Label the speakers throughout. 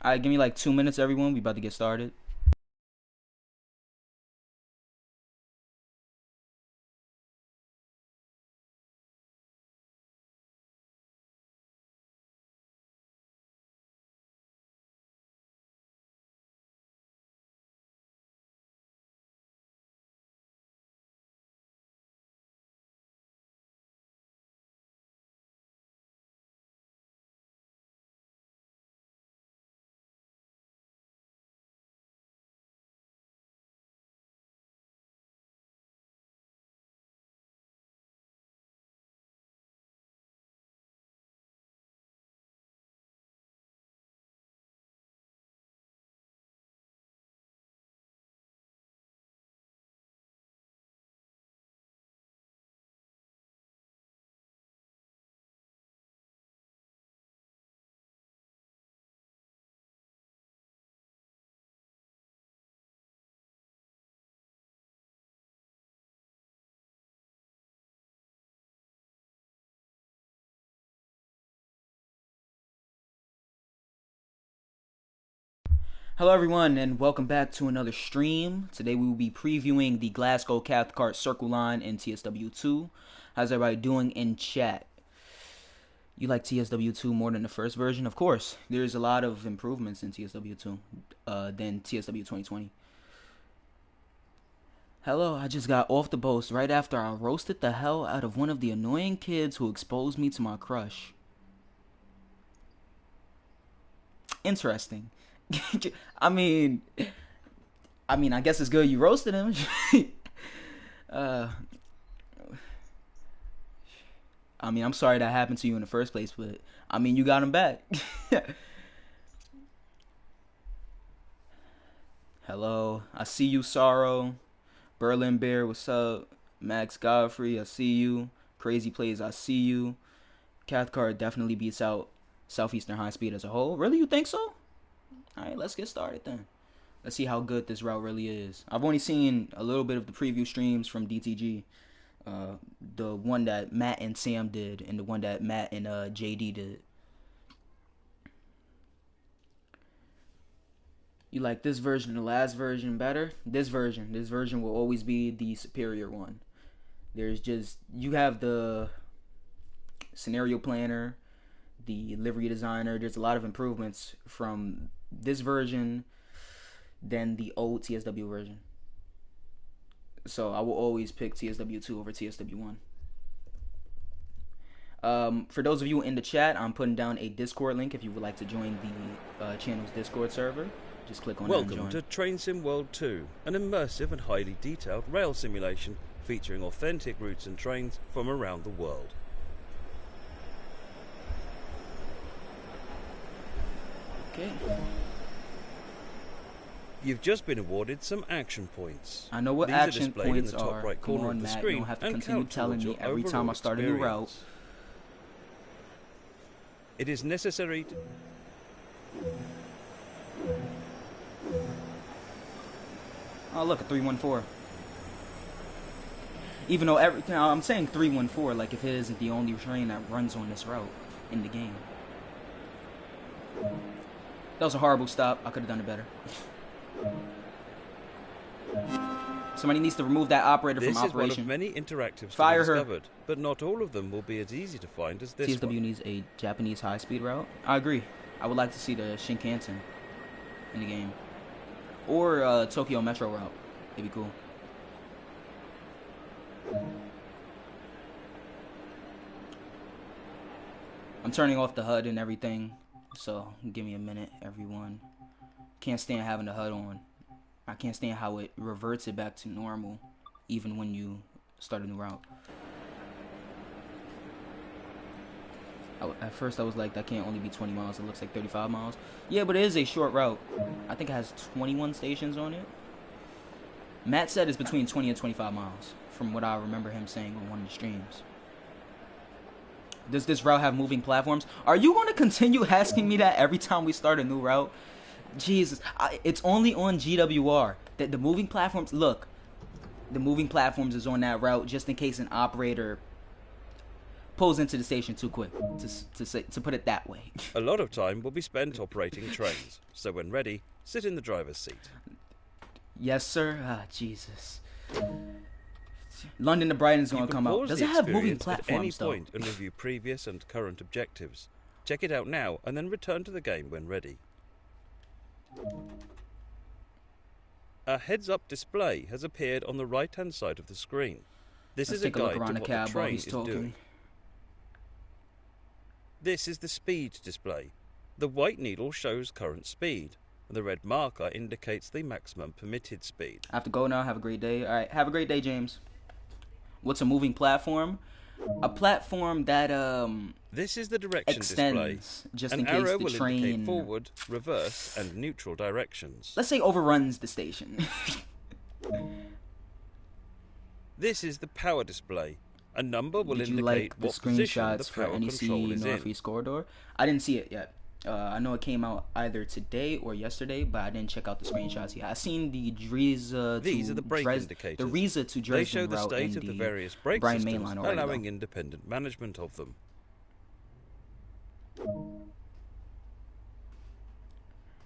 Speaker 1: Alright, give me like 2 minutes, everyone. We about to get started. Hello, everyone, and welcome back to another stream. Today we will be previewing the Glasgow Cathcart Circle Line in TSW2. How's everybody doing in chat? You like TSW2 more than the first version? Of course, there's a lot of improvements in TSW2 than TSW 2020. Hello, I just got off the boat right after I roasted the hell out of one of the annoying kids who exposed me to my crush. Interesting. I mean, I guess it's good you roasted him. uh, I'm sorry that happened to you in the first place, but you got him back. Hello, I see you, Sorrow. Berlin Bear, what's up? Max Godfrey, I see you. Crazy Plays, I see you. Cathcart definitely beats out Southeastern High Speed as a whole. Really, you think so? Alright, let's get started then. Let's see how good this route really is. I've only seen a little bit of the preview streams from DTG. The one that Matt and Sam did, and the one that Matt and JD did. You like this version, the last version better? This version will always be the superior one. There's just, you have the scenario planner, the livery designer. There's a lot of improvements from this version than the old TSW version. So I will always pick TSW2 over TSW1. For those of you in the chat, I'm putting down a Discord link if you would like to join the channel's Discord server. Just click on
Speaker 2: Welcome
Speaker 1: that and join.
Speaker 2: to Train Sim World 2, an immersive and highly detailed rail simulation featuring authentic routes and trains from around the world.
Speaker 1: Okay.
Speaker 2: You've just been awarded some action points.
Speaker 1: I know what
Speaker 2: These
Speaker 1: action
Speaker 2: are displayed
Speaker 1: points
Speaker 2: in the top
Speaker 1: are.
Speaker 2: right
Speaker 1: Come
Speaker 2: corner
Speaker 1: on,
Speaker 2: of the
Speaker 1: Matt.
Speaker 2: screen
Speaker 1: You don't have to
Speaker 2: and
Speaker 1: continue
Speaker 2: count
Speaker 1: telling
Speaker 2: towards
Speaker 1: me
Speaker 2: your
Speaker 1: every time I
Speaker 2: overall
Speaker 1: start a new route.
Speaker 2: experience. It is necessary to...
Speaker 1: Oh, look, a 314. Even though I'm saying 314, like if it isn't the only train that runs on this route in the game. That was a horrible stop. I could have done it better. Somebody needs to remove that operator from operation.
Speaker 2: This is one of many interactives
Speaker 1: Fire
Speaker 2: to be
Speaker 1: her.
Speaker 2: discovered, but not all of them will be as easy to find as this
Speaker 1: TSW
Speaker 2: one.
Speaker 1: needs a Japanese high-speed route. I agree. I would like to see the Shinkansen in the game. Or Tokyo Metro route. It'd be cool. I'm turning off the HUD and everything, so give me a minute, everyone. Can't stand having the HUD on. I can't stand how it reverts it back to normal, even when you start a new route. At first I was like, that can't only be 20 miles, it looks like 35 miles. Yeah, but it is a short route. I think it has 21 stations on it. Matt said it's between 20 and 25 miles, from what I remember him saying on one of the streams. Does this route have moving platforms? Are you going to continue asking me that every time we start a new route? Jesus, it's only on GWR that the moving platforms, look, the moving platforms is on that route just in case an operator pulls into the station too quick, to put it that way.
Speaker 2: A lot of time will be spent operating trains, so when ready, sit in the driver's seat.
Speaker 1: Yes, sir. Ah, Jesus. London to Brighton's going to come out. Does it have moving platforms,
Speaker 2: at any
Speaker 1: though?
Speaker 2: point and review previous and current objectives. Check it out now and then return to the game when ready. A heads-up display has appeared on the right-hand side of the screen. This is a guide to what the train is doing. This is the speed display. The white needle shows current speed. The red marker indicates the maximum permitted speed.
Speaker 1: I have to go now. Have a great day. All right. Have a great day, James. What's a moving platform? A platform that
Speaker 2: This is the direction
Speaker 1: extends,
Speaker 2: display.
Speaker 1: just
Speaker 2: An
Speaker 1: in case
Speaker 2: arrow
Speaker 1: the
Speaker 2: will
Speaker 1: train,
Speaker 2: indicate forward, reverse, and neutral directions.
Speaker 1: let's say, overruns the station.
Speaker 2: This is the power display. A number will
Speaker 1: Did you
Speaker 2: indicate
Speaker 1: like the
Speaker 2: what position the
Speaker 1: screenshots for
Speaker 2: power
Speaker 1: NEC
Speaker 2: control is in.
Speaker 1: Northeast Corridor? I didn't see it yet. I know it came out either today or yesterday, but I didn't check out the screenshots yet. I seen the Driza
Speaker 2: These are the brake indicators.
Speaker 1: The Riza to Dresden
Speaker 2: They show the
Speaker 1: route
Speaker 2: state
Speaker 1: in
Speaker 2: of the various brake
Speaker 1: Brighton
Speaker 2: systems,
Speaker 1: Main Line already,
Speaker 2: allowing
Speaker 1: though.
Speaker 2: independent management of them.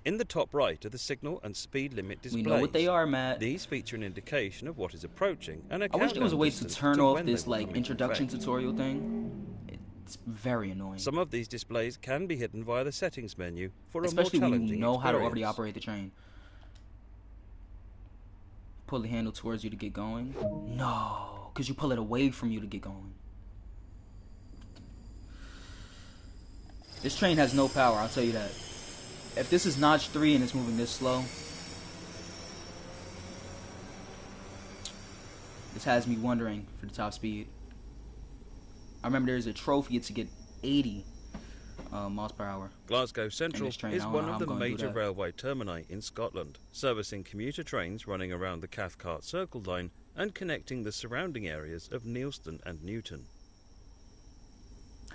Speaker 2: In the top right are the signal and speed limit displays.
Speaker 1: We know what they are, Matt.
Speaker 2: These feature an indication of what is approaching and a
Speaker 1: I wish there was a way to
Speaker 2: countdown
Speaker 1: turn
Speaker 2: distance to
Speaker 1: off
Speaker 2: when they
Speaker 1: this
Speaker 2: will
Speaker 1: like
Speaker 2: come into
Speaker 1: introduction
Speaker 2: effect.
Speaker 1: tutorial thing. It's very annoying.
Speaker 2: Some of these displays can be hidden via the settings menu for
Speaker 1: Especially
Speaker 2: a more
Speaker 1: when
Speaker 2: challenging
Speaker 1: you know how to already
Speaker 2: experience.
Speaker 1: operate the train. Pull the handle towards you to get going. No, because you pull it away from you to get going. This train has no power, I'll tell you that. If this is notch 3 and it's moving this slow, this has me wondering for the top speed. I remember there's a trophy to get 80 miles per hour.
Speaker 2: Glasgow Central
Speaker 1: train,
Speaker 2: is
Speaker 1: I don't
Speaker 2: one
Speaker 1: know
Speaker 2: of
Speaker 1: how
Speaker 2: the
Speaker 1: I'm gonna do
Speaker 2: major
Speaker 1: that.
Speaker 2: railway termini in Scotland, servicing commuter trains running around the Cathcart Circle Line and connecting the surrounding areas of Neilston and Newton.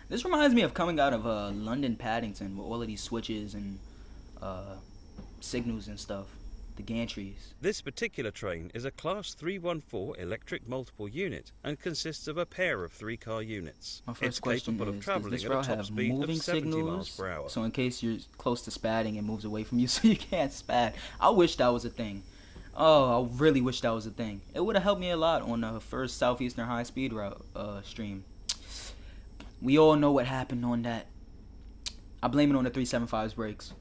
Speaker 1: This reminds me of coming out of London Paddington with all of these switches and signals and stuff. The gantries.
Speaker 2: This particular train is a Class 314 electric multiple unit and consists of a pair of 3-car units.
Speaker 1: My first
Speaker 2: It's
Speaker 1: question
Speaker 2: capable of
Speaker 1: is, does
Speaker 2: travelling
Speaker 1: this
Speaker 2: at a
Speaker 1: route
Speaker 2: top
Speaker 1: have
Speaker 2: speed
Speaker 1: moving
Speaker 2: of 70
Speaker 1: signals?
Speaker 2: miles per hour.
Speaker 1: So in case you're close to spatting, it moves away from you so you can't spat. I wish that was a thing. Oh, I really wish that was a thing. It would have helped me a lot on the first Southeastern High Speed route stream. We all know what happened on that. I blame it on the 375's brakes.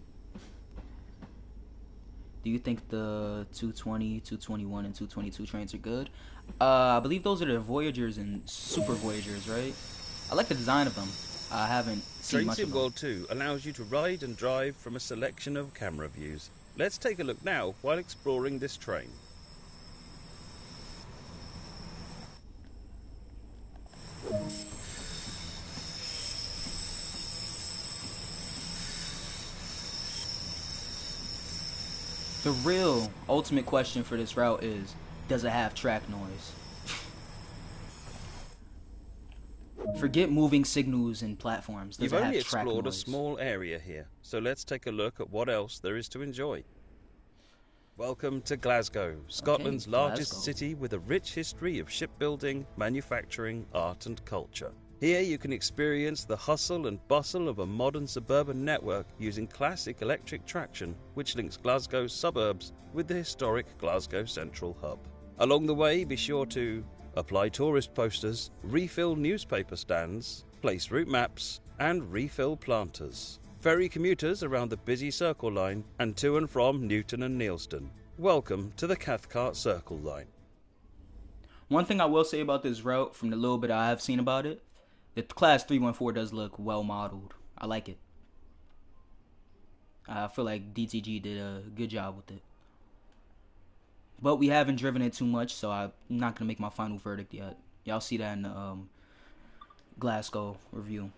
Speaker 1: Do you think the 220, 221, and 222 trains are good? I believe those are the Voyagers and Super Voyagers, right? I like the design of them. I haven't seen
Speaker 2: Train
Speaker 1: much of
Speaker 2: Sim
Speaker 1: them.
Speaker 2: World 2 allows you to ride and drive from a selection of camera views. Let's take a look now while exploring this train.
Speaker 1: The real ultimate question for this route is, does it have track noise? Forget moving signals and platforms. Does
Speaker 2: You've
Speaker 1: it
Speaker 2: only
Speaker 1: have track
Speaker 2: explored a
Speaker 1: noise?
Speaker 2: small area here, so let's take a look at what else there is to enjoy. Welcome to Glasgow, Scotland's largest
Speaker 1: Glasgow.
Speaker 2: city with a rich history of shipbuilding, manufacturing, art and culture. Here you can experience the hustle and bustle of a modern suburban network using classic electric traction which links Glasgow's suburbs with the historic Glasgow Central Hub. Along the way, be sure to apply tourist posters, refill newspaper stands, place route maps, and refill planters. Ferry commuters around the busy Circle Line and to and from Newton and Neilston. Welcome to the Cathcart Circle Line.
Speaker 1: One thing I will say about this route, from the little bit I have seen about it, the Class 314 does look well modeled. I like it. I feel like DTG did a good job with it. But we haven't driven it too much, so I'm not going to make my final verdict yet. Y'all see that in the Glasgow review.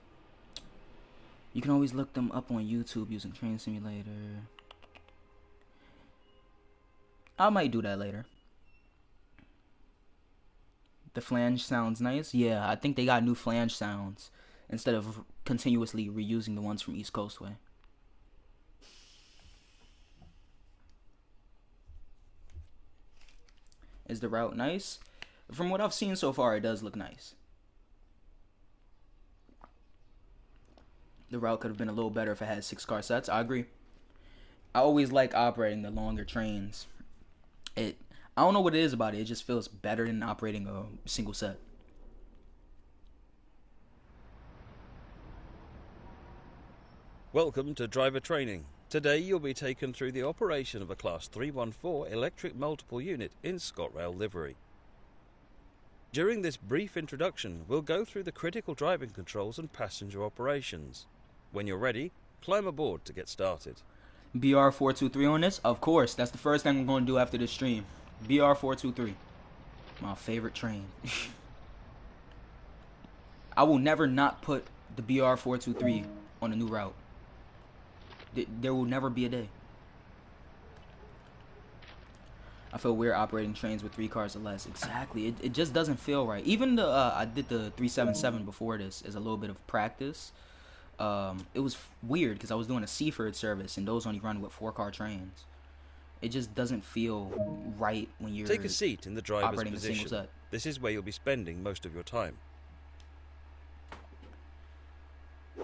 Speaker 1: You can always look them up on YouTube using Train Simulator. I might do that later. The flange sounds nice. Yeah, I think they got new flange sounds instead of continuously reusing the ones from East Coastway. Is the route nice? From what I've seen so far, it does look nice. The route could have been a little better if it had 6 car sets. I agree. I always like operating the longer trains. I don't know what it is about it. It just feels better than operating a single set.
Speaker 2: Welcome to driver training. Today you'll be taken through the operation of a Class 314 electric multiple unit in ScotRail livery. During this brief introduction, we'll go through the critical driving controls and passenger operations. When you're ready, climb aboard to get started.
Speaker 1: BR423 on this? Of course, that's the first thing I'm going to do after this stream. BR423. My favorite train. I will never not put the BR423 on a new route. There will never be a day. I feel weird operating trains with 3 cars or less. Exactly. It just doesn't feel right. Even the I did the 377 before this as a little bit of practice. It was weird because I was doing a Seaford service and those only run with 4-car trains. It just doesn't feel right when you're
Speaker 2: Take a seat in the driver's
Speaker 1: operating
Speaker 2: position.
Speaker 1: a single set.
Speaker 2: This is where you'll be spending most of your time.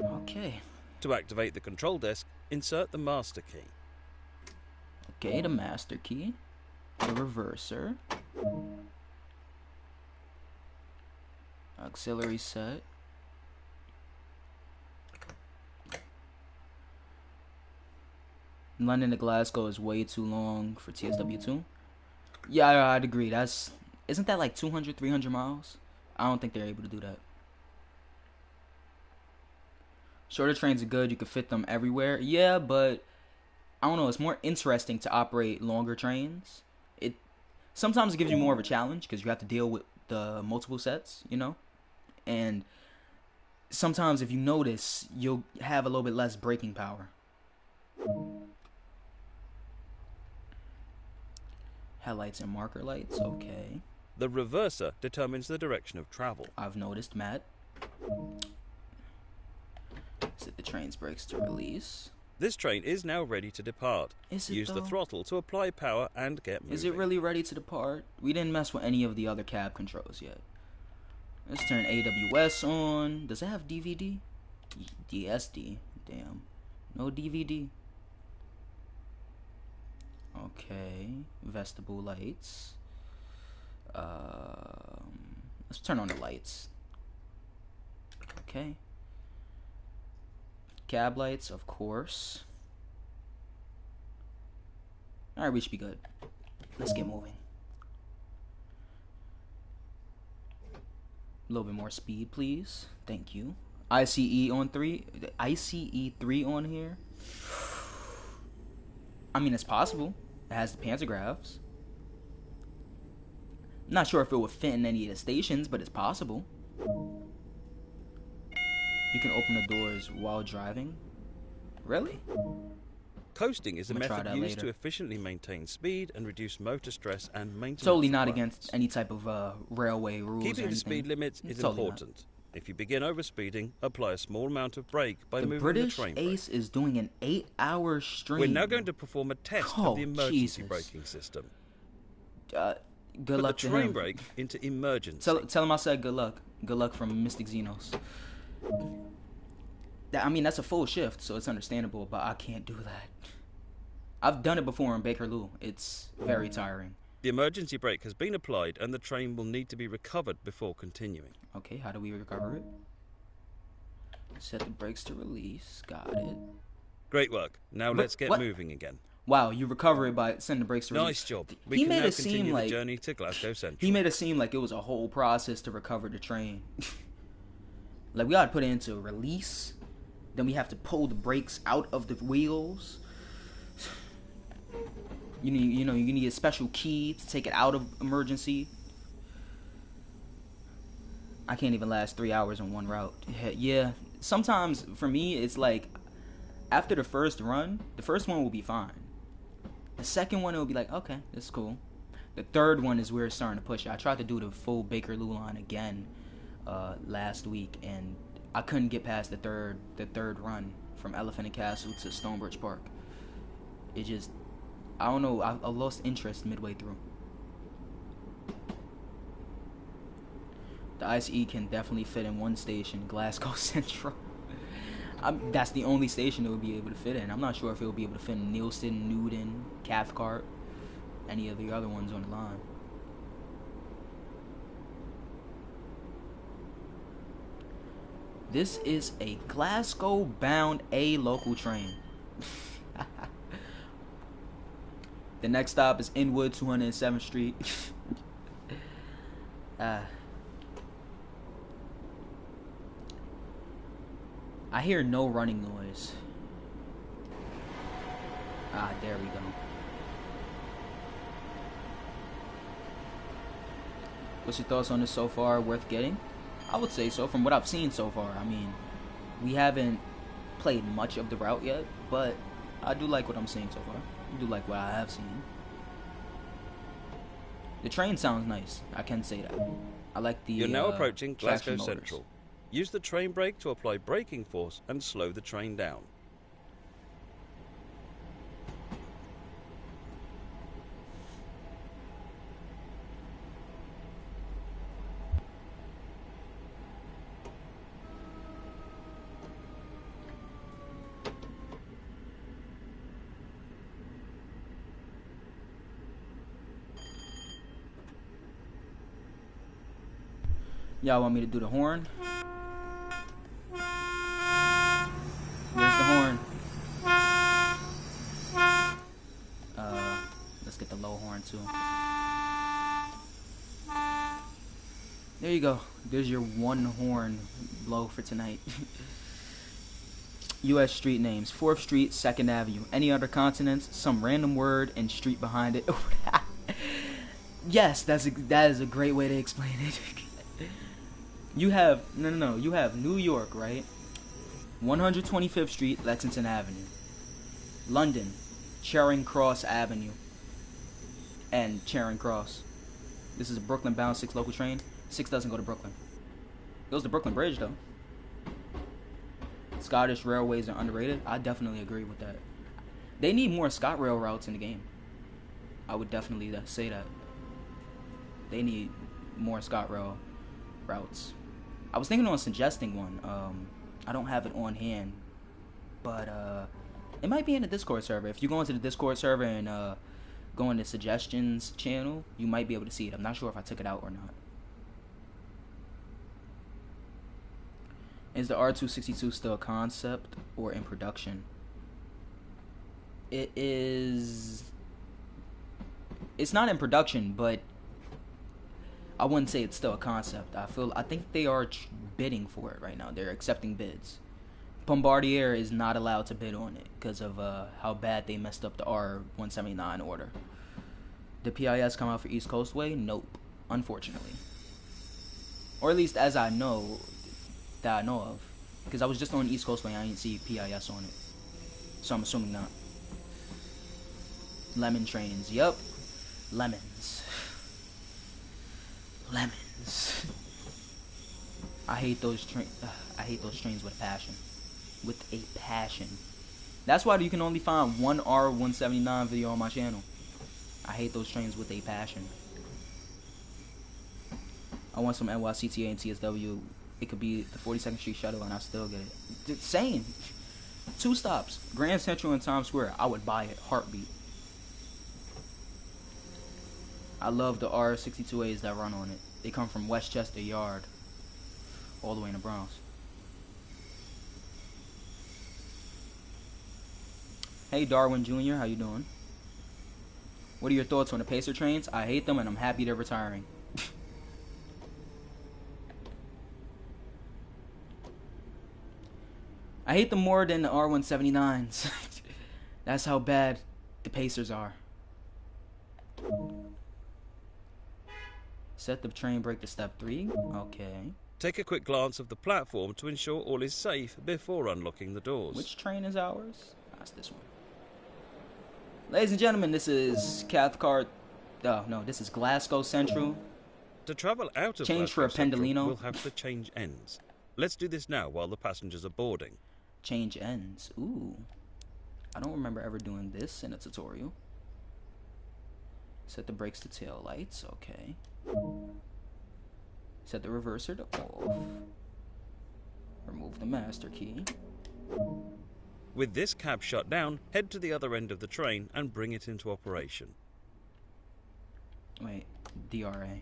Speaker 1: Okay.
Speaker 2: To activate the control desk, insert the master key.
Speaker 1: Okay, the master key. The reverser. Auxiliary set. London to Glasgow is way too long for TSW2. Yeah, I'd agree. Isn't that like 200, 300 miles? I don't think they're able to do that. Shorter trains are good. You can fit them everywhere. Yeah, but I don't know. It's more interesting to operate longer trains. Sometimes it gives you more of a challenge because you have to deal with the multiple sets, you know? And sometimes if you notice, you'll have a little bit less braking power. Headlights and marker lights, okay.
Speaker 2: The reverser determines the direction of travel.
Speaker 1: I've noticed, Matt. Set the train's brakes to release.
Speaker 2: This train is now ready to depart.
Speaker 1: Is it
Speaker 2: Use
Speaker 1: though?
Speaker 2: the throttle to apply power and get moving.
Speaker 1: Is it really ready to depart? We didn't mess with any of the other cab controls yet. Let's turn AWS on. Does it have DVD? DSD. Damn. No DVD. Okay. Vestibule lights. Let's turn on the lights. Okay. Cab lights, of course. Alright, we should be good. Let's get moving. A little bit more speed, please. Thank you. ICE on 3. ICE 3 on here. I mean, it's possible. It has the pantographs. Not sure if it would fit in any of the stations, but it's possible. You can open the doors while driving. Really?
Speaker 2: Coasting is a
Speaker 1: I'm gonna try
Speaker 2: method
Speaker 1: that
Speaker 2: used
Speaker 1: later.
Speaker 2: to efficiently maintain speed and reduce motor stress and maintenance.
Speaker 1: Totally not
Speaker 2: requirements.
Speaker 1: against any type of railway rules or
Speaker 2: Keeping the
Speaker 1: anything.
Speaker 2: speed limits is
Speaker 1: Totally not.
Speaker 2: important. If you begin overspeeding, apply a small amount of brake by
Speaker 1: The
Speaker 2: moving
Speaker 1: British
Speaker 2: the train brake.
Speaker 1: Ace is doing an 8-hour stream.
Speaker 2: We're now going to perform a test
Speaker 1: Oh,
Speaker 2: of the emergency
Speaker 1: Jesus.
Speaker 2: braking system.
Speaker 1: Good
Speaker 2: Put
Speaker 1: luck
Speaker 2: the
Speaker 1: to
Speaker 2: train
Speaker 1: him.
Speaker 2: brake into emergency.
Speaker 1: Tell him I said good luck. Good luck from Mystic Xenos. I mean, that's a full shift, so it's understandable, but I can't do that. I've done it before in Bakerloo. It's very tiring.
Speaker 2: The emergency brake has been applied and the train will need to be recovered before continuing.
Speaker 1: Okay, how do we recover it? Set the brakes to release. Got it.
Speaker 2: Great work. Now let's get
Speaker 1: what?
Speaker 2: moving again.
Speaker 1: Wow, you recover it by setting the brakes to release.
Speaker 2: Nice job. We
Speaker 1: He
Speaker 2: can
Speaker 1: made
Speaker 2: now
Speaker 1: it seem
Speaker 2: continue
Speaker 1: like-
Speaker 2: the journey to Glasgow Central.
Speaker 1: He made it seem like it was a whole process to recover the train. Like, we gotta put it into release. Then we have to pull the brakes out of the wheels. You need a special key to take it out of emergency. I can't even last 3 hours on one route. Yeah, sometimes for me it's like after the first run, the first one will be fine. The second one it will be like, okay, this is cool. The third one is where it's starting to push it. I tried to do the full Bakerloo line again last week, and I couldn't get past the third run from Elephant and Castle to Stonebridge Park. It just, I don't know, I lost interest midway through. The ICE can definitely fit in one station, Glasgow Central. That's the only station it would be able to fit in. I'm not sure if it would be able to fit in Nielsen, Newton, Cathcart, any of the other ones on the line. This is a Glasgow-bound A local train. The next stop is Inwood, 207th Street. I hear no running noise. There we go. What's your thoughts on this so far? Worth getting? I would say so, from what I've seen so far. I mean, we haven't played much of the route yet, but I do like what I'm seeing so far. I do like what I have seen. The train sounds nice. I can say that. I like the
Speaker 2: You're now approaching Glasgow
Speaker 1: traction motors.
Speaker 2: Central. Use the train brake to apply braking force and slow the train down.
Speaker 1: Y'all want me to do the horn? Where's the horn? Let's get the low horn too. There you go. There's your one horn blow for tonight. U.S. street names: 4th Street, 2nd Avenue. Any other continents? Some random word and street behind it. Yes, that is a great way to explain it. You have no. You have New York, right? 125th Street, Lexington Avenue. London, Charing Cross Avenue, and Charing Cross. This is a Brooklyn-bound 6 local train. 6 doesn't go to Brooklyn. It goes to Brooklyn Bridge though. Scottish railways are underrated. I definitely agree with that. They need more ScotRail routes in the game. I would definitely say that. They need more ScotRail routes. I was thinking on suggesting one. I don't have it on hand, but it might be in the Discord server. If you go into the Discord server and go in the suggestions channel, you might be able to see it. I'm not sure if I took it out or not. Is the R262 still a concept or in production? It is. It's not in production, but I wouldn't say it's still a concept. I think they are bidding for it right now. They're accepting bids. Bombardier is not allowed to bid on it because of how bad they messed up the R179 order. The PIS come out for East Coast Way? Nope, unfortunately. Or at least as I know, that I know of. Because I was just on East Coast Way, I didn't see PIS on it. So I'm assuming not. Lemon trains, yep. Lemons. Lemons. I hate those trains with a passion. With a passion. That's why you can only find one R179 video on my channel. I hate those trains with a passion. I want some NYCTA and TSW. It could be the 42nd Street shuttle and I still get it. Same. 2 stops. Grand Central and Times Square. I would buy it. Heartbeat. I love the R62As that run on it. They come from Westchester Yard all the way in the Bronx. Hey Darwin Jr., how you doing? What are your thoughts on the Pacer trains? I hate them and I'm happy they're retiring. I hate them more than the R179s. That's how bad the Pacers are. Set the train brake to step 3. Okay.
Speaker 2: Take a quick glance of the platform to ensure all is safe before unlocking the doors.
Speaker 1: Which train is ours? That's this one. Ladies and gentlemen, this is Cathcart. Oh, no, this is Glasgow Central.
Speaker 2: To travel out of
Speaker 1: Change for
Speaker 2: Glasgow
Speaker 1: a
Speaker 2: Central,
Speaker 1: Pendolino.
Speaker 2: we'll have to change ends. Let's do this now while the passengers are boarding.
Speaker 1: Change ends. Ooh. I don't remember ever doing this in a tutorial. Set the brakes to tail lights. Okay. Set the reverser to off. Remove the master key.
Speaker 2: With this cab shut down, head to the other end of the train and bring it into operation.
Speaker 1: Wait, DRA.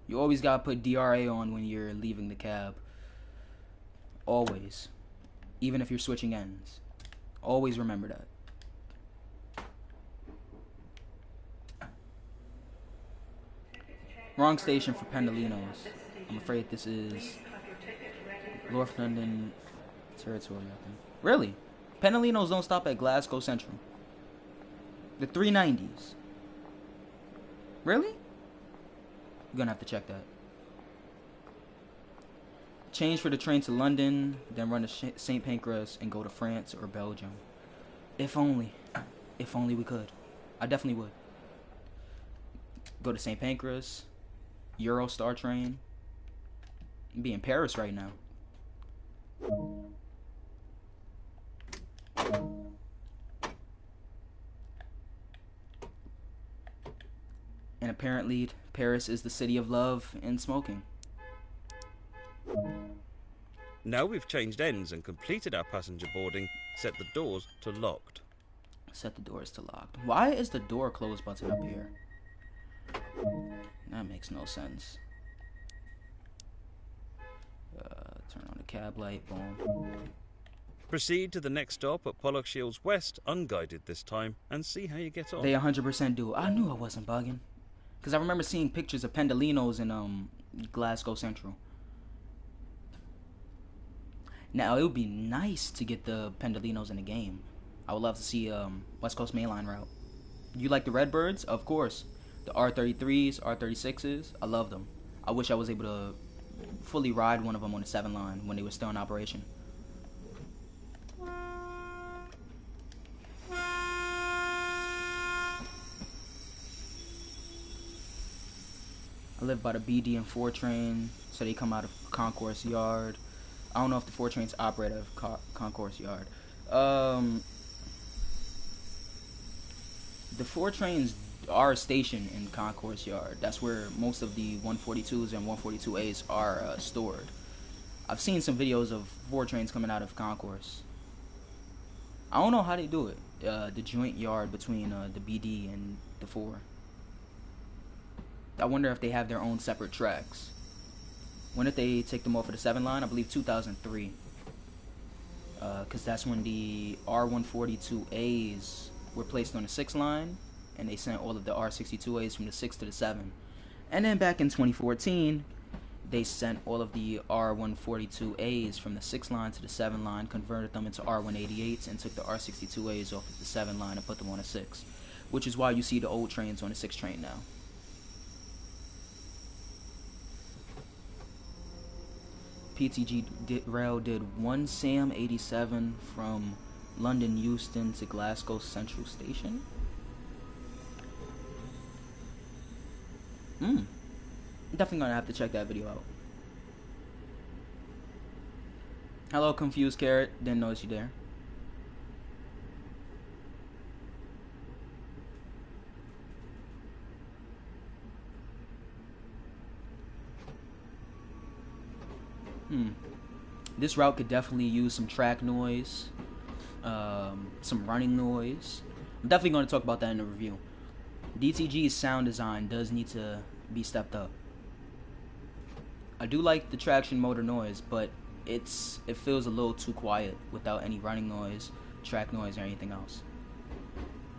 Speaker 1: You always gotta put DRA on when you're leaving the cab. Always. Even if you're switching ends. Always remember that. Wrong station for Pendolinos. I'm afraid this is North London territory, I think. Really? Pendolinos don't stop at Glasgow Central. The 390s. Really? You're gonna have to check that. Change for the train to London, then run to St. Pancras and go to France or Belgium. If only. If only we could. I definitely would. Go to St. Pancras, Eurostar train. I'd be in Paris right now. And apparently, Paris is the city of love and smoking.
Speaker 2: Now we've changed ends and completed our passenger boarding, set the doors to locked.
Speaker 1: Set the doors to locked. Why is the door close button up here? That makes no sense. Turn on the cab light. Boom.
Speaker 2: Proceed to the next stop at Pollock Shields West, unguided this time, and see how you get on.
Speaker 1: They 100% do. I knew I wasn't bugging. Because I remember seeing pictures of Pendolinos in Glasgow Central. Now, it would be nice to get the Pendolinos in the game. I would love to see West Coast Mainline route. You like the Redbirds? Of course. The R33s, R36s, I love them. I wish I was able to fully ride one of them on the 7 line when they were still in operation. I live by the BD and 4 train, so they come out of Concourse Yard. I don't know if the 4 trains operate out of Concourse Yard. The 4 trains are stationed in Concourse Yard. That's where most of the 142s and 142As are stored. I've seen some videos of 4 trains coming out of Concourse. I don't know how they do it. The joint yard between the BD and the 4. I wonder if they have their own separate tracks. When did they take them off of the 7 line? I believe 2003. Because that's when the R142As were placed on the 6 line, and they sent all of the R62As from the 6 to the 7. And then back in 2014, they sent all of the R142As from the 6 line to the 7 line, converted them into R188s, and took the R62As off of the 7 line and put them on the 6. Which is why you see the old trains on the 6 train now. Rail did 1 Sam 87 from London Euston to Glasgow Central Station. Definitely gonna have to check that video out. Hello, Confused Carrot. Didn't notice you there. This route could definitely use some track noise, some running noise. I'm definitely going to talk about that in the review. DTG's sound design does need to be stepped up. I do like the traction motor noise, but it feels a little too quiet without any running noise, track noise, or anything else.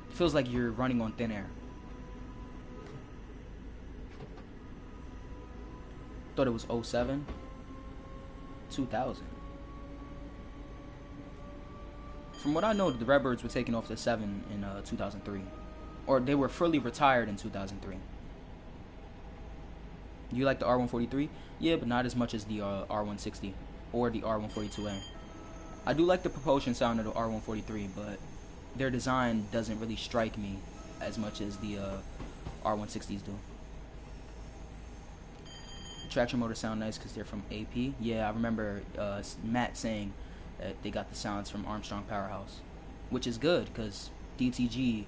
Speaker 1: It feels like you're running on thin air. Thought it was 07. 2000. From what I know, the Redbirds were taken off the 7 in 2003. Or they were fully retired in 2003. You like the R143? Yeah, but not as much as the R160 or the R142A. I do like the propulsion sound of the R143, but their design doesn't really strike me as much as the R160s do. Traction motors sound nice because they're from AP. Yeah, I remember Matt saying that they got the sounds from Armstrong Powerhouse, which is good because DTG's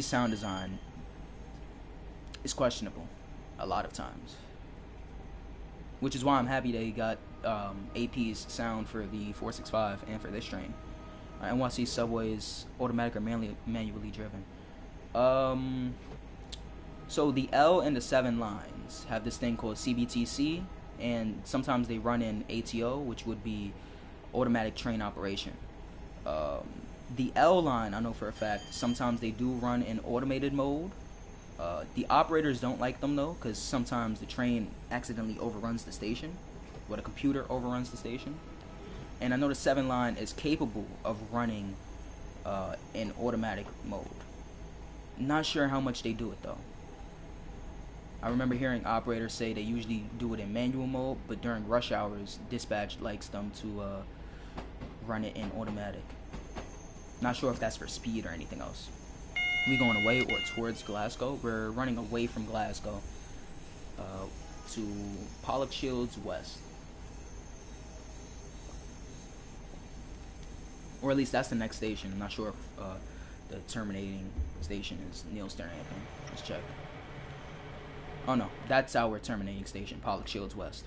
Speaker 1: sound design is questionable a lot of times. which is why I'm happy they got AP's sound for the 465 and for this train. NYC subways automatic or manually driven. Um, so the L and the 7 lines have this thing called CBTC, and sometimes they run in ATO, which would be automatic train operation. Um, the L line, I know for a fact, sometimes they do run in automated mode. The operators don't like them though, because sometimes the train accidentally overruns the station, or the computer overruns the station. And I know the 7 line is capable of running in automatic mode. Not sure how much they do it though. I remember hearing operators say they usually do it in manual mode, but during rush hours, dispatch likes them to run it in automatic. Not sure if that's for speed or anything else. We going away or towards Glasgow? We're running away from Glasgow to Pollock Shields West. Or at least that's the next station. I'm not sure if the terminating station is Neil Sternhampton. Let's check. Oh no, that's our terminating station, Pollock Shields West.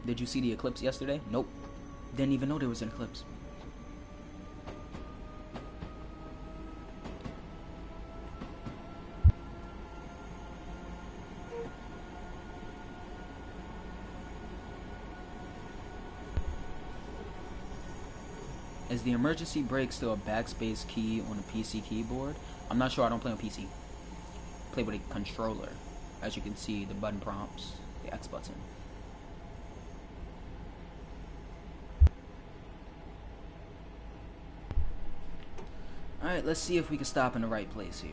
Speaker 1: Did you see the eclipse yesterday? Nope. Didn't even know there was an eclipse. Is the emergency brake still a backspace key on a PC keyboard? I'm not sure. I don't play on PC. Play with a controller. As you can see, the button prompts, the X button. Alright, let's see if we can stop in the right place here.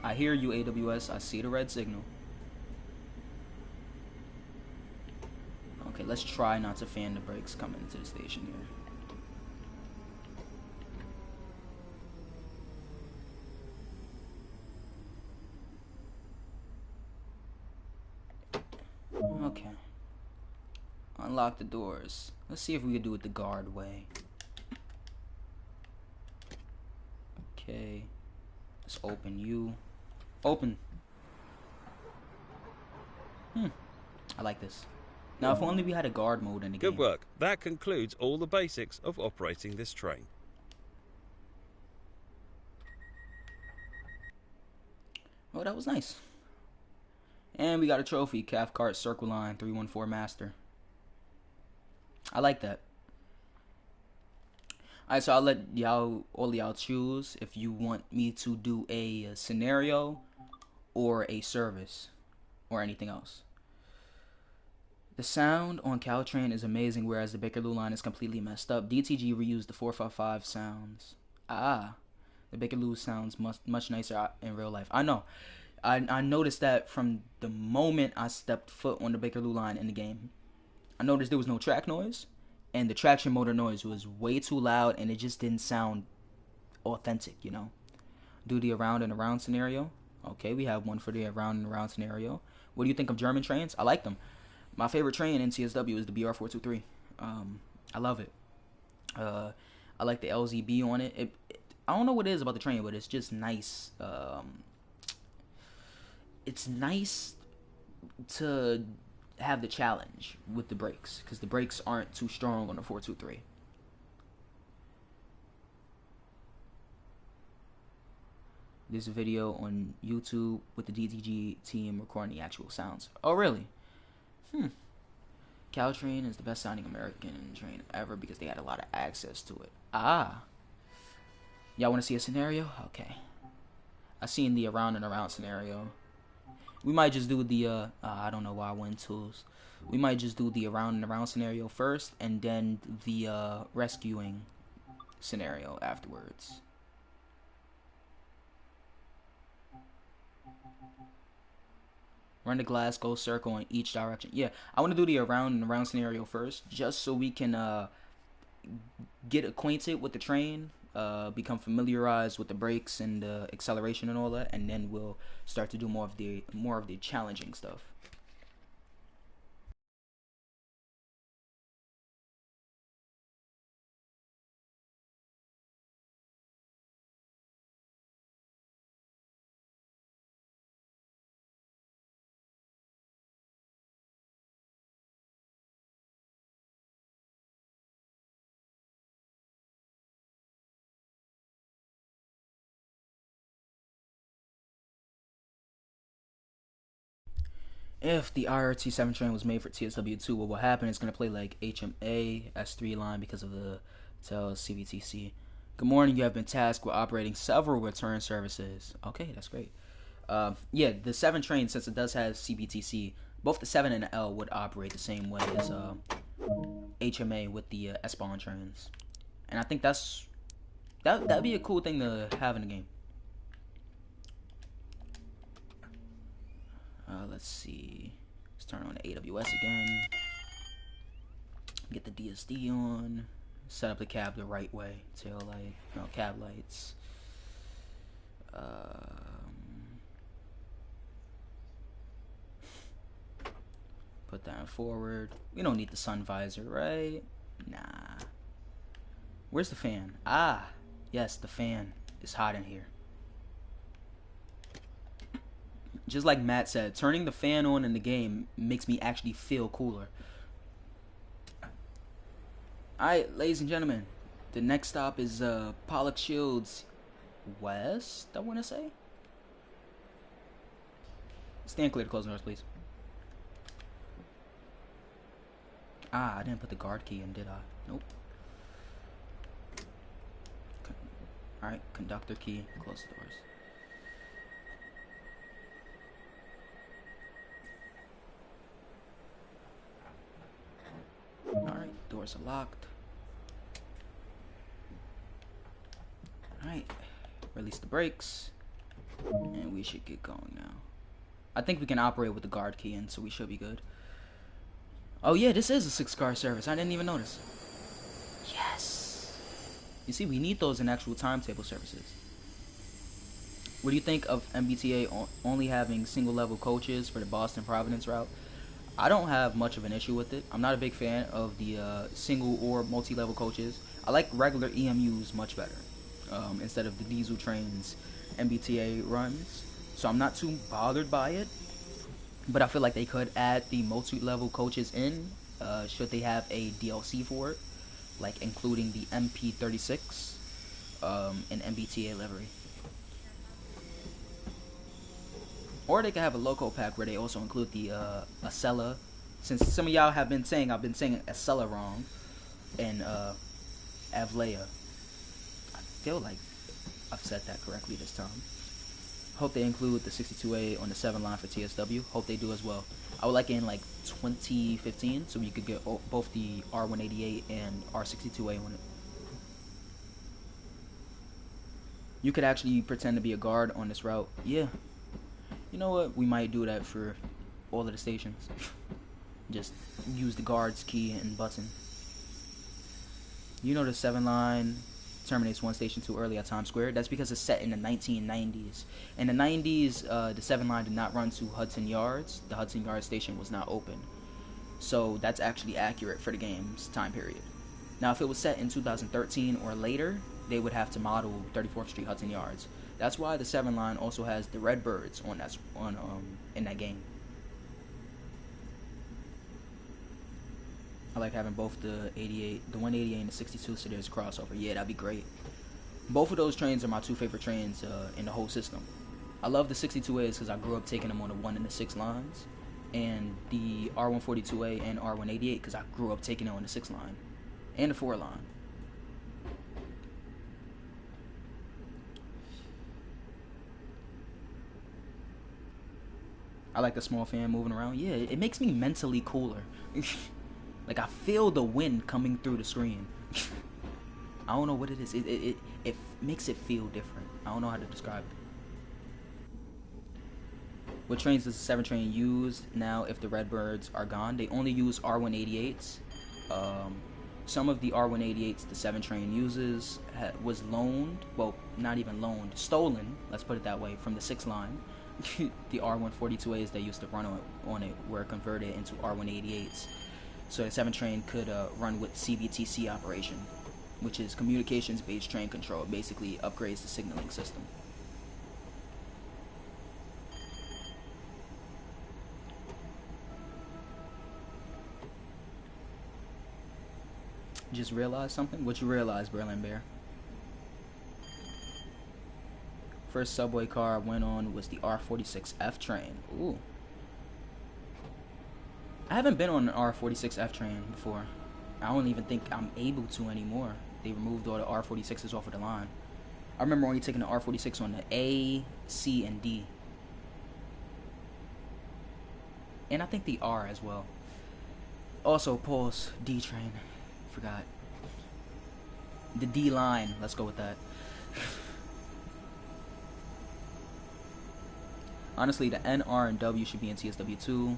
Speaker 1: I hear you, AWS. I see the red signal. Okay, let's try not to fan the brakes coming into the station here. Okay. Unlock the doors. Let's see if we can do it the guard way. Okay. Let's open you. Open. I like this. Now, if only we had a guard mode in the game.
Speaker 2: Good work. That concludes all the basics of operating this train.
Speaker 1: Oh, that was nice. And we got a trophy, Cathcart Circle Line 314 Master. I like that. Alright, so I'll let all y'all choose if you want me to do a scenario or a service or anything else. The sound on Caltrain is amazing, whereas the Bakerloo line is completely messed up. DTG reused the 455 sounds. The Bakerloo sounds much nicer in real life. I know. I noticed that from the moment I stepped foot on the Bakerloo line in the game. I noticed there was no track noise, and the traction motor noise was way too loud, and it just didn't sound authentic, you know. Do the around and around scenario. Okay, we have one for the around and around scenario. What do you think of German trains? I like them. My favorite train in CSW is the BR423. I love it. I like the LZB on it. I don't know what it is about the train, but it's just nice. It's nice to have the challenge with the brakes, because the brakes aren't too strong on the 423. There's a video on YouTube with the DTG team recording the actual sounds. Oh, really? Caltrain is the best sounding American train ever because they had a lot of access to it. Y'all want to see a scenario? Okay. I seen the around and around scenario. We might just do the I don't know why I went tools. We might just do the around and around scenario first, and then the rescuing scenario afterwards. Run the Glasgow circle in each direction. Yeah, I want to do the around and around scenario first, just so we can get acquainted with the train, become familiarized with the brakes and the acceleration and all that, and then we'll start to do more of the challenging stuff. If the IRT 7 train was made for TSW2, what will happen is going to play like HMA S3 line because of the TEL CBTC. Good morning. You have been tasked with operating several return services. Okay, that's great. Yeah, the 7 train, since it does have CBTC, both the 7 and the L would operate the same way as HMA with the S-Bond trains. And I think that'd be a cool thing to have in the game. Let's see. Let's turn on the AWS again. Get the DSD on. Set up the cab the right way. Tail light, cab lights. Put that forward. We don't need the sun visor, right? Nah. Where's the fan? Ah, yes, the fan. It's hot in here. Just like Matt said, turning the fan on in the game makes me actually feel cooler. Alright, ladies and gentlemen, the next stop is Pollock Shields West, I want to say. Stand clear to close the doors, please. Ah, I didn't put the guard key in, did I? Nope. Alright, conductor key, close the doors. Alright, doors are locked. Alright, release the brakes. And we should get going now. I think we can operate with the guard key in, so we should be good. Oh yeah, this is a 6-car service. I didn't even notice. Yes! You see, we need those in actual timetable services. What do you think of MBTA only having single-level coaches for the Boston-Providence route? I don't have much of an issue with it. I'm not a big fan of the single or multi-level coaches. I like regular EMUs much better instead of the diesel trains MBTA runs. So I'm not too bothered by it. But I feel like they could add the multi-level coaches in should they have a DLC for it, like including the MP36 and MBTA livery. Or they could have a loco pack where they also include the Acela. Since some of y'all have been saying I've been saying Acela wrong, and Avlea. I feel like I've said that correctly this time. Hope they include the 62A on the 7 line for TSW. Hope they do as well. I would like it in like 2015 so you could get both the R188 and R62A on it. You could actually pretend to be a guard on this route. Yeah. You know what? We might do that for all of the stations. Just use the guard's key and button. You know the 7 line terminates one station too early at Times Square. That's because it's set in the 1990s. In the 90s, the 7 line did not run to Hudson Yards. The Hudson Yards station was not open. So that's actually accurate for the game's time period. Now, if it was set in 2013 or later, they would have to model 34th Street Hudson Yards. That's why the 7 line also has the Redbirds in that game. I like having both the 88, the 188 and the 62, so there's a crossover. Yeah, that'd be great. Both of those trains are my 2 favorite trains in the whole system. I love the 62As because I grew up taking them on the 1 and the 6 lines, and the R142A and R188 because I grew up taking them on the 6 line and the 4 line. I like the small fan moving around. Yeah, it makes me mentally cooler. Like, I feel the wind coming through the screen. I don't know what it is. It makes it feel different. I don't know how to describe it. What trains does the 7 train use now if the Redbirds are gone? They only use R188s. Some of the R188s the 7 train uses was loaned. Well, not even loaned. Stolen, let's put it that way, from the 6 line. The R142As that used to run on it were converted into R188s. So the 7 train could run with CBTC operation, which is communications-based train control. It basically upgrades the signaling system. Just realized something? What you realize, Berlin Bear? First subway car I went on was the R46F train. Ooh. I haven't been on an R46F train before. I don't even think I'm able to anymore. They removed all the R46s off of the line. I remember only taking the R46 on the A, C, and D. And I think the R as well. Also, pause, D train. Forgot. The D line. Let's go with that. Honestly, the N, R, and W should be in TSW2.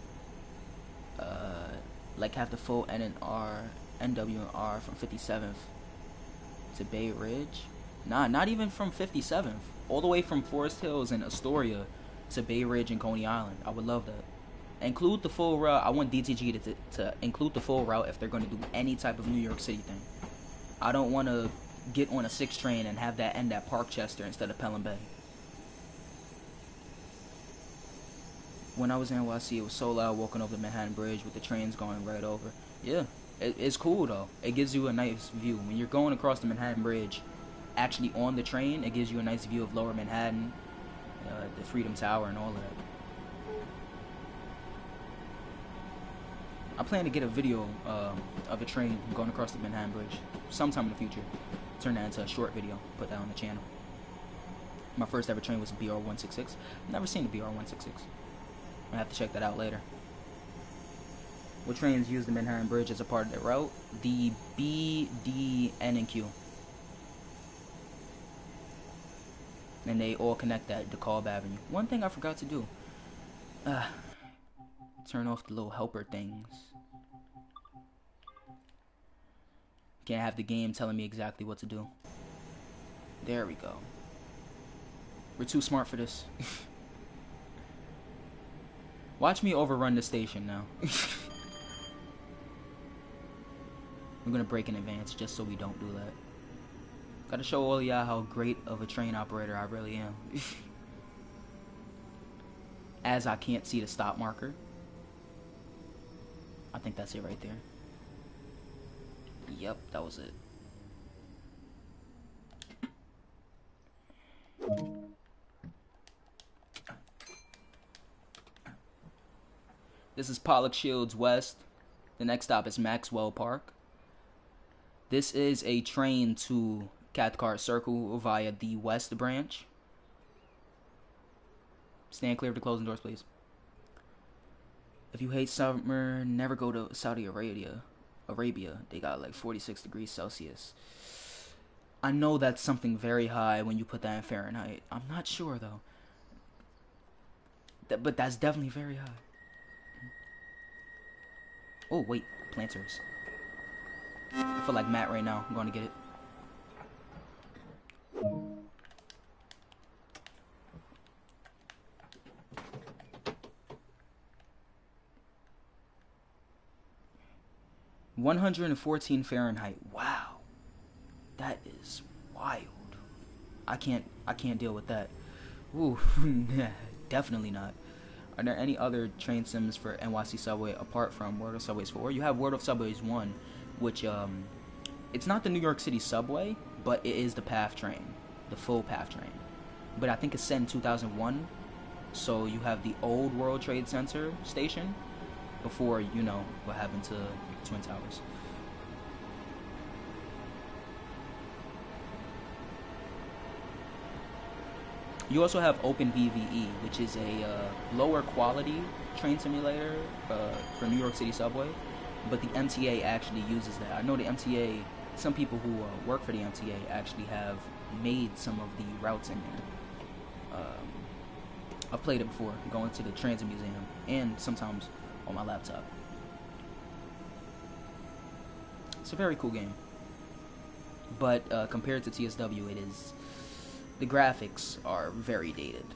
Speaker 1: Like have the full N and R, NW and R from 57th to Bay Ridge. Nah, not even from 57th. All the way from Forest Hills and Astoria to Bay Ridge and Coney Island. I would love that. Include the full route. I want DTG to include the full route if they're going to do any type of New York City thing. I don't want to get on a 6 train and have that end at Parkchester instead of Pelham Bay. When I was in NYC, it was so loud walking over the Manhattan Bridge with the trains going right over. Yeah, it's cool though. It gives you a nice view. When you're going across the Manhattan Bridge, actually on the train, it gives you a nice view of Lower Manhattan, the Freedom Tower, and all of that. I plan to get a video of a train going across the Manhattan Bridge sometime in the future. Turn that into a short video, put that on the channel. My first ever train was a BR-166. I've never seen a BR-166. I have to check that out later. What trains use the Manhattan Bridge as a part of their route? The B, D, N, and Q. And they all connect at DeKalb Avenue. One thing I forgot to do. Turn off the little helper things. Can't have the game telling me exactly what to do. There we go. We're too smart for this. Watch me overrun the station now. I'm gonna break in advance just so we don't do that. Gotta show all y'all how great of a train operator I really am. As I can't see the stop marker. I think that's it right there. Yep, that was it. This is Pollock Shields West. The next stop is Maxwell Park. This is a train to Cathcart Circle via the West Branch. Stand clear of the closing doors, please. If you hate summer, never go to Saudi Arabia. They got like 46 degrees Celsius. I know that's something very high when you put that in Fahrenheit. I'm not sure though. But that's definitely very high. Oh, wait. Planters. I feel like Matt right now. I'm going to get it. (114 Fahrenheit). Wow. That is wild. I can't deal with that. Ooh, definitely not. Are there any other train sims for NYC Subway apart from World of Subways 4? You have World of Subways 1, which, it's not the New York City Subway, but it is the PATH train, the full PATH train. But I think it's set in 2001, so you have the old World Trade Center station before, you know, what happened to Twin Towers. You also have OpenVVE, which is a lower quality train simulator for New York City Subway, but the MTA actually uses that. I know the MTA, some people who work for the MTA actually have made some of the routes in there. I've played it before, going to the Transit Museum, and sometimes on my laptop. It's a very cool game, but compared to TSW, it is... the graphics are very dated.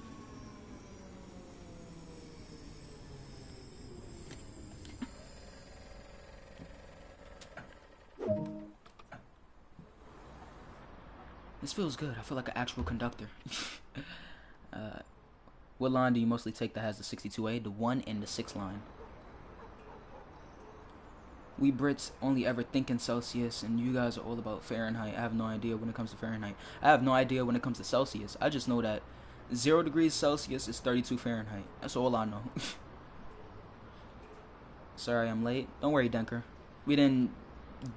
Speaker 1: This feels good. I feel like an actual conductor. What line do you mostly take that has the 62A? The 1 and the 6 line. We Brits only ever think in Celsius, and you guys are all about Fahrenheit. I have no idea when it comes to Fahrenheit. I have no idea when it comes to Celsius. I just know that 0 degrees Celsius is 32 Fahrenheit. That's all I know. Sorry I'm late. Don't worry, Denker. We didn't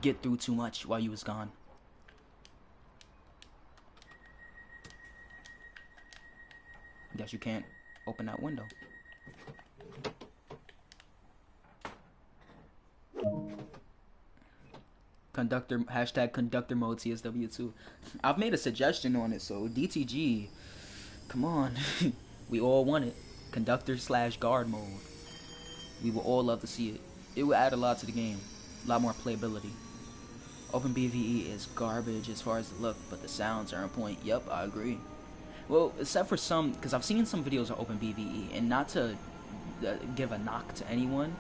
Speaker 1: get through too much while you was gone. Guess you can't open that window. Conductor, hashtag conductor mode CSW2. I've made a suggestion on it, so DTG, come on. We all want it. Conductor slash guard mode. We would all love to see it. It would add a lot to the game. A lot more playability. OpenBVE is garbage as far as the look, but the sounds are on point. Yep, I agree. Well, except for some, because I've seen some videos of OpenBVE, and not to give a knock to anyone,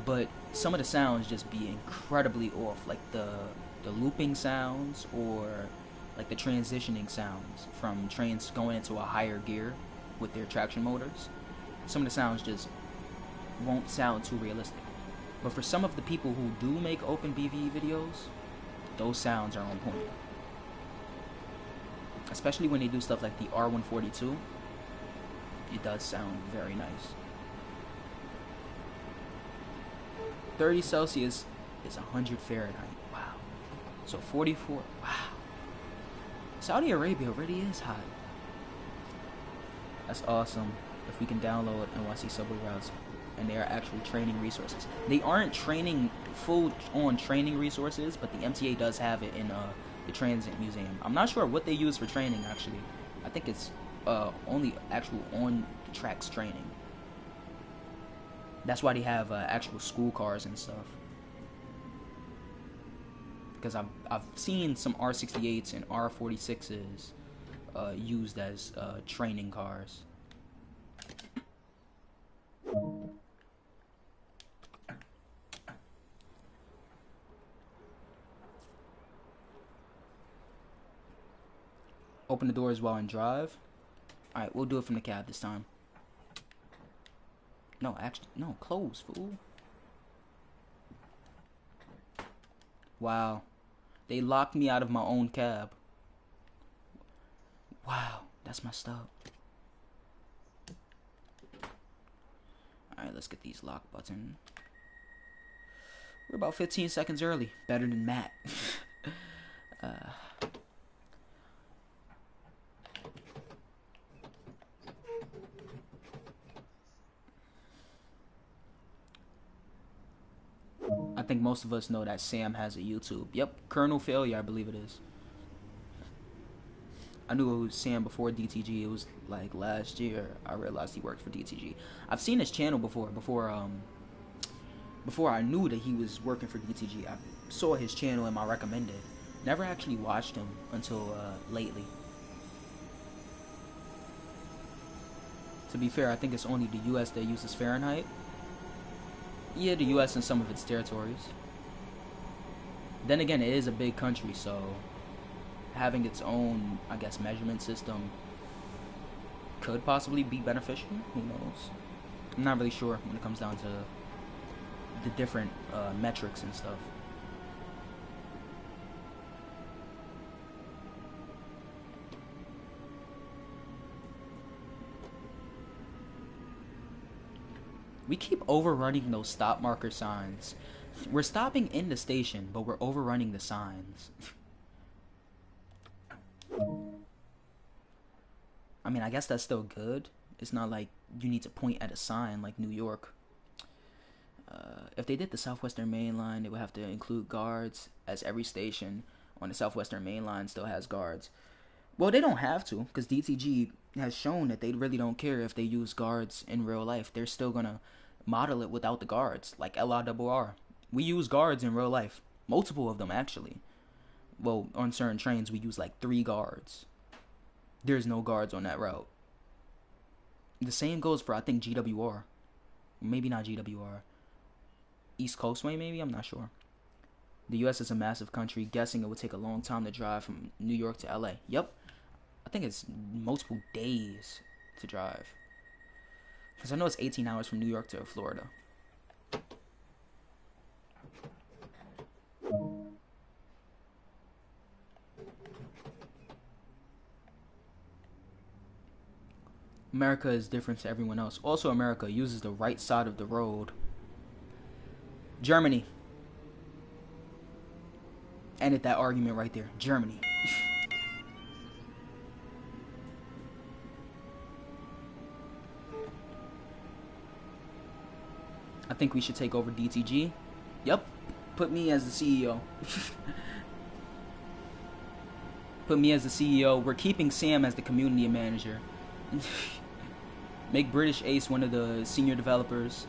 Speaker 1: but some of the sounds just be incredibly off, like the looping sounds, or like the transitioning sounds from trains going into a higher gear with their traction motors. Some of the sounds just won't sound too realistic. But for some of the people who do make OpenBVE videos, those sounds are on point. Especially when they do stuff like the R142, it does sound very nice. 30 Celsius is 100 Fahrenheit. Wow. So 44. Wow. Saudi Arabia really is hot. That's awesome. If we can download NYC subway routes, and they are actual training resources. They aren't training full-on training resources, but the MTA does have it in the Transit Museum. I'm not sure what they use for training, actually. I think it's only actual on-tracks training. That's why they have actual school cars and stuff. Because I've seen some R68s and R46s used as training cars. Open the doors while in drive. Alright, we'll do it from the cab this time. No, actually, no, close, fool. Wow. They locked me out of my own cab. Wow, that's messed up. Alright, let's get these lock buttons. We're about 15 seconds early. Better than Matt. I think most of us know that Sam has a YouTube. Yep, Colonel Failure, I believe it is. I knew it was Sam before DTG. It was like last year I realized he worked for DTG. I've seen his channel before I knew that he was working for DTG. I saw his channel in my recommended. Never actually watched him until lately. To be fair, I think it's only the US that uses Fahrenheit. Yeah, the US and some of its territories. Then again, it is a big country, so having its own, I guess, measurement system could possibly be beneficial. Who knows? I'm not really sure when it comes down to the different metrics and stuff. We keep overrunning those stop marker signs. We're stopping in the station, but we're overrunning the signs. I mean, I guess that's still good. It's not like you need to point at a sign like New York. If they did the Southwestern Main Line, they would have to include guards, as every station on the Southwestern Main Line still has guards. Well, they don't have to, because DTG has shown that they really don't care if they use guards in real life. They're still going to model it without the guards, like LIRR. We use guards in real life. Multiple of them, actually. Well, on certain trains, we use like 3 guards. There's no guards on that route. The same goes for, I think, GWR. Maybe not GWR. East Coastway, maybe? I'm not sure. The US is a massive country. Guessing it would take a long time to drive from New York to LA. Yep. I think it's multiple days to drive. Because I know it's 18 hours from New York to Florida. America is different to everyone else. Also, America uses the right side of the road. Germany. Ended that argument right there. Germany. I think we should take over DTG. Yep. Put me as the CEO. Put me as the CEO. We're keeping Sam as the community manager. Make British Ace one of the senior developers.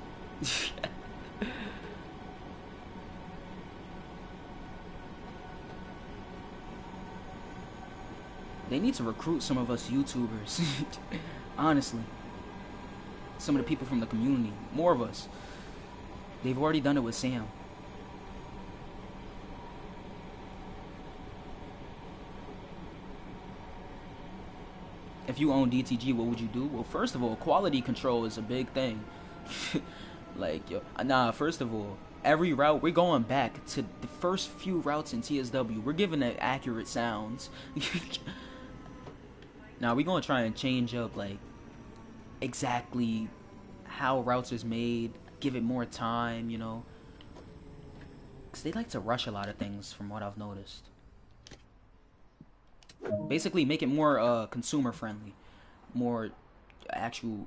Speaker 1: They need to recruit some of us YouTubers. Honestly. Some of the people from the community. More of us. They've already done it with Sam. If you own DTG, what would you do? Well, first of all, quality control is a big thing. Like, yo, nah, first of all, every route, we're going back to the first few routes in TSW. We're giving it accurate sounds. Now, we're going to try and change up, like, exactly how routes is made. Give it more time, you know. Because they like to rush a lot of things, from what I've noticed. Basically, make it more consumer friendly, more actual,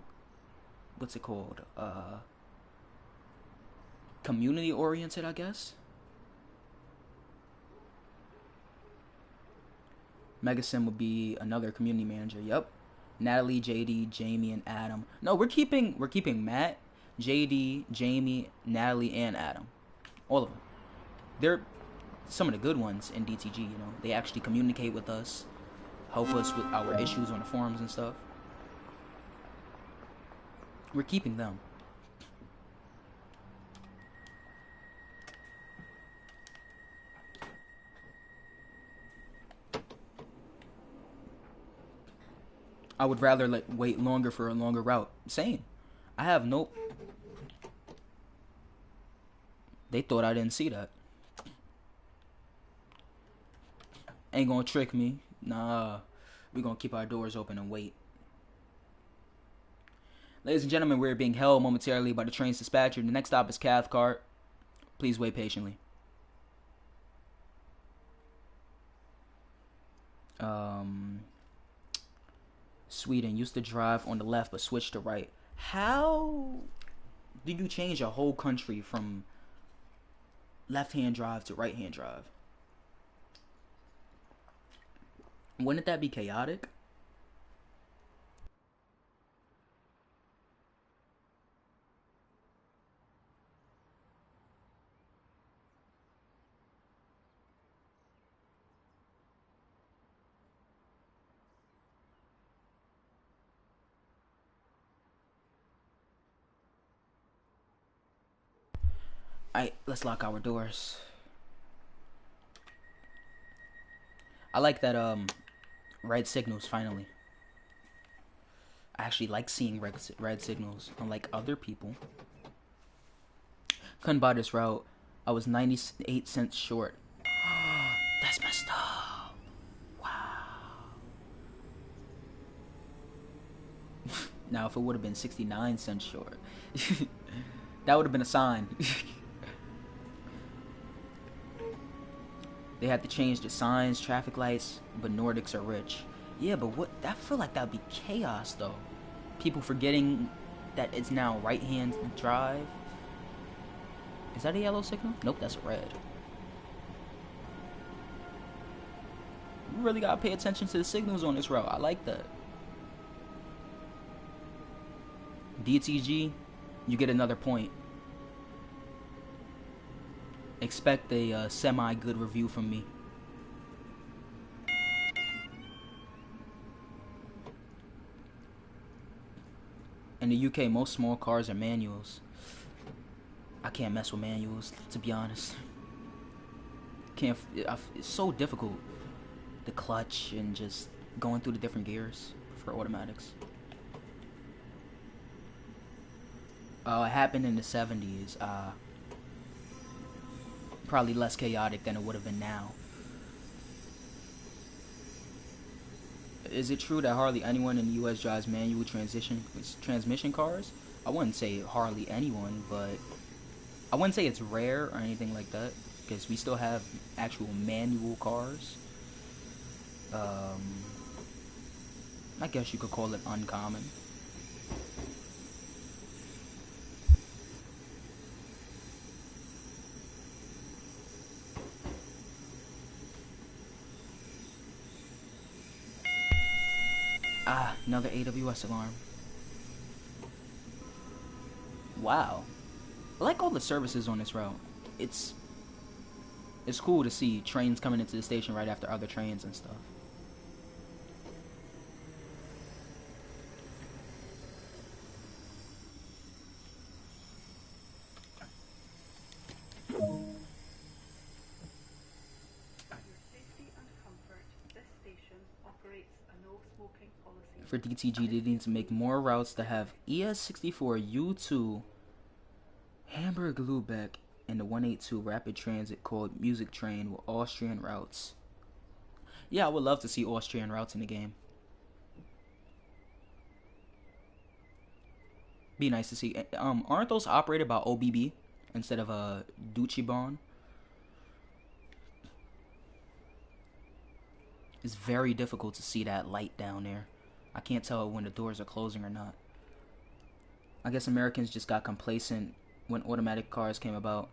Speaker 1: what's it called? Community oriented, I guess. Megasim would be another community manager. Yep. Natalie, JD, Jamie, and Adam. No, we're keeping Matt, JD, Jamie, Natalie, and Adam. All of them. They're some of the good ones in DTG, you know. They actually communicate with us, help us with our issues on the forums and stuff. We're keeping them. I would rather wait longer for a longer route. Same. I have no... They thought I didn't see that. Ain't gonna trick me. Nah. We're gonna keep our doors open and wait. Ladies and gentlemen, we're being held momentarily by the train's dispatcher. The next stop is Cathcart. Please wait patiently. Sweden used to drive on the left but switched to right. How do you change a whole country from left-hand drive to right-hand drive? Wouldn't that be chaotic? Alright, let's lock our doors. I like that red signals finally. I actually like seeing red signals, unlike other people. Couldn't buy this route. I was 98 cents short. That's messed up. Wow. Now, if it would have been 69 cents short, that would have been a sign. They had to change the signs, traffic lights, but Nordics are rich. Yeah, but what? I feel like that would be chaos, though. People forgetting that it's now right-hand drive. Is that a yellow signal? Nope, that's a red. You really gotta pay attention to the signals on this route. I like that. DTG, you get another point. Expect a semi-good review from me. In the UK, most small cars are manuals. I can't mess with manuals, to be honest. It's so difficult. The clutch and just going through the different gears for automatics. It happened in the 70s. Probably less chaotic than it would have been now. Is it true that hardly anyone in the U.S. drives manual transmission cars? I wouldn't say hardly anyone, but I wouldn't say it's rare or anything like that, because we still have actual manual cars. Um, I guess you could call it uncommon. Ah, another AWS alarm. Wow. I like all the services on this route. It's it's cool to see trains coming into the station right after other trains and stuff. For DTG, they need to make more routes that have ES64 U2 Hamburg Lübeck and the 182 rapid transit called Music Train with Austrian routes. Yeah, I would love to see Austrian routes in the game. Be nice to see. Aren't those operated by OBB instead of Deutsche Bahn? It's very difficult to see that light down there. I can't tell when the doors are closing or not. I guess Americans just got complacent when automatic cars came about.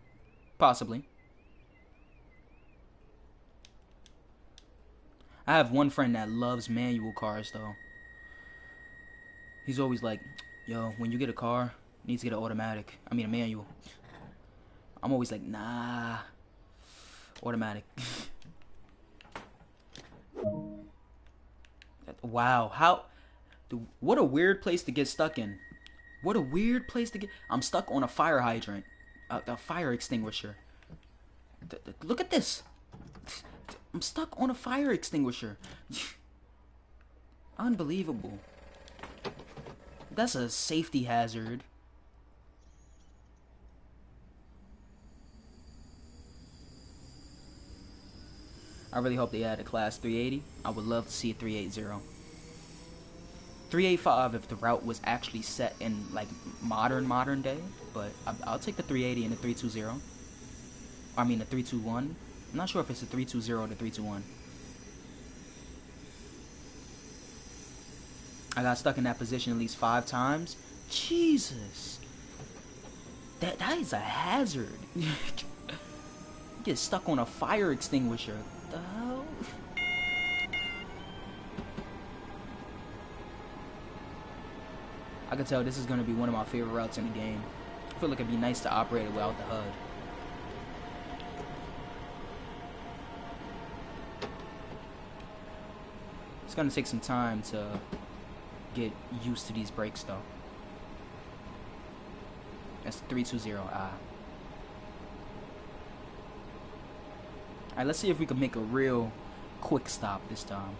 Speaker 1: Possibly. I have one friend that loves manual cars though. He's always like, yo, when you get a car, you need to get an automatic. I mean a manual. I'm always like, nah. Automatic. Wow, what a weird place to get stuck in. What a weird place to get. I'm stuck on a fire hydrant, a fire extinguisher. Look at this. I'm stuck on a fire extinguisher. Unbelievable. That's a safety hazard. I really hope they add a class 380. I would love to see a 380. 385 if the route was actually set in like modern day, but I'll take the 380 and the 320. I mean the 321. I'm not sure if it's a 320 or the 321. I got stuck in that position at least 5 times. Jesus. That is a hazard. You get stuck on a fire extinguisher. What the hell? I can tell this is going to be one of my favorite routes in the game. I feel like it'd be nice to operate it without the HUD. It's going to take some time to get used to these brakes though. That's 320. Alright, let's see if we can make a real quick stop this time.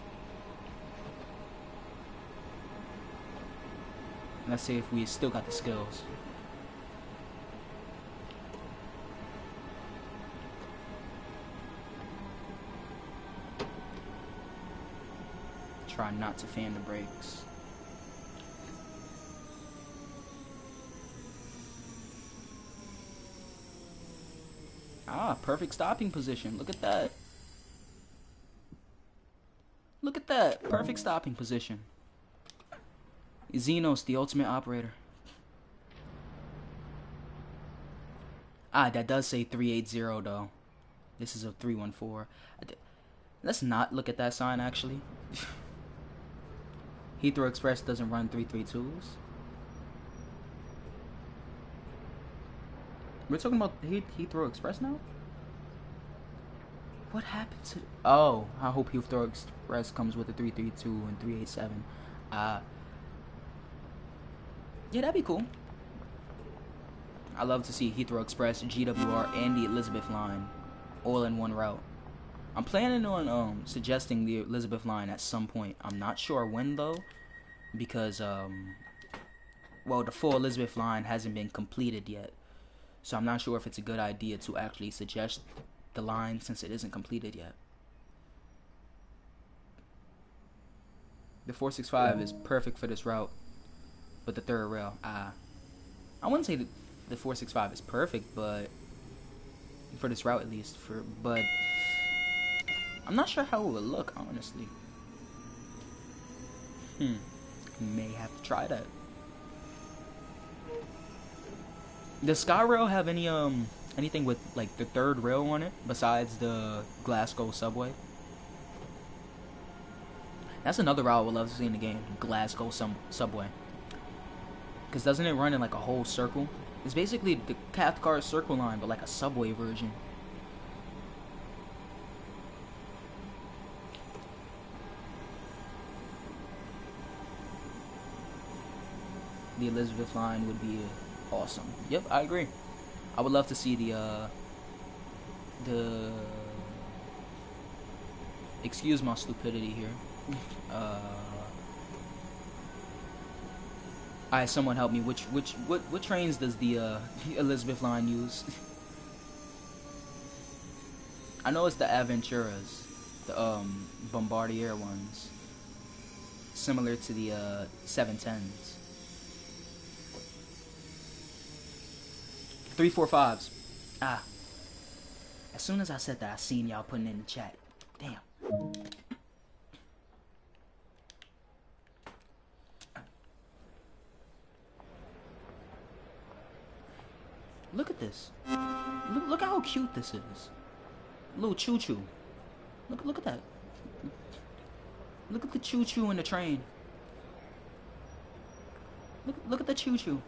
Speaker 1: Let's see if we still got the skills. Try not to fan the brakes. Perfect stopping position. Look at that. Look at that. Perfect stopping position. Xenos, the ultimate operator. That does say 380 though. This is a 314. Let's not look at that sign actually. Heathrow Express doesn't run 332s. We're talking about Heathrow Express now? What happened to... Oh, I hope Heathrow Express comes with a 332 and 387. Yeah, that'd be cool. I love to see Heathrow Express, GWR, and the Elizabeth Line all in one route. I'm planning on suggesting the Elizabeth Line at some point. I'm not sure when though, because well, the full Elizabeth Line hasn't been completed yet. So I'm not sure if it's a good idea to actually suggest the line since it isn't completed yet. The 465 is perfect for this route, but the third rail, I wouldn't say that the 465 is perfect, but for this route at least. But I'm not sure how it would look, honestly. May have to try that. Does SkyRail have any anything with like the third rail on it besides the Glasgow subway? That's another route I would love to see in the game, Glasgow subway. Because doesn't it run in like a whole circle? It's basically the Cathcart Circle Line, but like a subway version. The Elizabeth line would be awesome. Yep, I agree. I would love to see the excuse my stupidity here. Alright, someone help me. What trains does the Elizabeth line use? I know it's the Aventuras, the Bombardier ones, similar to the 710s. 345s. Ah. As soon as I said that, I seen y'all putting it in the chat. Damn. Look at this. Look how cute this is. Little choo-choo. Look at that. Look at the choo-choo in the train. Look at the choo-choo.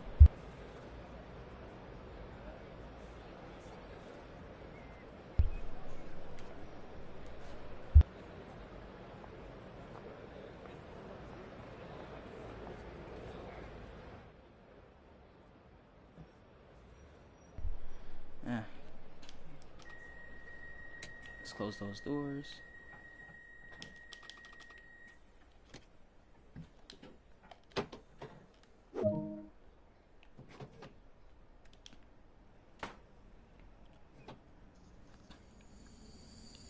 Speaker 1: Let's close those doors.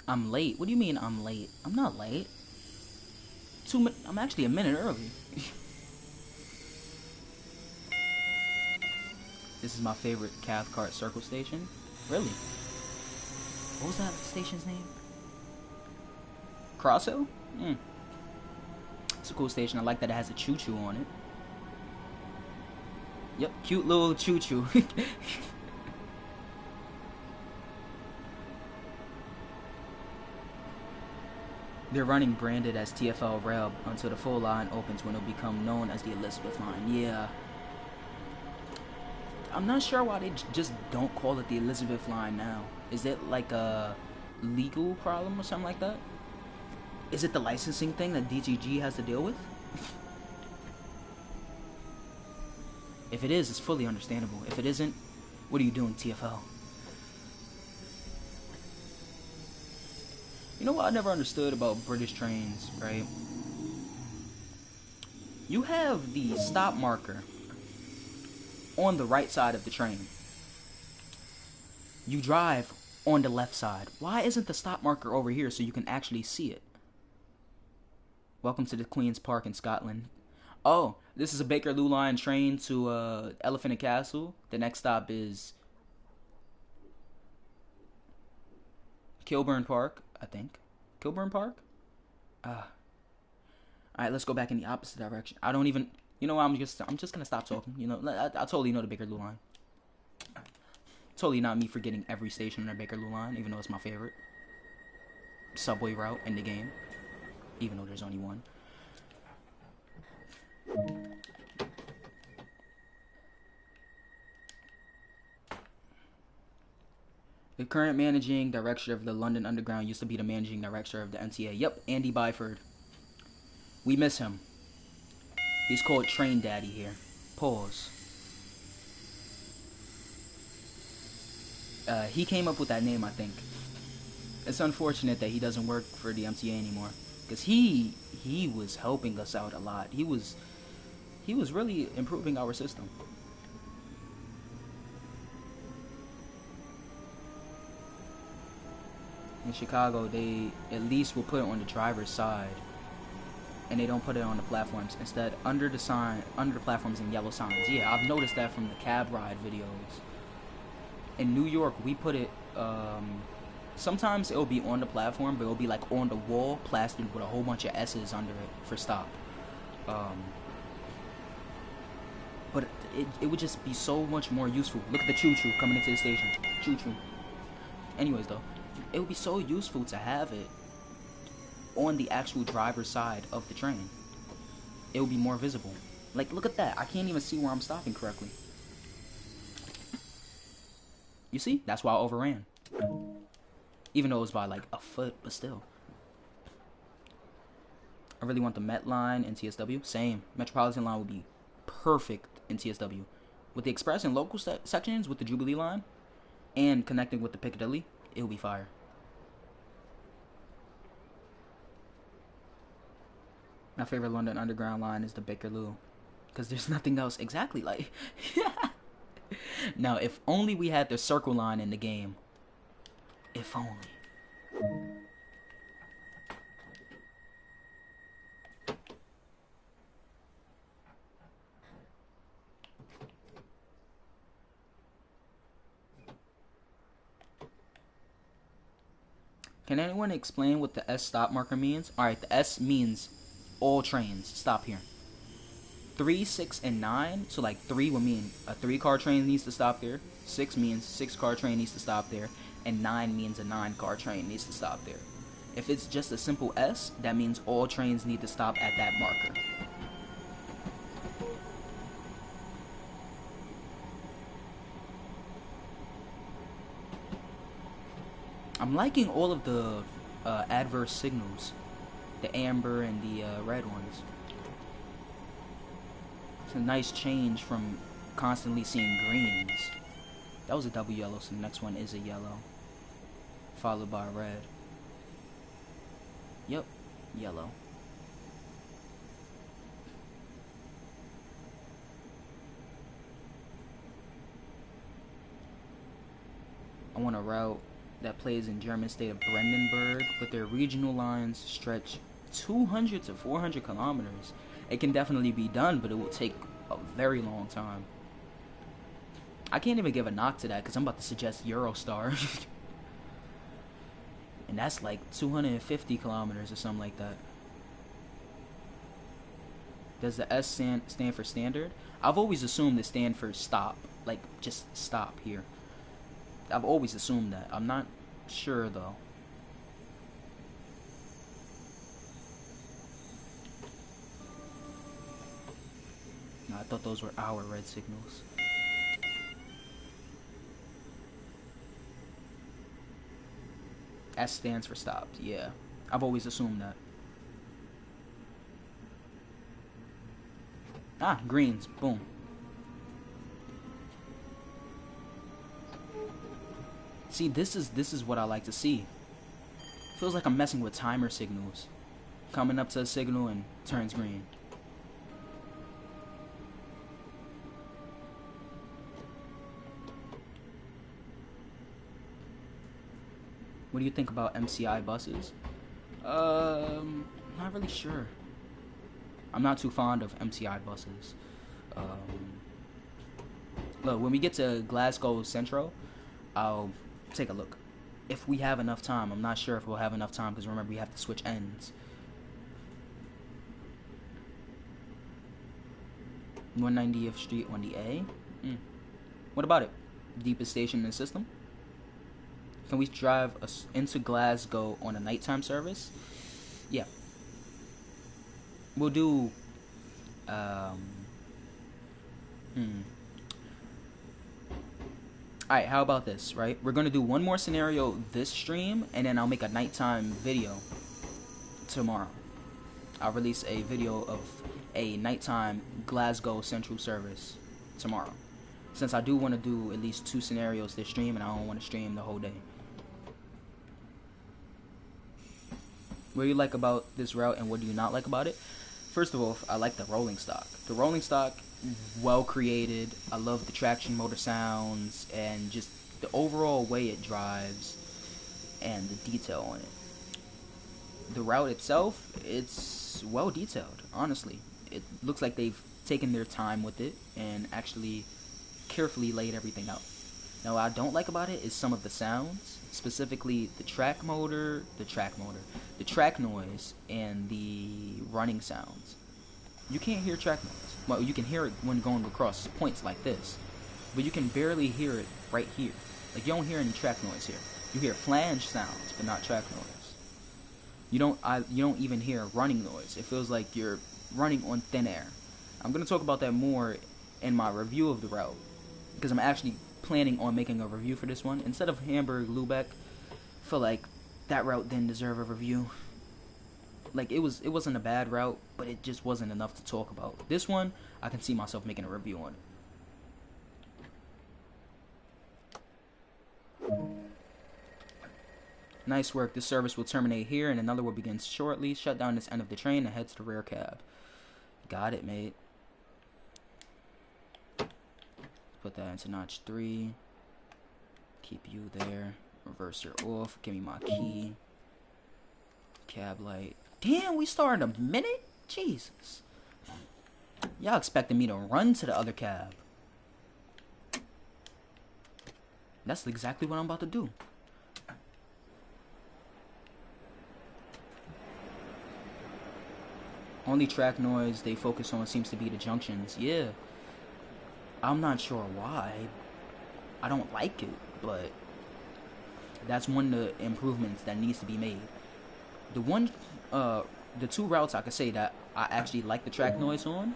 Speaker 1: I'm late. What do you mean I'm late? I'm not late. I'm actually a minute early. This is my favorite Cathcart Circle station. Really? What was that station's name? Crosshill? It's a cool station. I like that it has a choo-choo on it. Yep, cute little choo-choo. They're running branded as TFL Rail until the full line opens when it'll become known as the Elizabeth line. Yeah. I'm not sure why they just don't call it the Elizabeth line now. Is it like a legal problem or something like that? Is it the licensing thing that DGG has to deal with? If it is, it's fully understandable. If it isn't, what are you doing, TFL? You know what I never understood about British trains, right? You have the stop marker on the right side of the train. You drive on the left side. Why isn't the stop marker over here so you can actually see it? Welcome to the Queen's Park in Scotland. Oh, this is a Bakerloo line train to Elephant and Castle. The next stop is Kilburn Park, I think. Kilburn Park? Alright, let's go back in the opposite direction. I don't even... You know what, I'm just gonna stop talking. You know, I totally know the Bakerloo line. Totally not me forgetting every station on the Bakerloo line, even though it's my favorite subway route in the game. Even though there's only one. The current managing director of the London Underground used to be the managing director of the MTA. Yep, Andy Byford. We miss him. He's called Train Daddy here. Pause. He came up with that name, I think. It's unfortunate that he doesn't work for the MTA anymore, because he was helping us out a lot. He was really improving our system. In Chicago, they at least will put it on the driver's side. and they don't put it on the platforms. Instead, under the platforms in yellow signs. Yeah, I've noticed that from the cab ride videos. In New York, we put it. Sometimes it'll be on the platform, but it'll be like on the wall, plastered with a whole bunch of S's under it for stop. But it would just be so much more useful. Look at the choo-choo coming into the station. Choo-choo. Anyways, though, it would be so useful to have it on the actual driver's side of the train. It would be more visible. Like, look at that. I can't even see where I'm stopping correctly. You see? That's why I overran. Even though it was by like a foot, but still. I really want the Met line in TSW. Same. Metropolitan line would be perfect in TSW. With the express and local sections, with the Jubilee line, and connecting with the Piccadilly, it would be fire. My favorite London Underground line is the Bakerloo. Because there's nothing else exactly like... Now, if only we had the Circle Line in the game. If only. Can anyone explain what the S stop marker means? Alright, the S means all trains stop here. 3, 6, and 9. So like 3 would mean a 3-car train needs to stop there. 6 means 6-car train needs to stop there. And 9 means a 9-car train needs to stop there. If it's just a simple S, that means all trains need to stop at that marker. I'm liking all of the adverse signals. The amber and the red ones. It's a nice change from constantly seeing greens. That was a double yellow, so the next one is a yellow. Followed by red. Yep, yellow. I want a route that plays in German state of Brandenburg, but their regional lines stretch 200 to 400 kilometers. It can definitely be done, but it will take a very long time. I can't even give a knock to that because I'm about to suggest Eurostar. And that's like 250 kilometers or something like that. Does the S stand for standard? I've always assumed it stand for stop. Like, just stop here. I've always assumed that. I'm not sure, though. No, I thought those were our red signals. S stands for stopped, yeah. I've always assumed that. Ah, greens, boom. See, this is what I like to see. Feels like I'm messing with timer signals. Coming up to a signal and turns green. What do you think about MCI buses? Not really sure. I'm not too fond of MCI buses. Look, when we get to Glasgow Central, I'll take a look. If we have enough time. I'm not sure if we'll have enough time because remember we have to switch ends. 190th Street on the A. What about it? Deepest station in the system? Can we drive us into Glasgow on a nighttime service? Yeah. We'll do Alright, how about this, right? We're gonna do one more scenario this stream, and then I'll make a nighttime video tomorrow. I'll release a video of a nighttime Glasgow Central service tomorrow. Since I do want to do at least 2 scenarios this stream, and I don't want to stream the whole day. What do you like about this route, and what do you not like about it? First of all, I like the rolling stock. The rolling stock, well created. I love the traction motor sounds and just the overall way it drives and the detail on it. the route itself, it's well detailed, honestly. It looks like they've taken their time with it and actually carefully laid everything out. Now, what I don't like about it is some of the sounds, specifically the track noise, and the running sounds. You can't hear track noise. Well, you can hear it when going across points like this, but you can barely hear it right here. Like, you don't hear any track noise here. You hear flange sounds, but not track noise. You don't even hear running noise. It feels like you're running on thin air. I'm gonna talk about that more in my review of the route, because I'm actually planning on making a review for this one instead of Hamburg Lubeck. I feel like that route didn't deserve a review. Like, it wasn't a bad route, but it just wasn't enough to talk about. This one, I can see myself making a review on it. Nice work. This service will terminate here and another will begin shortly. Shut down this end of the train and head to the rear cab. Got it, mate. Put that into notch 3. Keep you there. Reverser off. Give me my key. Cab light. Damn, we started a minute? Jesus. Y'all expecting me to run to the other cab. That's exactly what I'm about to do. Only track noise they focus on seems to be the junctions. Yeah. I'm not sure why. I don't like it, but that's one of the improvements that needs to be made. The two routes I could say that I actually like the track noise on: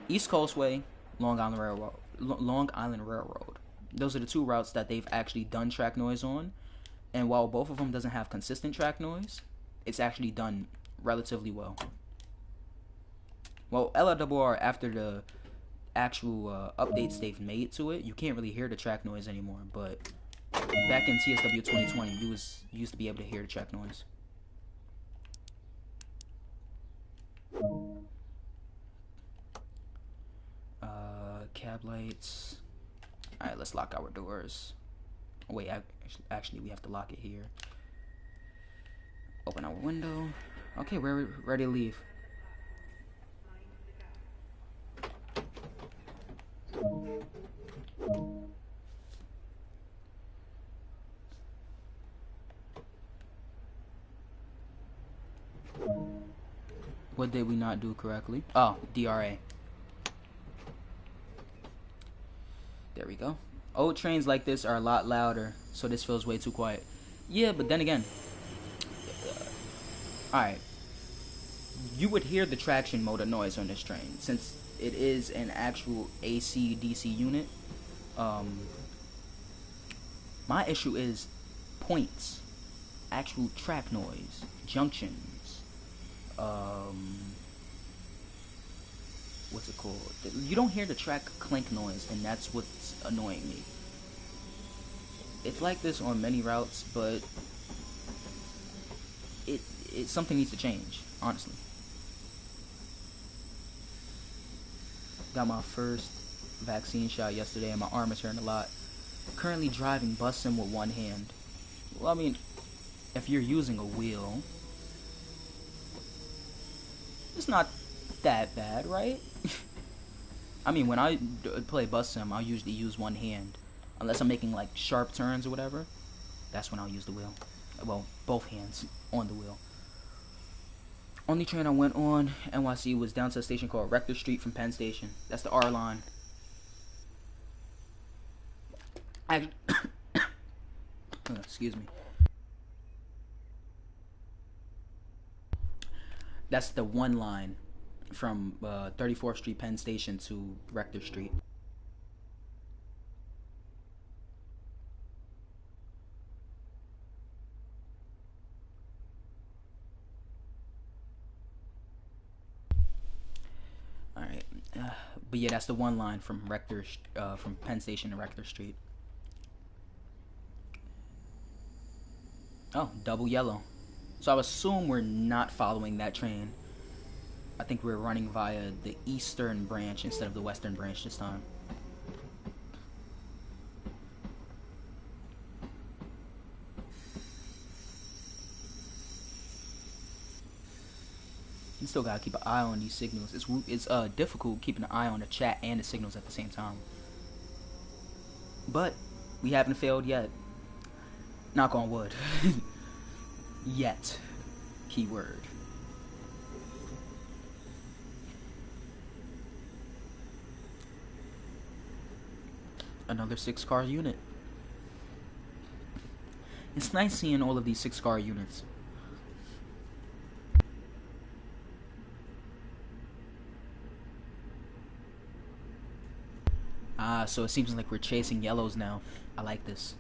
Speaker 1: East Coastway, Long Island Railroad. Those are the two routes that they've actually done track noise on. And while both of them doesn't have consistent track noise, it's actually done relatively well. Well, LRRR, after the actual updates they've made to it, you can't really hear the track noise anymore. But back in TSW 2020, you used to be able to hear the track noise. Cab lights. Alright, let's lock our doors. Oh, wait, actually, we have to lock it here. Open our window. Okay, we're ready to leave. What did we not do correctly? Oh, DRA. There we go. Old trains like this are a lot louder, so this feels way too quiet. Yeah, but then again, alright, you would hear the traction motor noise on this train, since it is an actual AC DC unit. My issue is points, actual track noise, junctions, what's it called? You don't hear the track clink noise, and that's what's annoying me. It's like this on many routes, but something needs to change, honestly. Got my first vaccine shot yesterday, and my arm is hurting a lot. Currently driving bus sim with one hand. Well, I mean, if you're using a wheel, it's not that bad, right? I mean, when I play bus sim, I'll usually use one hand. Unless I'm making, like, sharp turns or whatever. That's when I'll use the wheel. Well, both hands on the wheel. Only train I went on, NYC, was down to a station called Rector Street from Penn Station. That's the R line. Excuse me. That's the one line from 34th Street Penn Station to Rector Street. Alright. But yeah, that's the one line from from Penn Station to Rector Street. Oh, double yellow. So I assume we're not following that train. I think we're running via the eastern branch instead of the western branch this time. You still gotta keep an eye on these signals. It's difficult keeping an eye on the chat and the signals at the same time. But we haven't failed yet. Knock on wood. Yet. Keyword. Another 6-car unit. It's nice seeing all of these 6-car units. So it seems like we're chasing yellows now. I like this.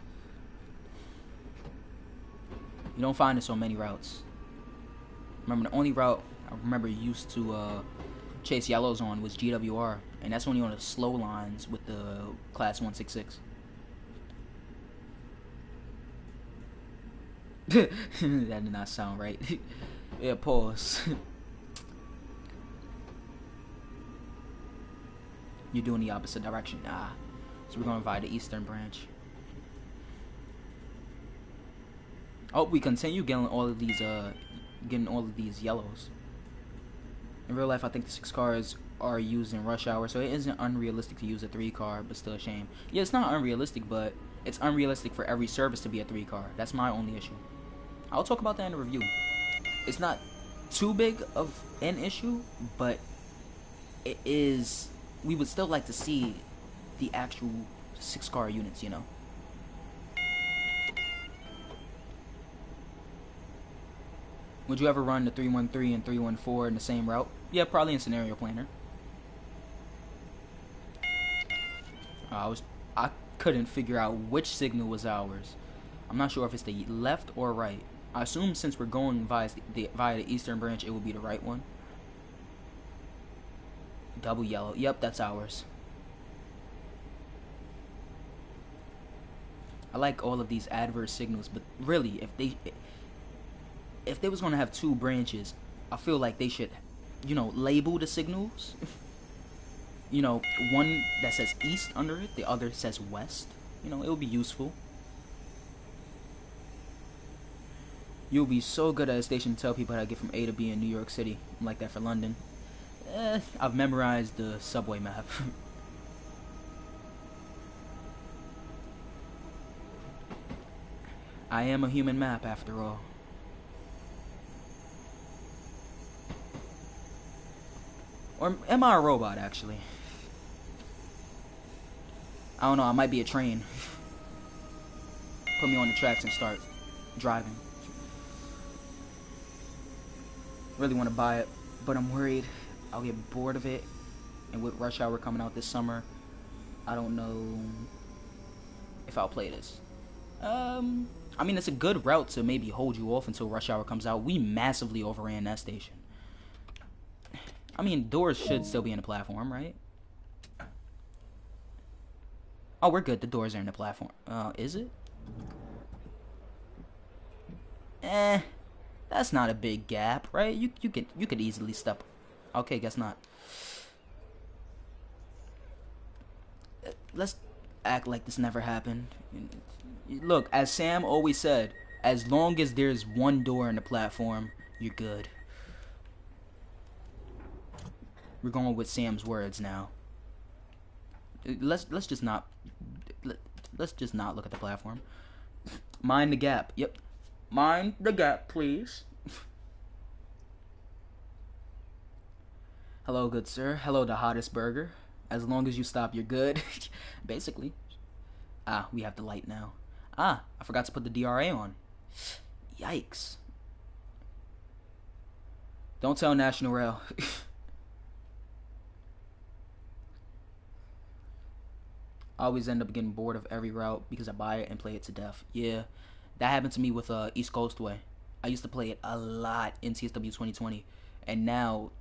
Speaker 1: You don't find this on many routes. Remember, the only route I remember used to chase yellows on was GWR, and that's only on the slow lines with the class 166. That did not sound right. Yeah, pause. You're doing the opposite direction. Nah. So we're going via the eastern branch. Oh, we continue getting all of these yellows. In real life, I think the 6 cars are used in rush hour, so it isn't unrealistic to use a 3 car, but still a shame. Yeah, it's not unrealistic, but it's unrealistic for every service to be a 3 car. That's my only issue. I'll talk about that in the review. It's not too big of an issue, but it is. We would still like to see the actual 6-car units, you know. Would you ever run the 313 and 314 in the same route? Yeah, probably in scenario planner. I couldn't figure out which signal was ours. I'm not sure if it's the left or right. I assume since we're going via the eastern branch, it will be the right one. Double yellow. Yep, that's ours. I like all of these adverse signals, but really, if they was gonna have 2 branches, I feel like they should, you know, label the signals. You know, one that says east under it, the other says west. You know, it would be useful. You'll be so good at a station to tell people how to get from A to B in New York City. I'm like that for London. I've memorized the subway map. I am a human map after all. Or am I a robot, actually? I don't know, I might be a train. Put me on the tracks and start driving. Really want to buy it, but I'm worried I'll get bored of it. And with Rush Hour coming out this summer, I don't know if I'll play this. I mean, it's a good route to maybe hold you off until Rush Hour comes out. We massively overran that station. I mean, doors should still be in the platform, right? Oh, we're good. The doors are in the platform. Is it? That's not a big gap, right? You could easily step. Okay, guess not. Let's act like this never happened. Look, as Sam always said, as long as there's one door in the platform, you're good. We're going with Sam's words now. Let's just not look at the platform. Mind the gap. Yep. Mind the gap, please. Hello, good sir. Hello, the hottest burger. As long as you stop, you're good. Basically. We have the light now. I forgot to put the DRA on. Yikes. Don't tell National Rail. I always end up getting bored of every route because I buy it and play it to death. Yeah, that happened to me with East Coast Way. I used to play it a lot in CSW 2020, and now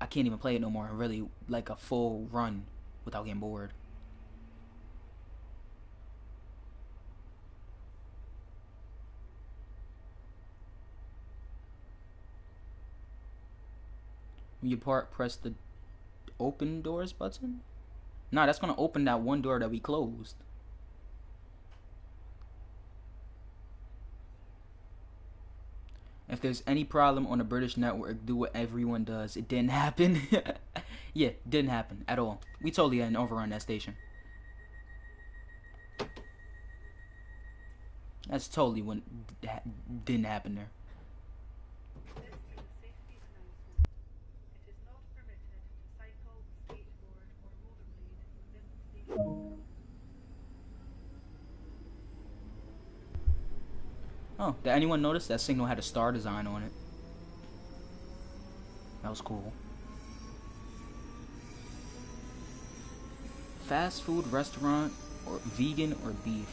Speaker 1: I can't even play it no more. Really, like a full run without getting bored. When you press the open doors button. Nah, that's gonna open that one door that we closed. If there's any problem on a British network, do what everyone does. It didn't happen. Yeah, didn't happen at all. We totally had an overrun that station. That's totally what didn't happen there.
Speaker 3: This is a safety announcement. It is not permitted to cycle, skateboard, or rollerblade within the station.
Speaker 1: Oh, did anyone notice that signal had a star design on it? That was cool. Fast food restaurant or vegan or beef?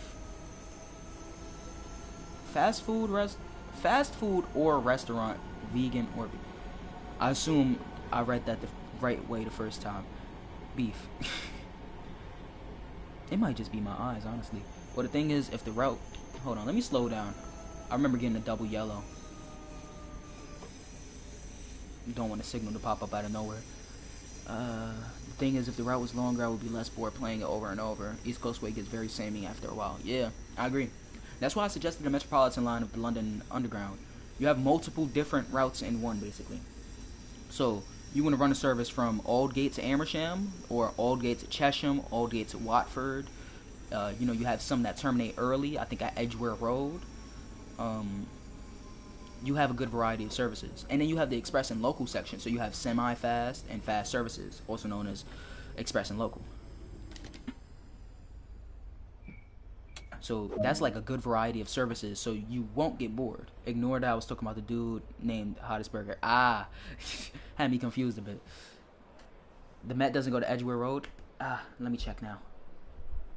Speaker 1: Fast food or restaurant, vegan or beef? I assume I read that the right way the first time. Beef. It might just be my eyes, honestly. Well, the thing is, if the route... Hold on, let me slow down. I remember getting a double yellow. You don't want a signal to pop up out of nowhere. The thing is, if the route was longer, I would be less bored playing it over and over. East Coast Way gets very samey after a while. Yeah, I agree. That's why I suggested the Metropolitan line of the London Underground. You have multiple different routes in one, basically. So, you want to run a service from Aldgate to Amersham, or Aldgate to Chesham, Aldgate to Watford. You have some that terminate early, I think at Edgware Road. You have a good variety of services. And then you have the express and local section. So you have semi-fast and fast services, also known as express and local. So that's like a good variety of services, so you won't get bored. Ignore that I was talking about the dude named Hottest Burger. Had me confused a bit. The Met doesn't go to Edgware Road. Let me check now.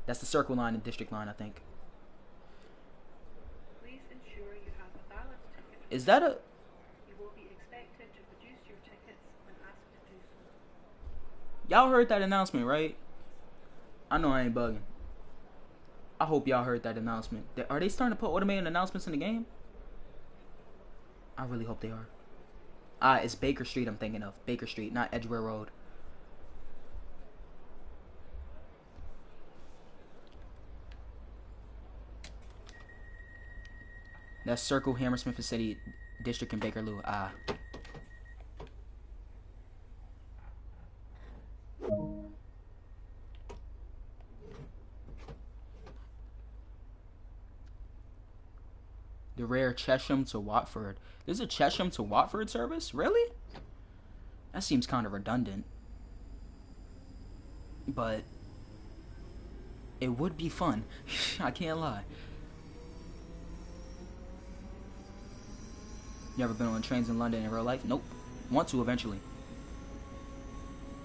Speaker 1: That's the Circle Line and District Line, I think.
Speaker 3: Please ensure you have a valid ticket.
Speaker 1: Is that a...
Speaker 3: You will be expected to produce your tickets when asked to do so.
Speaker 1: Y'all heard that announcement, right? I know I ain't bugging. I hope y'all heard that announcement. Are they starting to put automated announcements in the game? I really hope they are. It's Baker Street I'm thinking of. Baker Street, not Edgware Road. That's Circle, Hammersmith City District, and Bakerloo. The rare Chesham to Watford. There's a Chesham to Watford service? Really? That seems kind of redundant. But it would be fun. I can't lie. You ever been on trains in London in real life? Nope. Want to eventually.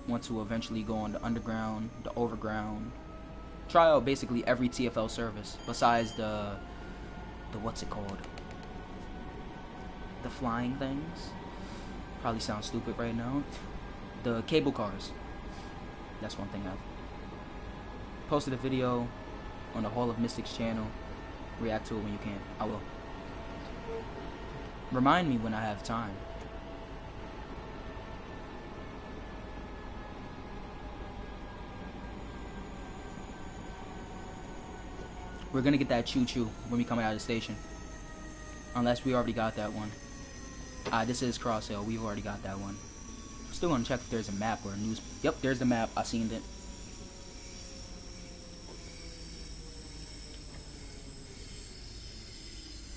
Speaker 1: Want to eventually go on the underground, the overground. Try out basically every TFL service besides the what's it called? The flying things. Probably sounds stupid right now. The cable cars. That's one thing I've posted a video on the Hall of Mystics channel. React to it when you can. I will. Remind me when I have time. We're gonna get that choo-choo when we come out of the station. Unless we already got that one. This is Cross Hill. We've already got that one. Still gonna check if there's a map or a news. Yep, there's the map. I seen it.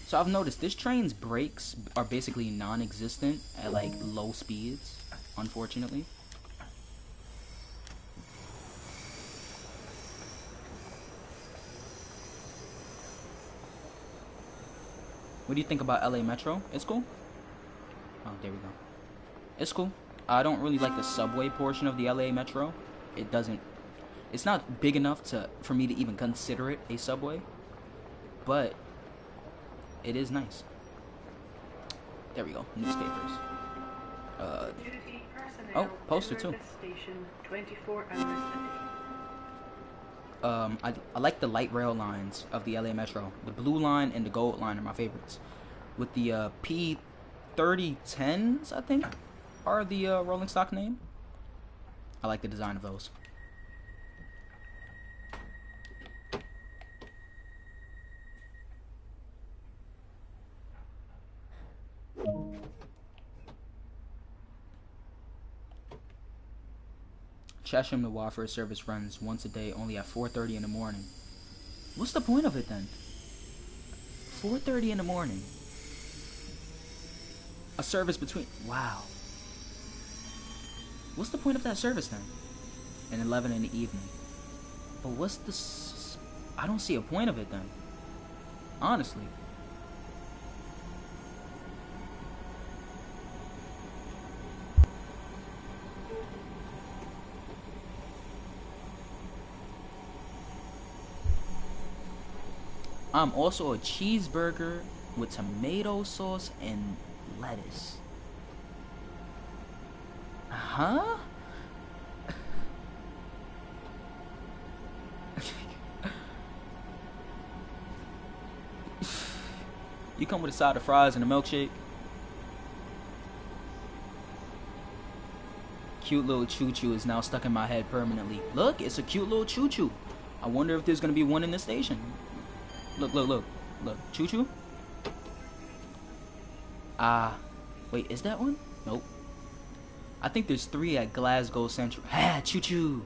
Speaker 1: So I've noticed this train's brakes are basically non-existent at like low speeds, unfortunately. What do you think about LA Metro? It's cool. Oh, there we go. It's cool. I don't really like the subway portion of the LA Metro. It's not big enough for me to even consider it a subway. But it is nice. There we go. Newspapers. Oh, poster too.
Speaker 3: Station 24 hours a day.
Speaker 1: I like the light rail lines of the LA Metro. The blue line and the gold line are my favorites. With the P3010s, I think, are the rolling stock name. I like the design of those. Chesham to Watford service runs once a day, only at 4:30 in the morning. What's the point of it then? 4:30 in the morning. A service between... Wow. What's the point of that service then? And 11 in the evening. But what's the... I don't see a point of it then. Honestly. I'm also a cheeseburger with tomato sauce and lettuce. Huh? You come with a side of fries and a milkshake? Cute little choo-choo is now stuck in my head permanently. Look, it's a cute little choo-choo. I wonder if there's gonna be one in the station. Look, look, look. Look, choo-choo? Wait, is that one? Nope. I think there's 3 at Glasgow Central. Ah, choo-choo!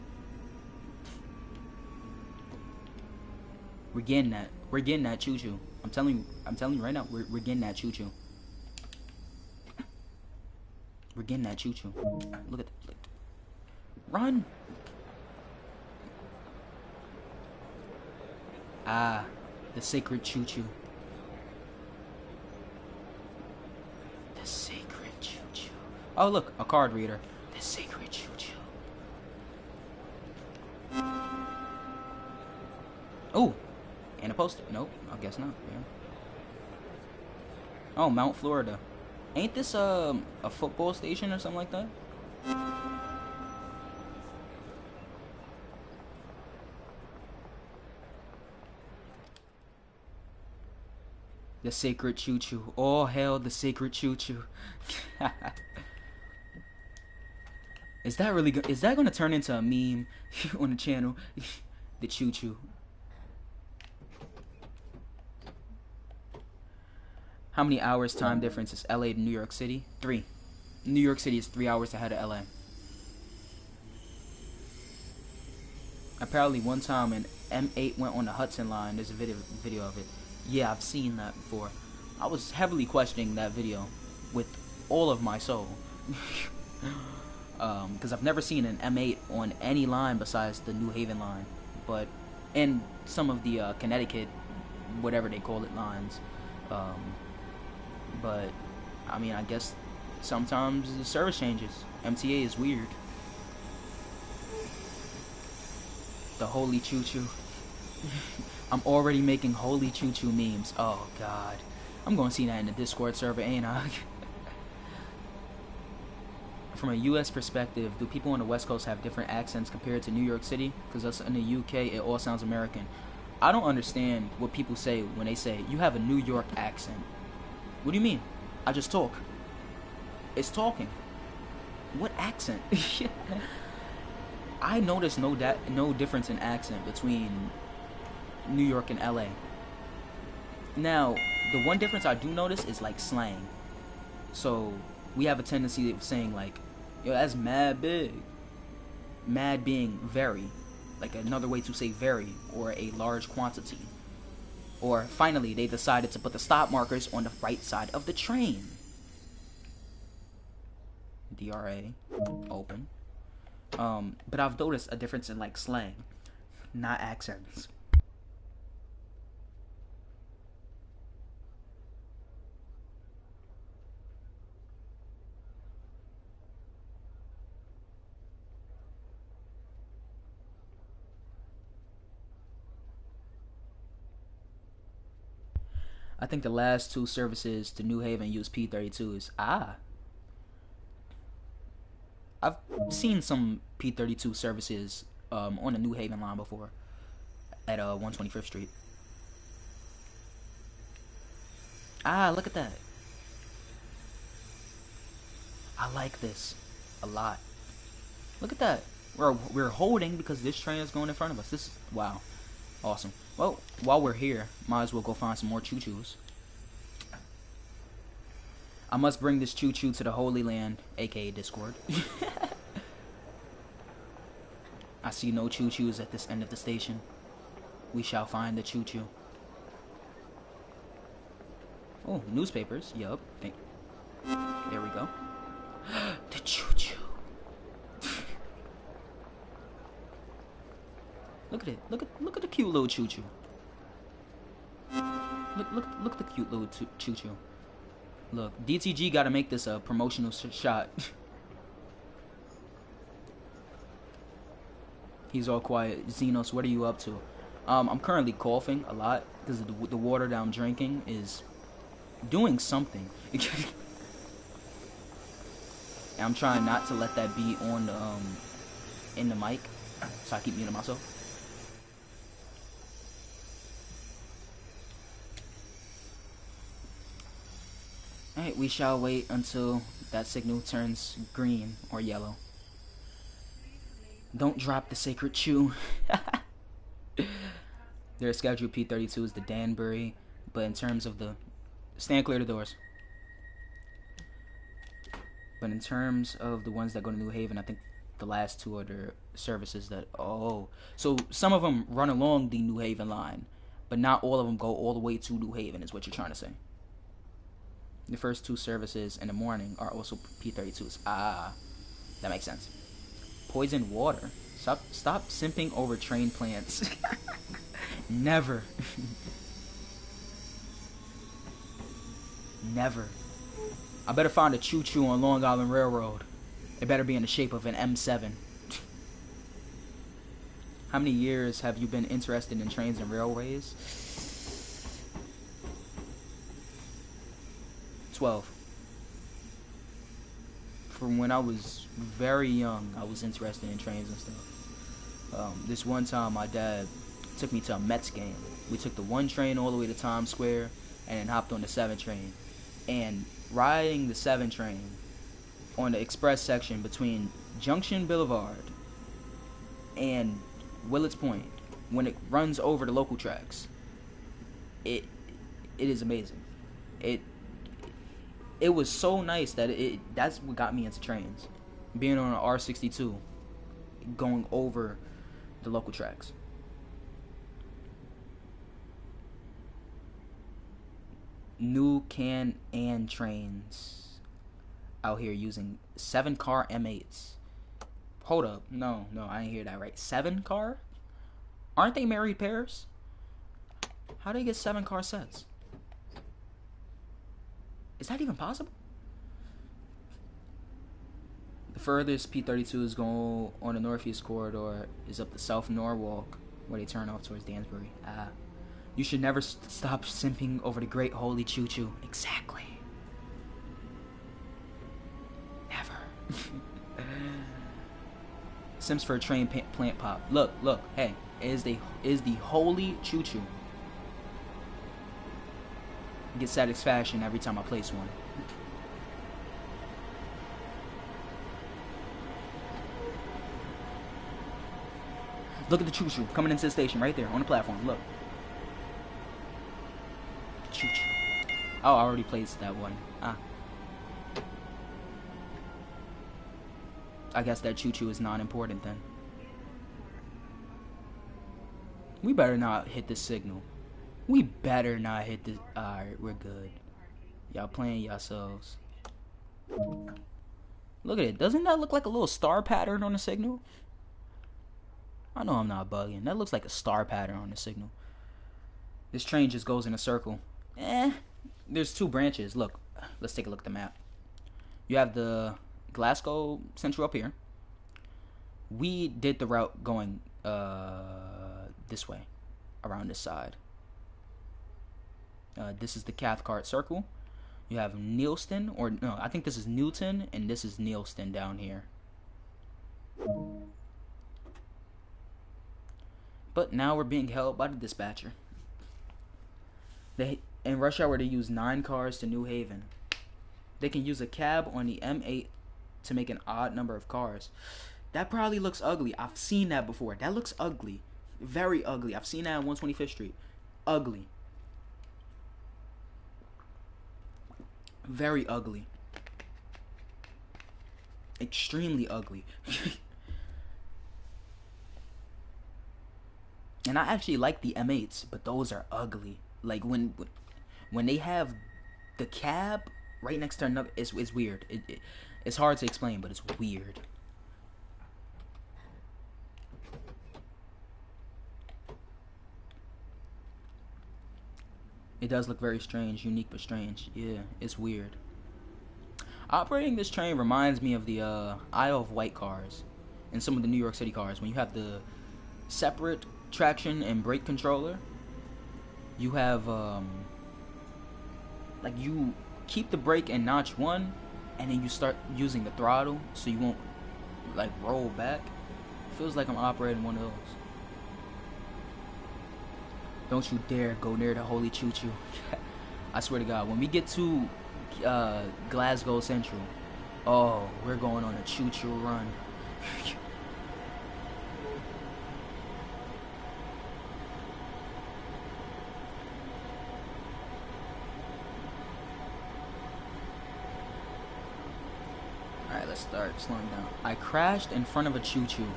Speaker 1: We're getting that. We're getting that choo-choo. I'm telling you right now, we're getting that choo-choo. We're getting that choo-choo. Look at that. Run! Ah, the sacred choo-choo. The sacred choo-choo. Oh, look, a card reader. The sacred choo-choo. Oh, and a poster. Nope, I guess not. Yeah. Oh, Mount Florida. Ain't this a football station or something like that? The sacred choo-choo. All hail the sacred choo-choo. Is that really good? Is that gonna turn into a meme on the channel? The choo-choo. How many hours time difference is LA to New York City? 3. New York City is 3 hours ahead of LA. Apparently one time an M8 went on the Hudson line. There's a video of it. Yeah, I've seen that before. I was heavily questioning that video with all of my soul. Because I've never seen an M8 on any line besides the New Haven line. But, and some of the Connecticut, whatever they call it, lines. But, I mean, I guess sometimes the service changes. MTA is weird. The holy choo-choo. I'm already making holy choo-choo memes. Oh, God. I'm going to see that in the Discord server, ain't I? From a U.S. perspective, do people on the West Coast have different accents compared to New York City? Because us in the U.K., it all sounds American. I don't understand what people say when they say, you have a New York accent. What do you mean? I just talk. It's talking. What accent? I notice no difference in accent between New York and LA. Now, the one difference I do notice is like slang. So we have a tendency of saying like, yo, that's mad big. Mad being very. Like another way to say very, or a large quantity. Or finally, they decided to put the stop markers on the right side of the train. DRA, open. But I've noticed a difference in like slang, not accents. I think the last 2 services to New Haven use P32s. I've seen some P32 services on the New Haven line before at 125th Street. Look at that. I like this a lot. Look at that. We're holding because this train is going in front of us. This is wow, awesome. Well, while we're here, might as well go find some more choo-choos. I must bring this choo-choo to the Holy Land, aka Discord. I see no choo-choos at this end of the station. We shall find the choo-choo. Oh, newspapers. Yup. There we go. The choo-choo. Look at it. Look at the cute little choo-choo. Look at the cute little choo-choo. Look, DTG got to make this a promotional shot. He's all quiet. Xenos, what are you up to? I'm currently coughing a lot because the water that I'm drinking is doing something. And I'm trying not to let that be on the in the mic, so I keep muting myself. Alright, we shall wait until that signal turns green or yellow. Don't drop the sacred chew. Their scheduled P32 is the Danbury, but in terms of the... Stand clear of the doors. But in terms of the ones that go to New Haven, I think the last two are their services that... Oh. So some of them run along the New Haven line, but not all of them go all the way to New Haven, is what you're trying to say. The first two services in the morning are also P32s. Ah, that makes sense. Poison water. Stop simping over train plants. Never. Never. I better find a choo-choo on Long Island Railroad. It better be in the shape of an M7. How many years have you been interested in trains and railways? 12. From when I was very young, I was interested in trains and stuff. This one time, my dad took me to a Mets game. We took the 1 train all the way to Times Square and then hopped on the 7 train. And riding the 7 train on the express section between Junction Boulevard and Willets Point, when it runs over the local tracks, it is amazing. It was so nice that that's what got me into trains. Being on an R62, going over the local tracks. New Can-Am trains out here using 7-car M8s. Hold up. No, I didn't hear that right. 7-car? Aren't they married pairs? How do they get 7-car sets? Is that even possible? The furthest P32s go on the Northeast Corridor is up the South Norwalk, where they turn off towards Danbury. You should never stop simping over the great holy choo-choo. Exactly. Never. Sims for a train plant pop. Look, hey, is the holy choo-choo. Get satisfaction every time I place one. Look at the choo-choo coming into the station right there on the platform. Look. Choo-choo. Oh, I already placed that one. I guess that choo-choo is not important then. We better not hit the signal. We better not hit this. Alright, we're good. Y'all playing yourselves. Look at it. Doesn't that look like a little star pattern on the signal? I know I'm not bugging. That looks like a star pattern on the signal. This train just goes in a circle. There's 2 branches. Look. Let's take a look at the map. You have the Glasgow Central up here. We did the route going this way. Around this side. This is the Cathcart Circle. You have Neilston, or no, I think this is Newton, and this is Neilston down here. But now we're being held by the dispatcher. In rush hour, they use 9 cars to New Haven. They can use a cab on the M8 to make an odd number of cars. That probably looks ugly. I've seen that before. That looks ugly. Very ugly. I've seen that on 125th Street. Ugly. Very ugly. Extremely ugly. And I actually like the M8s, but those are ugly. Like when they have the cab right next to another, it's weird. It's hard to explain, but it's weird. It does look very strange, unique but strange. Yeah, it's weird. Operating this train reminds me of the Isle of Wight cars and some of the New York City cars. When you have the separate traction and brake controller, you have like you keep the brake in notch 1, and then you start using the throttle so you won't like roll back. Feels like I'm operating one of those. Don't you dare go near the holy choo-choo. I swear to God, when we get to Glasgow Central, oh, we're going on a choo-choo run. Alright, let's start slowing down. I crashed in front of a choo-choo.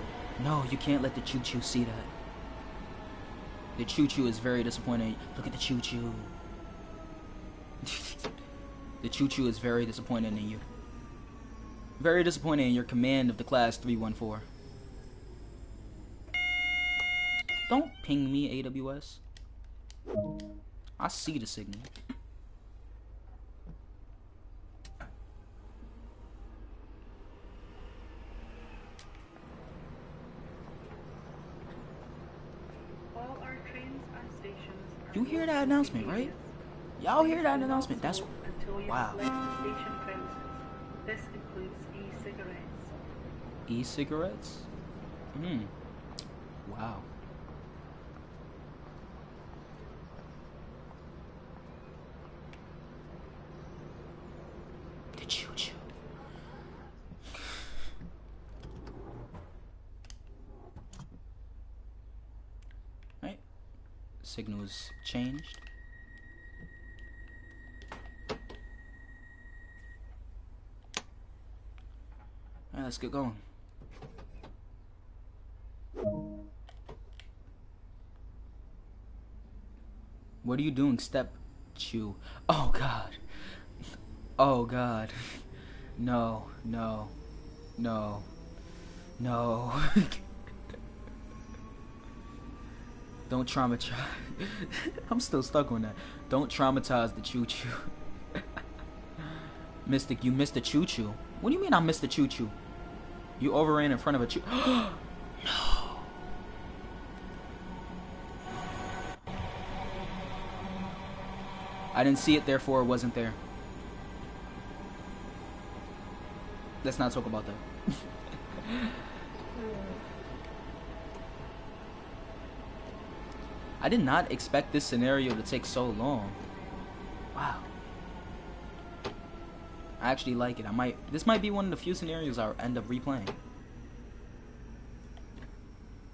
Speaker 1: No, you can't let the choo-choo see that. The choo-choo is very disappointed. Look at the choo-choo. The choo-choo is very disappointed in you. Very disappointed in your command of the class 314. Don't ping me, AWS. I see the signal.
Speaker 3: All our trains and stations are
Speaker 1: You hear that
Speaker 3: closed
Speaker 1: announcement,
Speaker 3: to
Speaker 1: right?
Speaker 3: areas.
Speaker 1: Y'all hear
Speaker 3: Please
Speaker 1: that
Speaker 3: do not
Speaker 1: announcement? That's
Speaker 3: smoke until you
Speaker 1: wow.
Speaker 3: have left the station premises. This includes e-cigarettes.
Speaker 1: E-cigarettes? Wow. The choo-choo. Right. Signals changed. Alright, let's get going. What are you doing, step chew? Oh God. Oh God. No, no, no, no. Don't traumatize. I'm still stuck on that. Don't traumatize the choo-choo. Mystic, you missed the choo-choo. What do you mean I missed the choo-choo? You overran in front of a choo. No. I didn't see it, therefore it wasn't there. Let's not talk about that. I did not expect this scenario to take so long. Wow. I actually like it. This might be one of the few scenarios I'll end up replaying.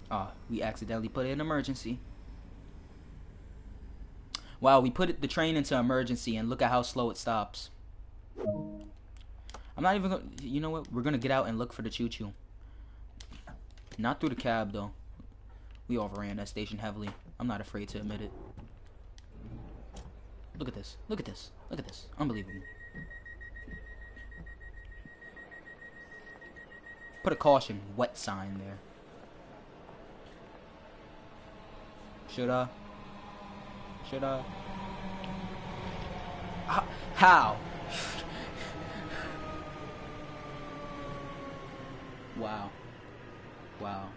Speaker 1: Ah, we accidentally put it in emergency. Wow, we put the train into emergency and look at how slow it stops. I'm not even gonna, you know what? We're gonna get out and look for the choo-choo. Not through the cab though. We overran that station heavily. I'm not afraid to admit it. Look at this. Look at this. Look at this. Unbelievable. Put a caution wet sign there. Should I? Should I? How? Wow. Wow.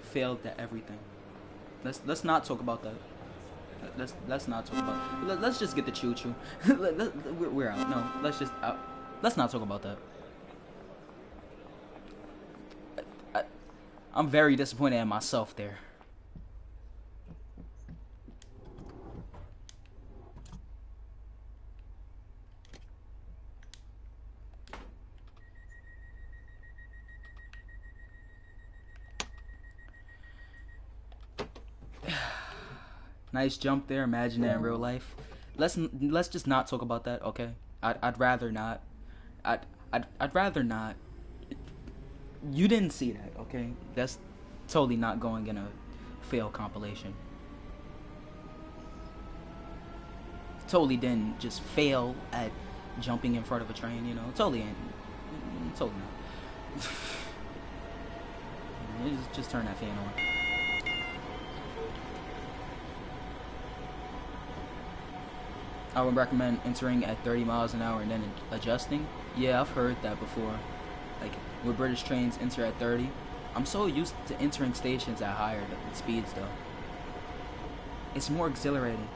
Speaker 1: Failed at everything. Let's not talk about that. Let's not talk about. Let's just get the choo-choo. We're out. No, let's not talk about that. I'm very disappointed in myself there. Nice jump there. Imagine that in real life. Let's just not talk about that, okay? I'd rather not. I'd rather not. You didn't see that, okay? That's totally not going in a fail compilation. Totally didn't just fail at jumping in front of a train, you know. Totally ain't. Totally not. Just turn that fan on. I would recommend entering at 30 miles an hour and then adjusting. Yeah, I've heard that before. Like, where British trains enter at 30. I'm so used to entering stations at higher speeds, though. It's more exhilarating.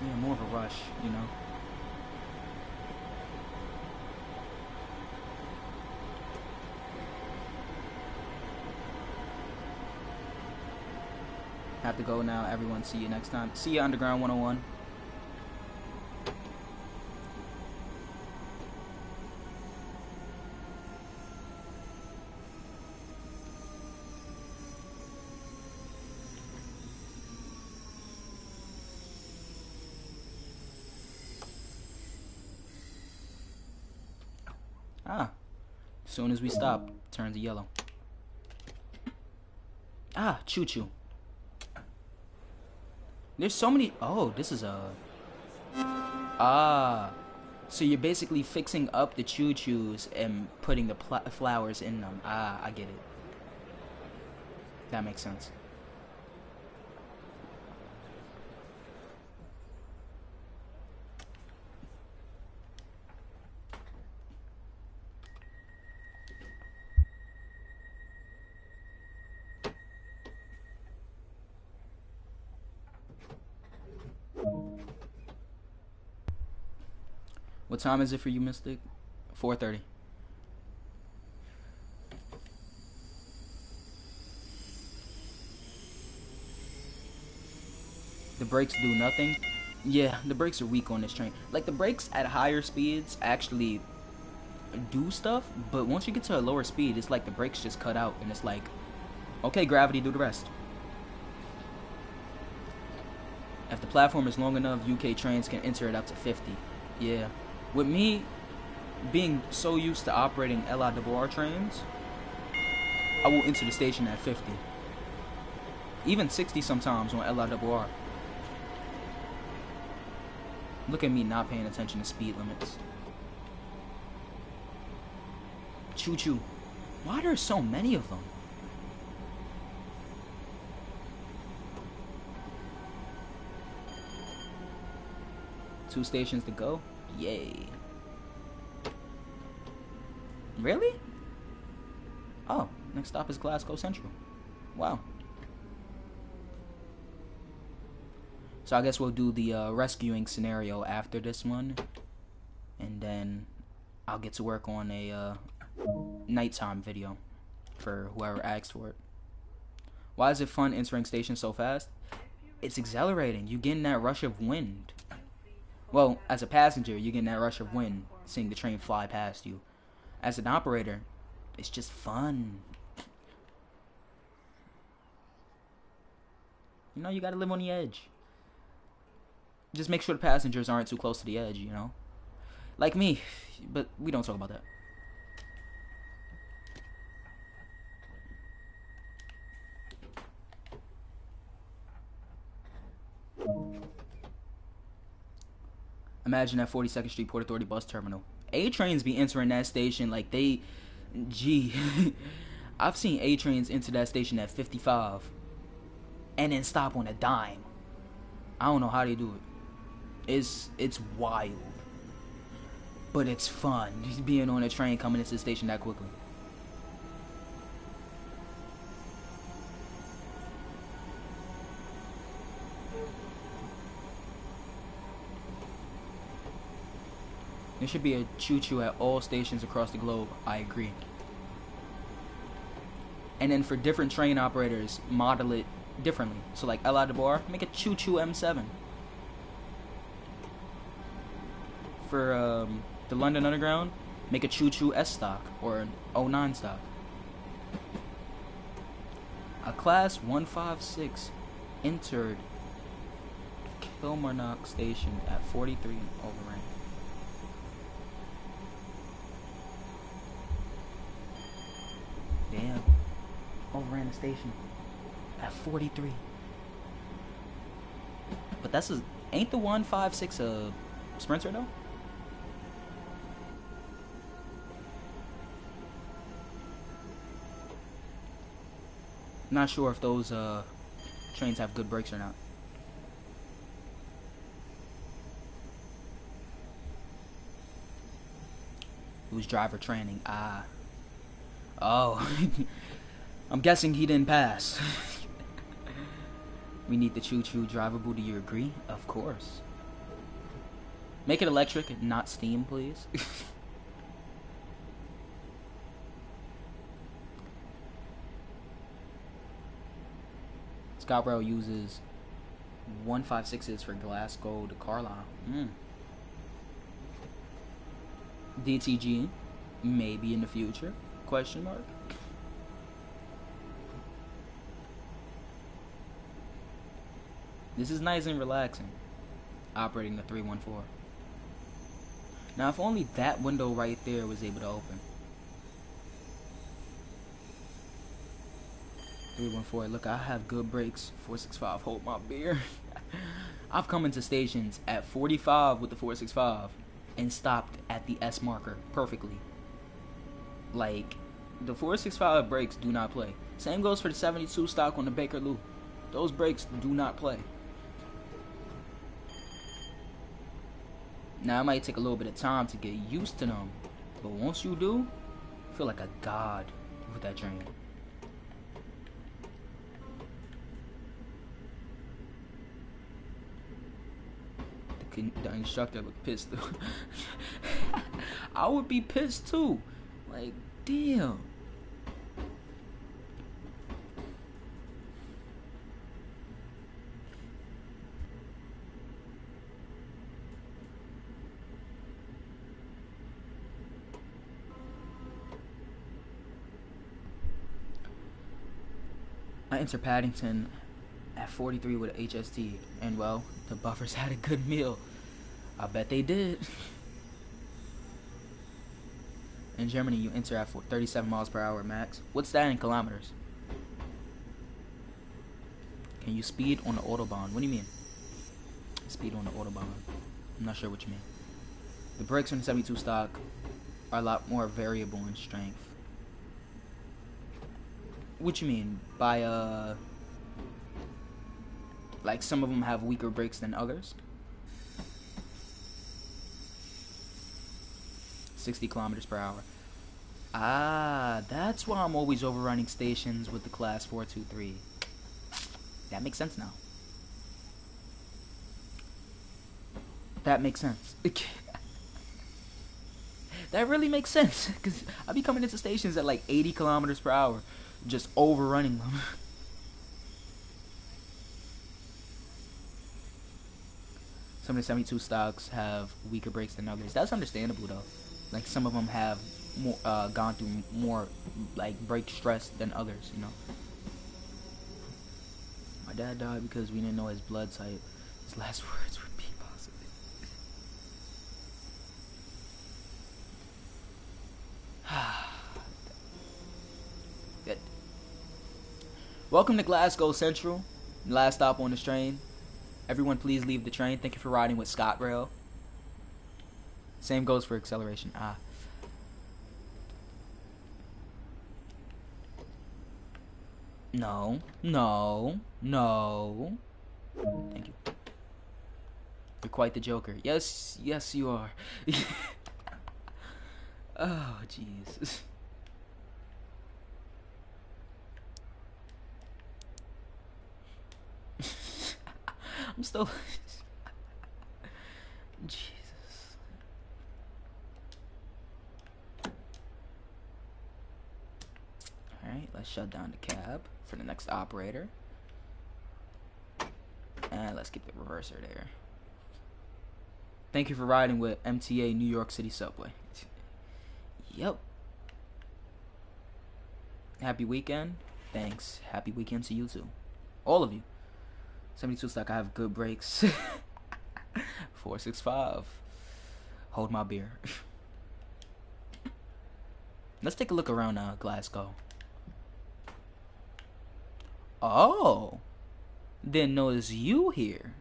Speaker 1: Yeah, more of a rush, you know. Have to go now. Everyone, see you next time. See you, Underground 101. Ah, as soon as we stop, turn to yellow. Ah, choo-choo. There's so many. Oh, this is a. Ah, so you're basically fixing up the choo-choos and putting the flowers in them. Ah, I get it. That makes sense. What time is it for you, Mystic? 4:30. The brakes do nothing. Yeah, the brakes are weak on this train. Like, the brakes at higher speeds actually do stuff, but once you get to a lower speed, it's like the brakes just cut out, and it's like, okay, gravity, do the rest. If the platform is long enough, UK trains can enter it up to 50. Yeah. With me being so used to operating LIRR trains, I will enter the station at 50. Even 60 sometimes on LIRR. Look at me not paying attention to speed limits. Choo-choo. Why are there so many of them? Two stations to go? Yay. Really? Oh, next stop is Glasgow Central. Wow. So I guess we'll do the rescuing scenario after this one. And then I'll get to work on a nighttime video for whoever asked for it. Why is it fun entering stations so fast? It's exhilarating. You get in that rush of wind. Well, as a passenger, you get in that rush of wind, seeing the train fly past you. As an operator, it's just fun. You know, you gotta live on the edge. Just make sure the passengers aren't too close to the edge, you know? Like me, but we don't talk about that. Imagine that 42nd Street Port Authority bus terminal. A trains be entering that station like they... Gee. I've seen A trains enter that station at 55. And then stop on a dime. I don't know how they do it. It's wild. But it's fun. Just being on a train coming into the station that quickly. There should be a choo-choo at all stations across the globe. I agree. And then for different train operators, model it differently. So like LIRR, make a choo-choo M7. For the London Underground, make a choo-choo S stock or an 09 stock. A class 156 entered Kilmarnock station at 43 overran. Damn. overran the station at 43. But ain't the 156 a Sprinter though? Not sure if those trains have good brakes or not. It was driver training. Ah. Oh. I'm guessing he didn't pass. We need the choo-choo drivable. Do you agree? Of course. Make it electric, not steam, please. ScotRail uses 156s for Glasgow to Carlisle. DTG, maybe in the future? Question mark. This is nice and relaxing. Operating the 314. Now, if only that window right there was able to open. 314. Look, I have good brakes. 465. Hold my beer. I've come into stations at 45 with the 465 and stopped at the S marker perfectly. Like, the 465 brakes do not play. Same goes for the 72 stock on the Baker Loop. Those brakes do not play. Now, it might take a little bit of time to get used to them, but once you do, I feel like a god with that train. The instructor looked pissed. I would be pissed too. Like, damn. I enter Paddington at 43 with an HST, and well, the buffers had a good meal. I bet they did. In Germany, you enter at 37 miles per hour max. What's that in kilometers? Can you speed on the Autobahn? What do you mean? Speed on the Autobahn. I'm not sure what you mean. The brakes on the 72 stock are a lot more variable in strength. What you mean? By, like some of them have weaker brakes than others? 60 kilometers per hour. Ah, that's why I'm always overrunning stations with the class 423. That makes sense now. That makes sense. That really makes sense, because I be coming into stations at like 80 kilometers per hour, just overrunning them. Some of the 72 stocks have weaker brakes than others. That's understandable though. Like some of them have more, gone through more like brake stress than others, you know. My dad died because we didn't know his blood type. His last words were B positive. Good. Welcome to Glasgow Central. Last stop on this train. Everyone please leave the train. Thank you for riding with ScotRail. Same goes for acceleration. Ah. No. No. No. Thank you. You're quite the joker. Yes. Yes, you are. Oh, jeez. I'm still... Jesus. Alright, let's shut down the cab for the next operator. And let's get the reverser there. Thank you for riding with MTA New York City Subway. Yep. Happy weekend. Thanks. Happy weekend to you too. All of you. 72 stock, I have good brakes. 465. Hold my beer. Let's take a look around Glasgow. Oh, didn't notice you here.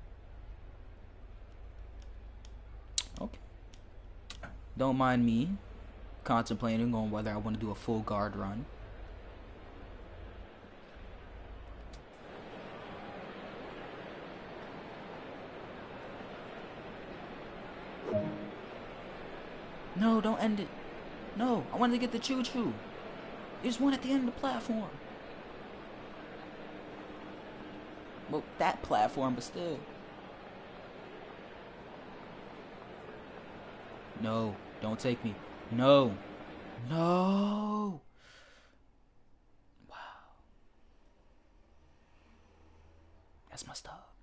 Speaker 1: Okay. Don't mind me contemplating on whether I want to do a full guard run. No, don't end it. No, I wanted to get the choo-choo. There's one at the end of the platform. Well, that platform, but still. No, don't take me. No. No. Wow. That's messed up.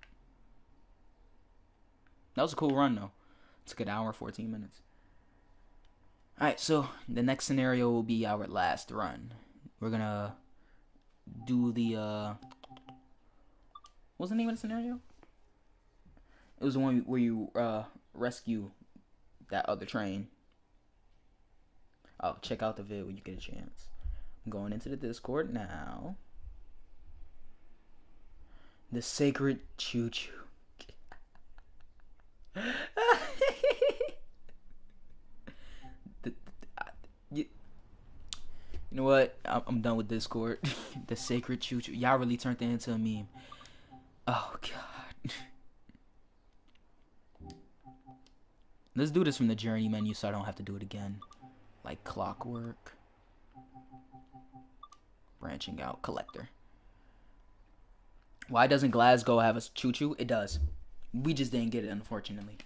Speaker 1: That was a cool run, though. It took an hour, 14 minutes. Alright, so the next scenario will be our last run. We're gonna do the, what's the name of the scenario? It was the one where you, rescue that other train. Oh, check out the vid when you get a chance. I'm going into the Discord now. The Sacred Choo-Choo. You know what? I'm done with Discord. The Sacred Choo-Choo. Y'all really turned that into a meme. Oh, God. Let's do this from the journey menu so I don't have to do it again. Like clockwork. Branching out. Collector. Why doesn't Glasgow have a choo-choo? It does. We just didn't get it, unfortunately.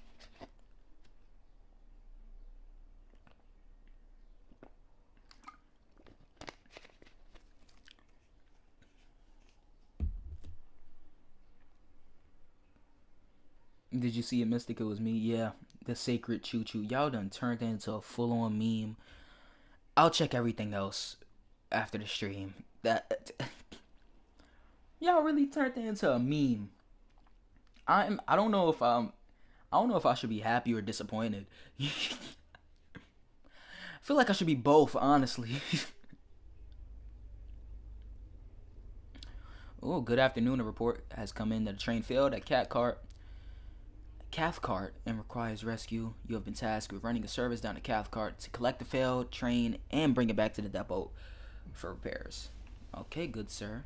Speaker 1: Did you see it, Mystic? It was me. Yeah, the Sacred Choo-Choo. Y'all done turned that into a full-on meme. I'll check everything else after the stream. That y'all really turned that into a meme. I don't know if I don't know if I should be happy or disappointed. I feel like I should be both, honestly. Oh, good afternoon. A report has come in that a train failed at Cathcart and requires rescue. You have been tasked with running a service down to Cathcart to collect the failed train and bring it back to the depot for repairs. Okay, good sir.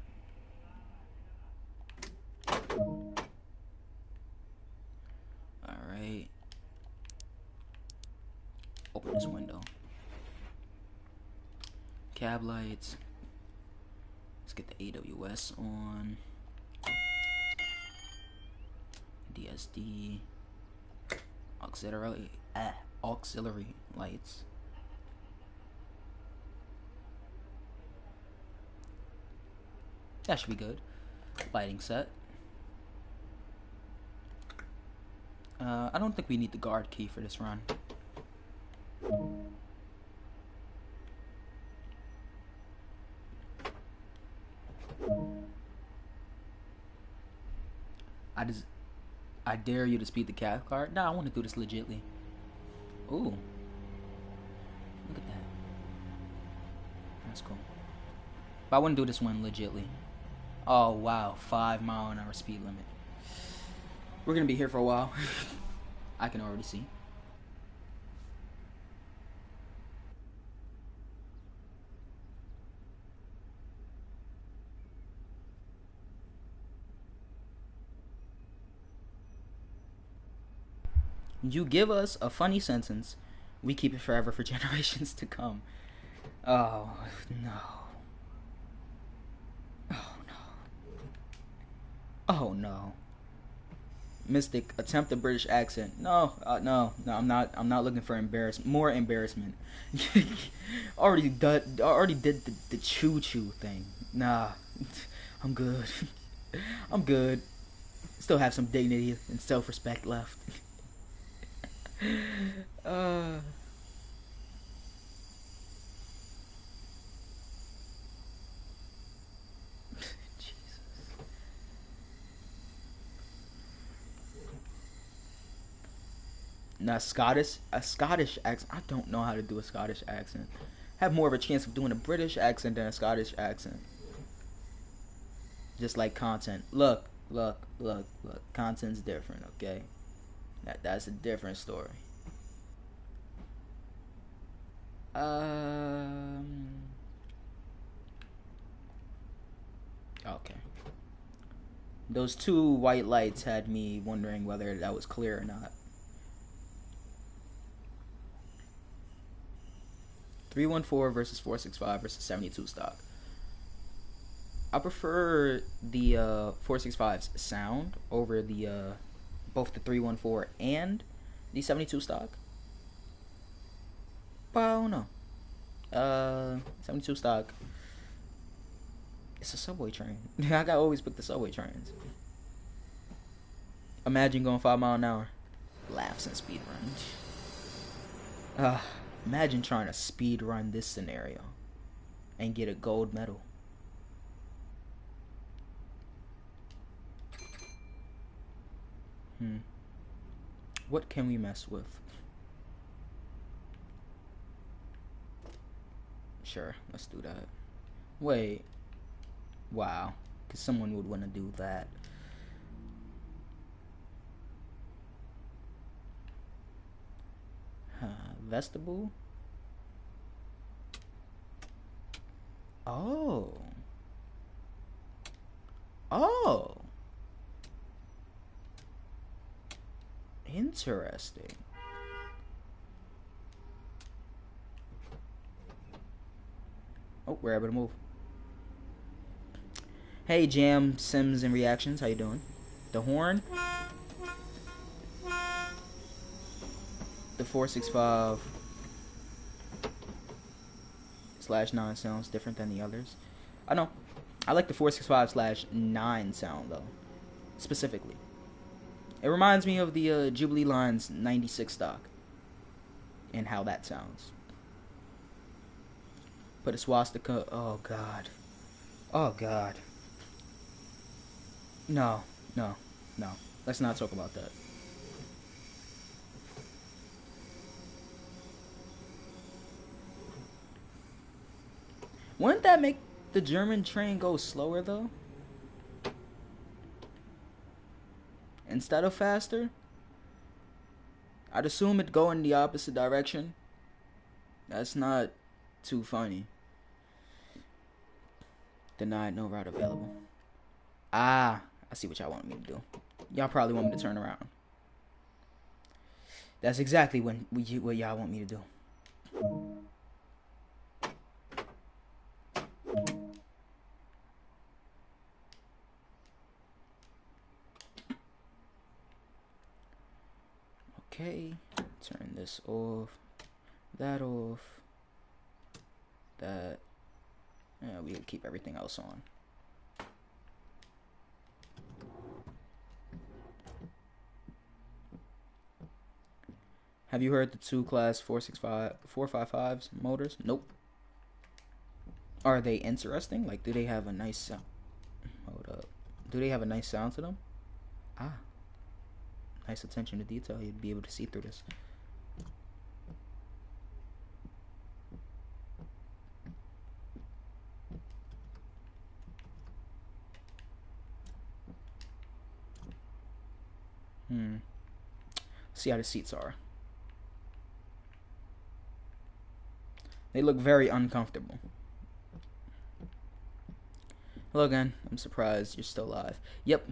Speaker 1: Alright. Open this window. Cab lights. Let's get the AWS on. DSD. Auxiliary lights. That should be good. Lighting set. I don't think we need the guard key for this run. I dare you to speed the Cathcart. Nah, I want to do this legitly. Ooh. Look at that. That's cool. But I want to do this one legitly. Oh, wow. 5-mile-an-hour speed limit. We're going to be here for a while. I can already see. You give us a funny sentence, we keep it forever for generations to come. Oh, no. Oh, no. Oh, no. Mystic, attempt a British accent. No, no, I'm not looking for more embarrassment. already did the choo-choo thing. Nah, I'm good. I'm good. Still have some dignity and self-respect left. Jesus. Now, a Scottish accent. I don't know how to do a Scottish accent. Have more of a chance of doing a British accent than a Scottish accent. Just like content. Look, look, look, look. Content's different, okay? That's a different story. Okay. Those two white lights had me wondering whether that was clear or not. 314 versus 465 versus 72 stock. I prefer the 465's sound over the both the 314 and the 72 stock. But I don't know. 72 stock. It's a subway train. I gotta always pick the subway trains. Imagine going 5 miles an hour. Laughs and speed run. Imagine trying to speed run this scenario and get a gold medal. What can we mess with? Sure, let's do that. Wait. Wow. Because someone would want to do that. Vestibule? Oh. Oh. Interesting. Oh, we're able to move. Hey, Jam, Sims, and Reactions. How you doing? The horn. The 465 /9 sounds different than the others. I know. I like the 465 /9 sound, though. Specifically. It reminds me of the Jubilee Line's 96 stock. And how that sounds. Put a swastika. Oh, God. Oh, God. No. No. No. Let's not talk about that. Wouldn't that make the German train go slower, though? Instead of faster? I'd assume it'd go in the opposite direction. That's not too funny. Denied, no route available. Ah, I see what y'all want me to do. Y'all probably want me to turn around. That's exactly what y'all want me to do. Okay, turn this off, that off, that, and we'll keep everything else on. Have you heard the two class 455s motors? Nope. Are they interesting? Like, do they have a nice sound? Hold up. Do they have a nice sound to them? Ah. Nice attention to detail. You'd be able to see through this. See how the seats are. They look very uncomfortable. Hello again. I'm surprised you're still alive. Yep,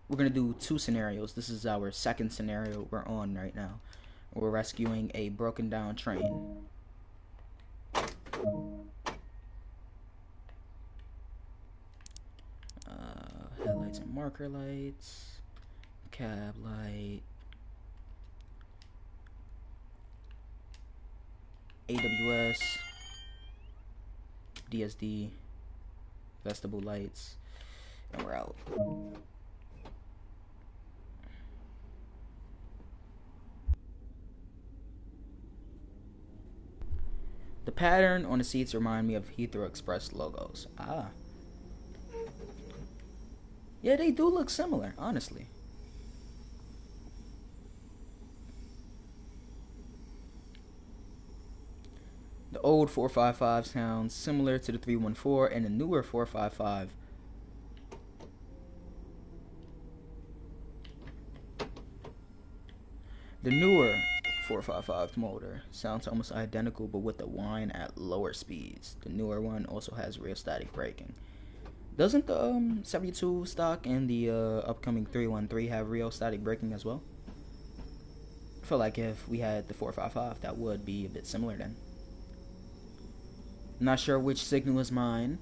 Speaker 1: we're gonna do 2 scenarios. This is our second scenario we're on right now. We're rescuing a broken down train. Headlights and marker lights. Cab light. AWS. DSD. Vestibule lights. And we're out. The pattern on the seats remind me of Heathrow Express logos. Ah. Yeah, they do look similar, honestly. The old 455 sounds similar to the 314, and the newer 455 The newer 455 motor sounds almost identical but with the whine at lower speeds. The newer one also has rear static braking. Doesn't the 72 stock and the upcoming 313 have real static braking as well? I feel like if we had the 455, that would be a bit similar then. Not sure which signal is mine.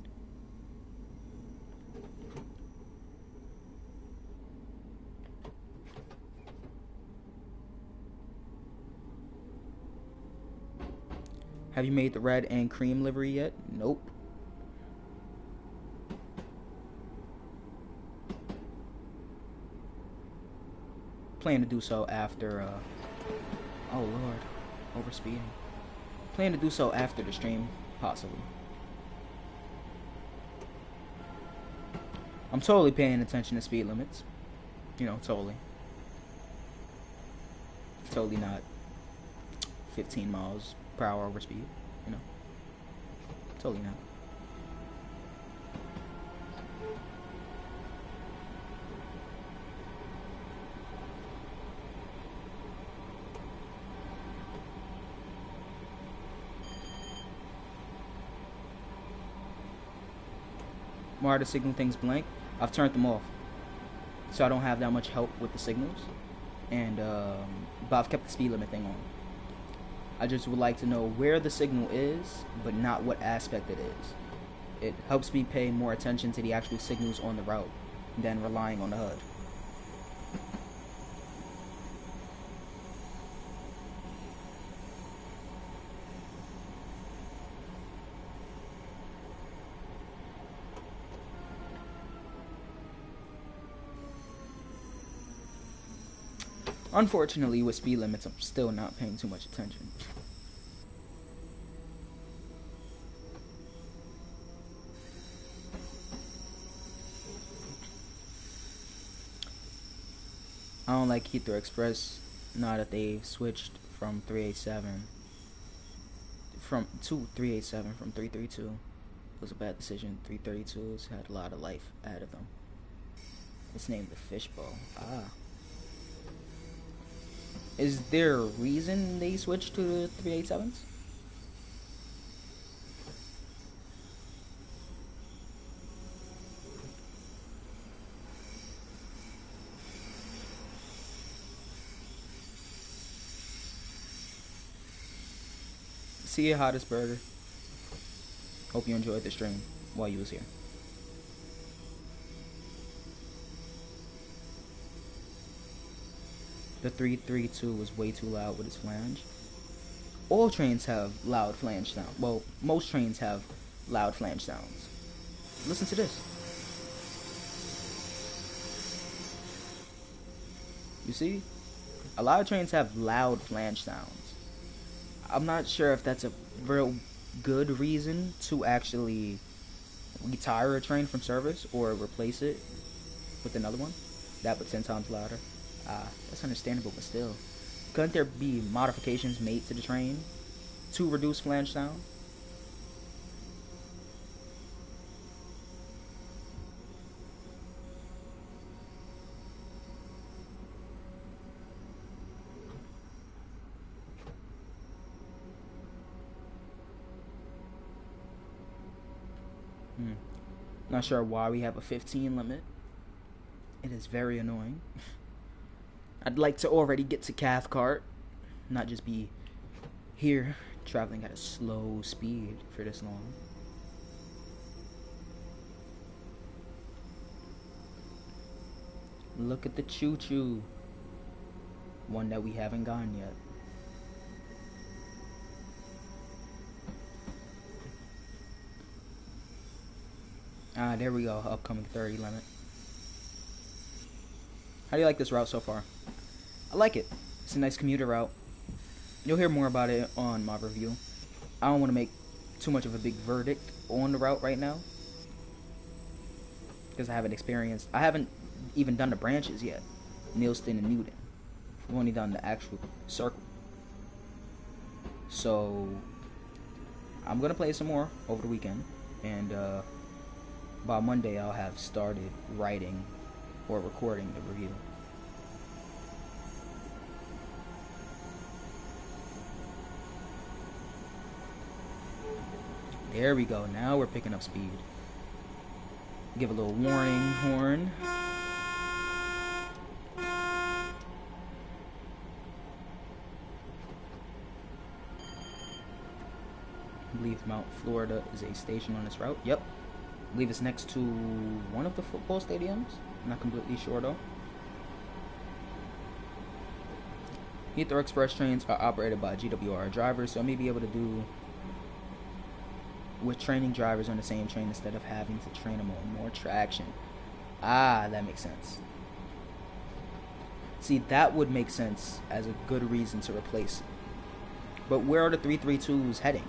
Speaker 1: Have you made the red and cream livery yet? Nope. Plan to do so after, oh lord, overspeeding. Plan to do so after the stream, possibly. I'm totally paying attention to speed limits. You know, totally. Totally not 15 miles per hour over speed, you know. Totally not. Why are the signal things blank? I've turned them off, so I don't have that much help with the signals. And but I've kept the speed limit thing on. I just would like to know where the signal is, but not what aspect it is. It helps me pay more attention to the actual signals on the route than relying on the HUD. Unfortunately, with speed limits, I'm still not paying too much attention. I don't like Heathrow Express now that they've switched from 387 from 387 from 332. It was a bad decision. 332s had a lot of life ahead of them. It's named the Fishbowl. Ah. Is there a reason they switched to the 387s? See you, Hottest Burger. Hope you enjoyed the stream while you was here. The 332 was way too loud with its flange. All trains have loud flange sound. Well, most trains have loud flange sounds. Listen to this. You see? A lot of trains have loud flange sounds. I'm not sure if that's a real good reason to actually retire a train from service or replace it with another one. That but 10 times louder. That's understandable, but still. Couldn't there be modifications made to the train to reduce flange sound? Not sure why we have a 15 limit. It is very annoying. I'd like to already get to Cathcart, not just be here traveling at a slow speed for this long. Look at the choo-choo. One that we haven't gotten yet. There we go. Upcoming 30 limit. How do you like this route so far? I like it. It's a nice commuter route. You'll hear more about it on my review. I don't want to make too much of a big verdict on the route right now, because I haven't even done the branches yet. Neilston and Newton. I've only done the actual circle. So I'm gonna play some more over the weekend, and by Monday I'll have started writing or recording the review. There we go. Now we're picking up speed. Give a little warning horn. I believe Mount Florida is a station on this route. Yep. I believe it's next to one of the football stadiums. I'm not completely sure though. Heathrow Express trains are operated by GWR drivers, so I may be able to do with training drivers on the same train instead of having to train them on more traction. Ah, that makes sense. See, that would make sense as a good reason to replace it. But where are the 332s heading?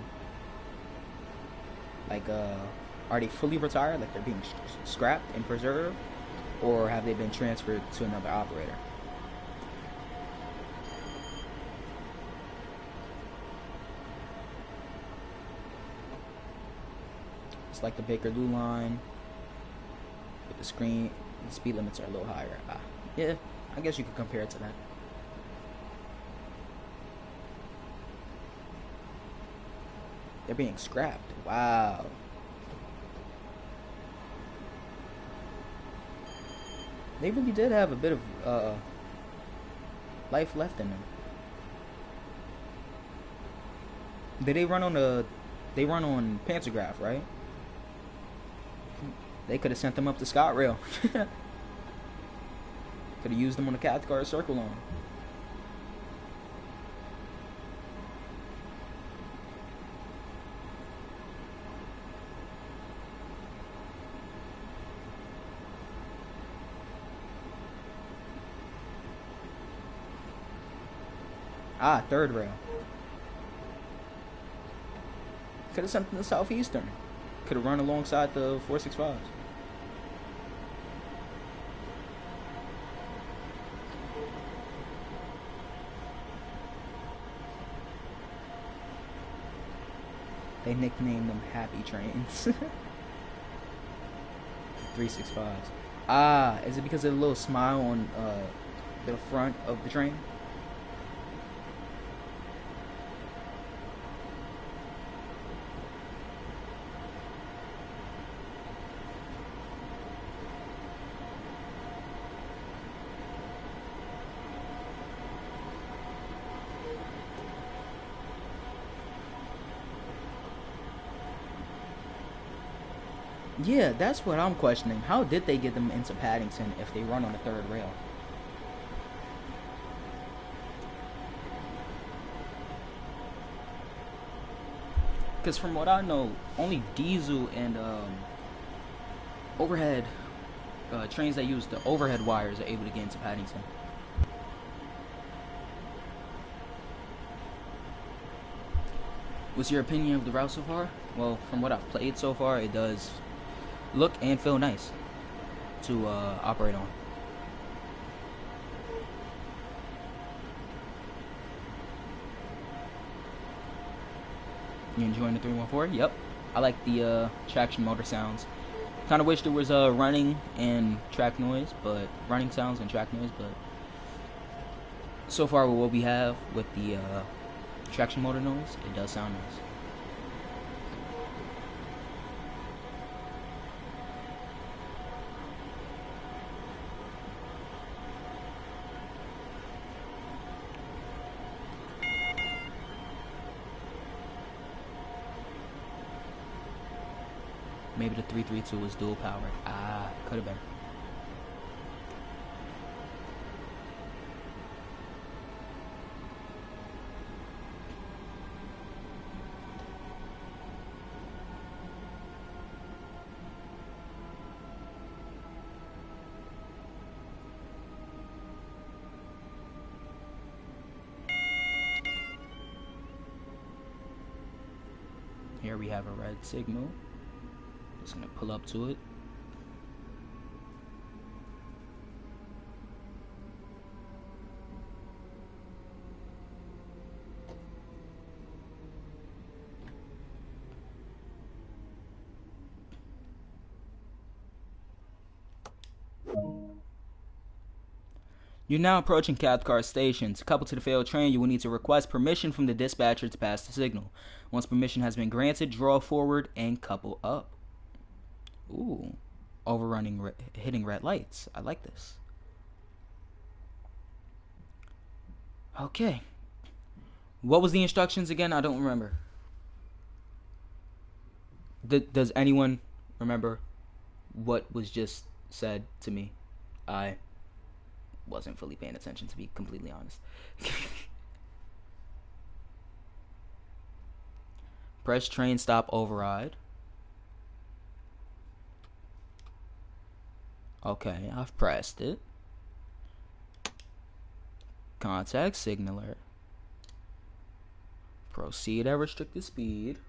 Speaker 1: Like, are they fully retired? Like they're being scrapped and preserved? Or have they been transferred to another operator? It's like the Bakerloo line. With the screen, the speed limits are a little higher. Yeah, I guess you could compare it to that. They're being scrapped. Wow. They really did have a bit of life left in them. Did they run on they run on Pantograph, right? They could have sent them up to ScotRail. Could have used them on the Cathcart Circle Line. Ah, third rail. Could have sent them to Southeastern. Could have run alongside the 465s. They nicknamed them Happy Trains. 365s. Ah, is it because of the little smile on the front of the train? Yeah, that's what I'm questioning. How did they get them into Paddington if they run on the third rail? Because from what I know, only diesel and overhead trains that use the overhead wires are able to get into Paddington. What's your opinion of the route so far? Well, from what I've played so far, it does look and feel nice to operate on. You enjoying the 314? Yep. I like the traction motor sounds. Kind of wish there was running and track noise, but running sounds and track noise. But so far with what we have with the traction motor noise, it does sound nice. Maybe the 332 was dual powered. Ah, could have been. Here we have a red signal. Just gonna pull up to it. You're now approaching Cathcart Station. To couple to the failed train, you will need to request permission from the dispatcher to pass the signal. Once permission has been granted, draw forward and couple up. Ooh. Overrunning, hitting red lights. I like this. Okay. What was the instructions again? I don't remember. Does anyone remember what was just said to me? I wasn't fully paying attention, to be completely honest. Press train stop override. Okay, I've pressed it. Contact signaler. Proceed at restricted speed.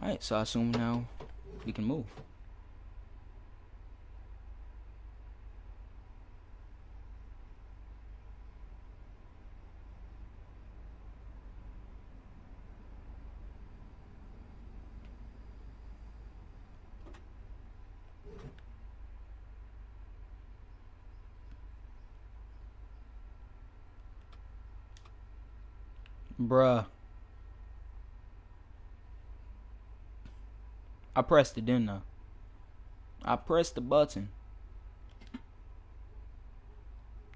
Speaker 1: Alright, so I assume now we can move. Bruh. I pressed it, didn't I? I pressed the button.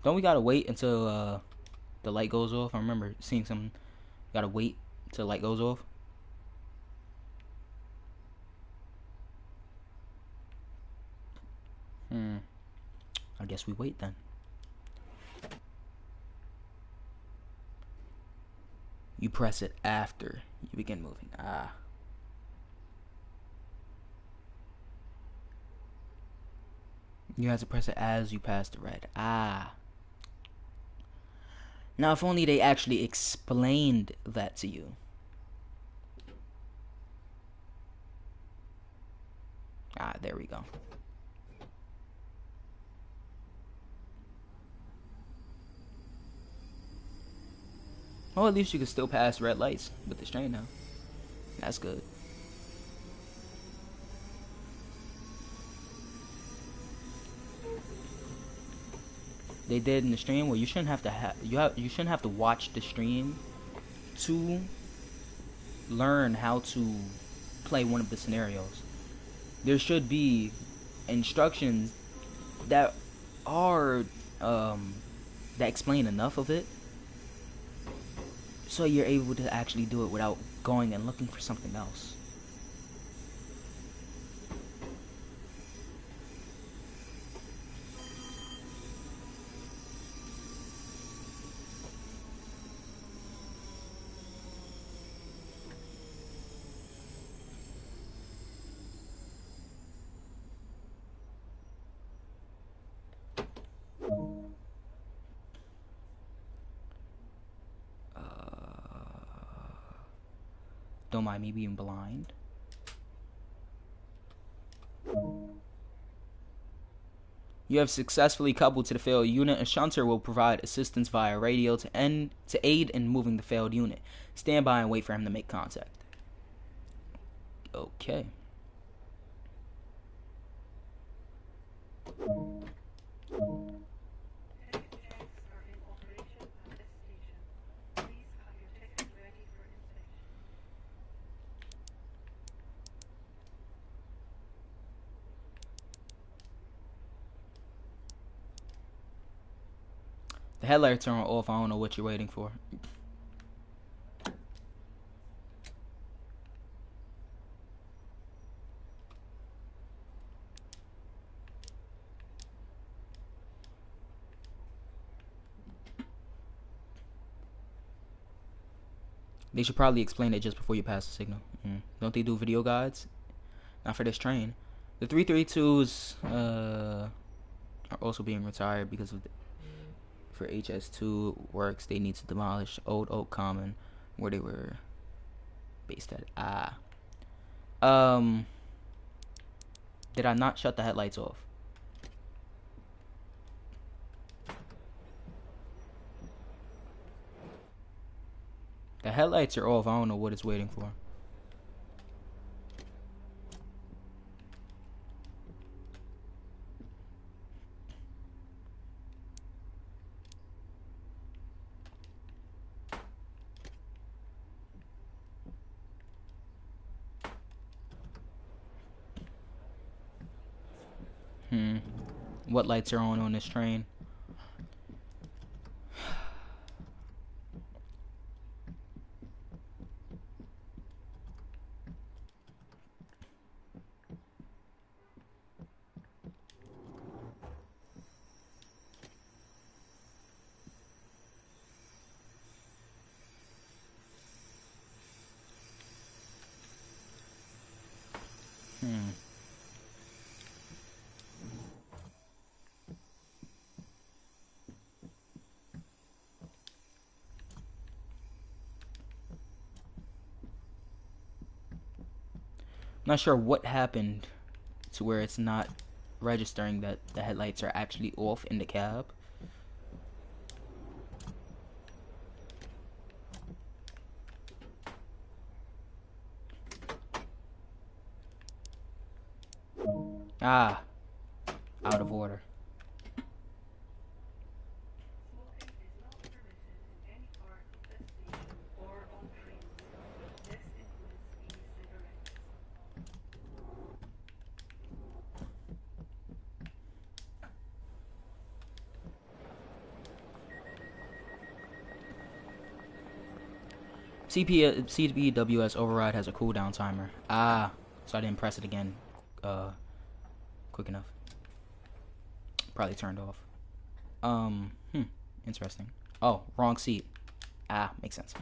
Speaker 1: Don't we gotta wait until the light goes off? I remember seeing something. Gotta wait till the light goes off. I guess we wait then. You press it after you begin moving. You have to press it as you pass the red. Now, if only they actually explained that to you. There we go. Well, at least you can still pass red lights with this train now. That's good. They did in the stream where you shouldn't have to you shouldn't have to watch the stream to learn how to play one of the scenarios. There should be instructions that are that explain enough of it so you're able to actually do it without going and looking for something else. Don't mind me being blind. You have successfully coupled to the failed unit. A shunter will provide assistance via radio to aid in moving the failed unit. Stand by and wait for him to make contact. Okay. The headlights are off. I don't know what you're waiting for. They should probably explain it just before you pass the signal. Don't they do video guides? Not for this train. The 332s are also being retired because of for HS2 works. They need to demolish Old Oak Common where they were based at. Did I not shut the headlights off? The headlights are off. I don't know what it's waiting for. What lights are on this train? Not sure what happened to where it's not registering that the headlights are actually off in the cab. Ah, out of order.
Speaker 3: Smoking is not permitted in any part of this station or on trains. This includes e-cigarettes.
Speaker 1: CPWS override has a cooldown timer. Ah, so I didn't press it again quick enough. Probably turned off. Interesting. Oh, wrong seat. Ah, makes sense.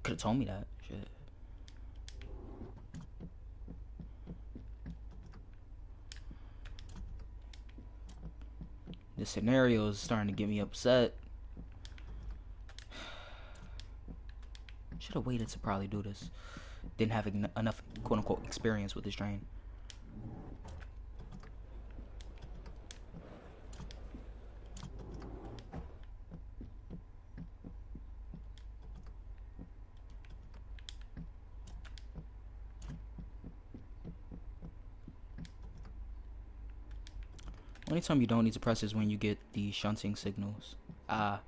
Speaker 1: Could have told me that. Shit. This scenario is starting to get me upset. Should have waited to probably do this. Didn't have enough quote-unquote experience with this train. Only time you don't need to press is when you get the shunting signals. Ah.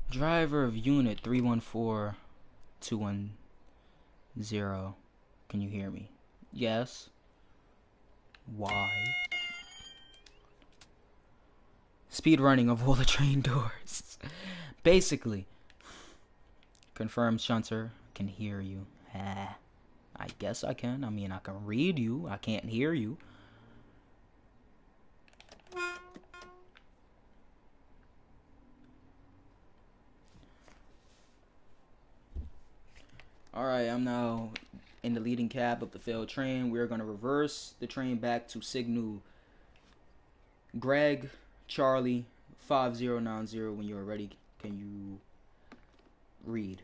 Speaker 1: Driver of unit 314210. Can you hear me? Yes. Why? Speed running of all the train doors. Basically. Confirmed shunter. Can hear you. I guess I can. I mean, I can read you. I can't hear you. Alright, I'm now in the leading cab of the failed train. We're going to reverse the train back to signal Greg Charlie 5090. When you're ready, can you read?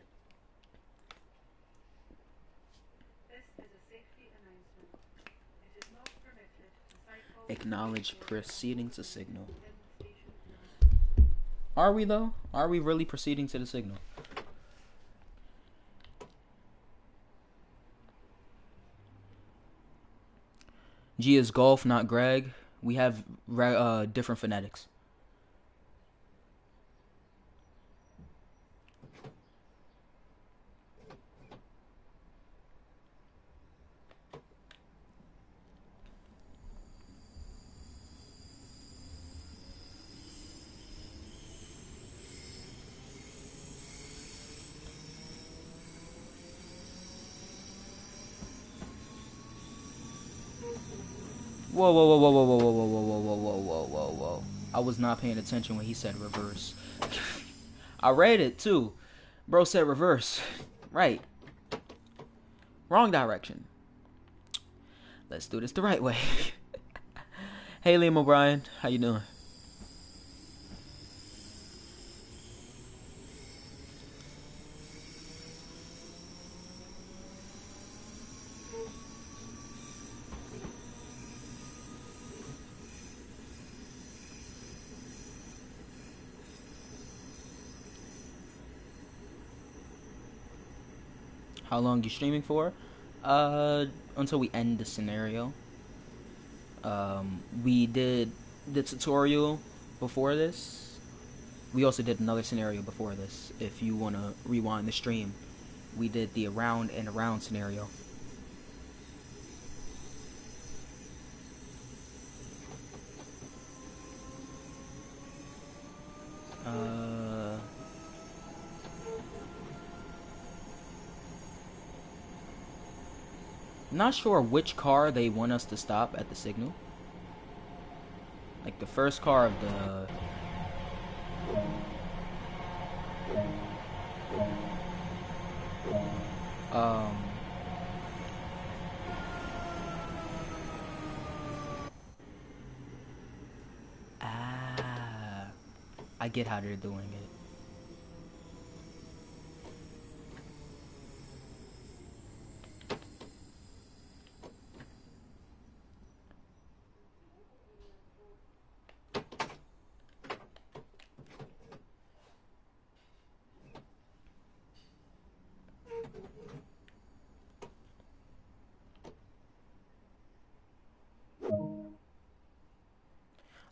Speaker 3: This is a safety announcement. It is not permitted to cycle.
Speaker 1: Acknowledge proceeding to signal.
Speaker 3: in the station.
Speaker 1: Are we though? Are we really proceeding to the signal? G is golf, not Greg. We have different phonetics. Whoa, whoa, whoa, whoa, whoa, whoa, whoa, whoa, whoa, whoa, whoa, whoa, whoa, whoa. I was not paying attention when he said reverse. I read it too. Bro said reverse. Right. Wrong direction. Let's do this the right way. Hey, Liam O'Brien. How you doing? How long you streaming for? Until we end the scenario. We did the tutorial before this. We also did another scenario before this. If you want to rewind the stream, we did the around and around scenario. Not sure which car they want us to stop at the signal. Like the first car of the... I get how they're doing it.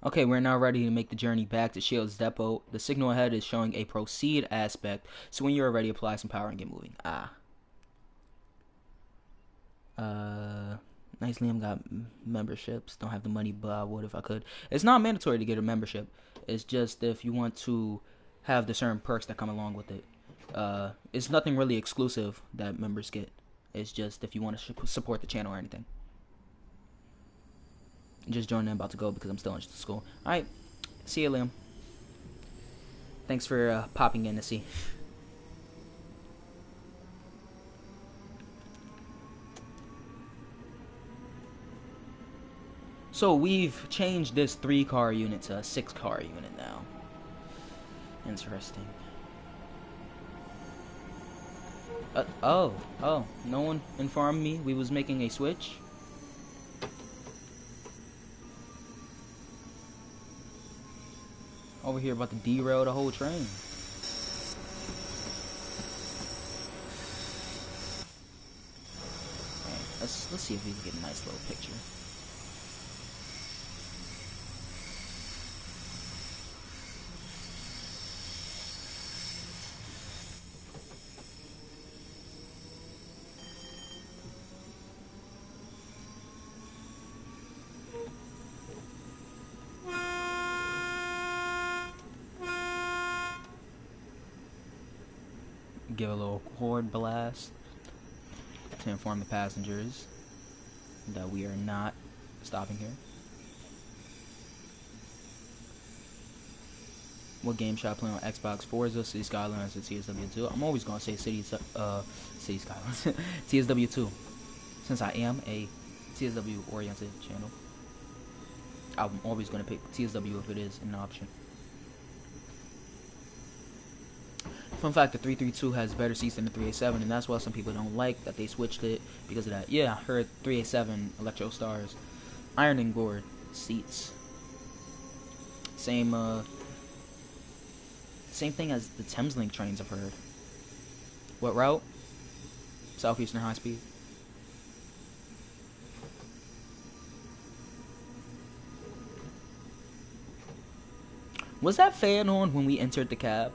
Speaker 1: Okay, we're now ready to make the journey back to Shields Depot. The signal ahead is showing a proceed aspect, so when you're ready, apply some power and get moving. Nice Liam got memberships. Don't have the money, but I would if I could. It's not mandatory to get a membership. It's just if you want to have the certain perks that come along with it. It's nothing really exclusive that members get. It's just if you want to support the channel or anything. Just joining. I'm about to go because I'm still in school. Alright. See you, Liam. Thanks for popping in to see. So we've changed this 3-car unit to a 6-car unit now. Interesting. Oh, no one informed me we was making a switch. Over here about to derail the whole train. Alright, let's see if we can get a nice little picture. Give a little horn blast to inform the passengers that we are not stopping here. What game should I play on Xbox? Forza, City Skylines, or TSW2? I'm always gonna say City Skylines, TSW2, since I am a TSW oriented channel. I'm always gonna pick TSW if it is an option. Fun fact, the 332 has better seats than the 387, and that's why some people don't like that they switched it because of that. Yeah, I heard 387 Electro Stars, iron and gourd seats. Same thing as the Thameslink trains, I've heard. What route? Southeastern High Speed. Was that fan on when we entered the cab?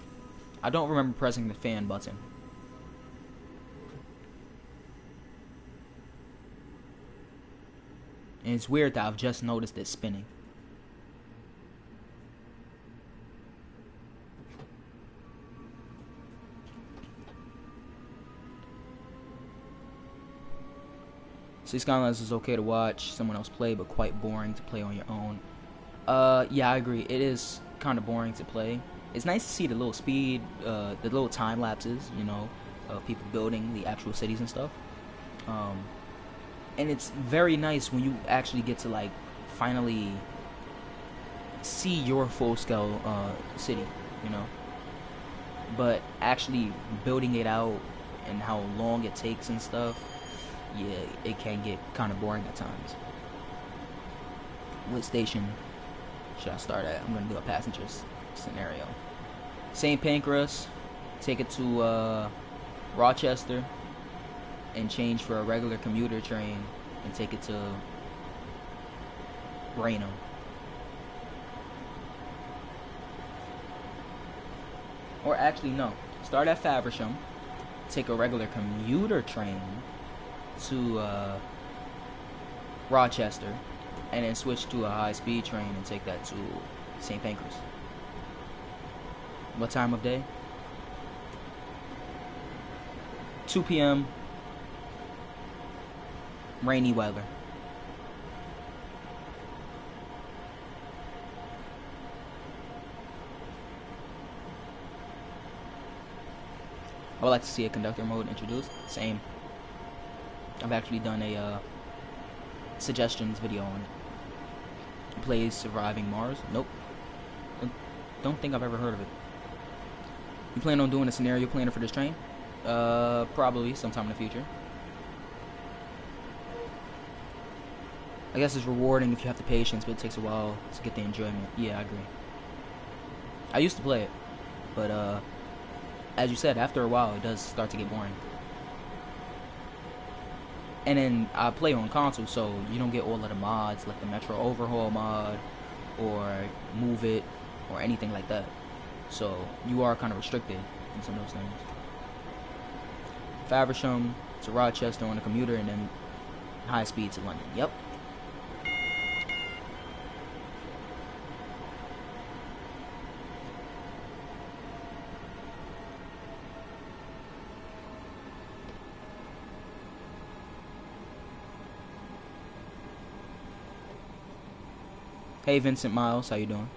Speaker 1: I don't remember pressing the fan button. And it's weird that I've just noticed it spinning. City Skylines is okay to watch someone else play, but quite boring to play on your own. Yeah, I agree. It is kind of boring to play. It's nice to see the little speed, the little time lapses, you know, of people building the actual cities and stuff. And it's very nice when you actually get to, like, finally see your full-scale city, you know. But actually building it out and how long it takes and stuff, yeah, it can get kind of boring at times. What station should I start at? I'm going to do a passengers scenario. St. Pancras, take it to Rochester, and change for a regular commuter train and take it to Raynham. Or actually, no. Start at Faversham, take a regular commuter train to Rochester, and then switch to a high-speed train and take that to St. Pancras. What time of day? 2 p.m. Rainy weather. I would like to see a conductor mode introduced. Same. I've actually done a suggestions video on it. It plays Surviving Mars. Nope. Don't think I've ever heard of it. You plan on doing a scenario planner for this train? Probably sometime in the future. I guess it's rewarding if you have the patience, but it takes a while to get the enjoyment. Yeah, I agree. I used to play it, but as you said, after a while, it does start to get boring. And then I play on console, so you don't get all of the mods, like the Metro Overhaul mod, or Move It, or anything like that. So you are kind of restricted in some of those things. Faversham to Rochester on the commuter, and then high speed to London. Yep. Hey Vincent Miles, how you doing?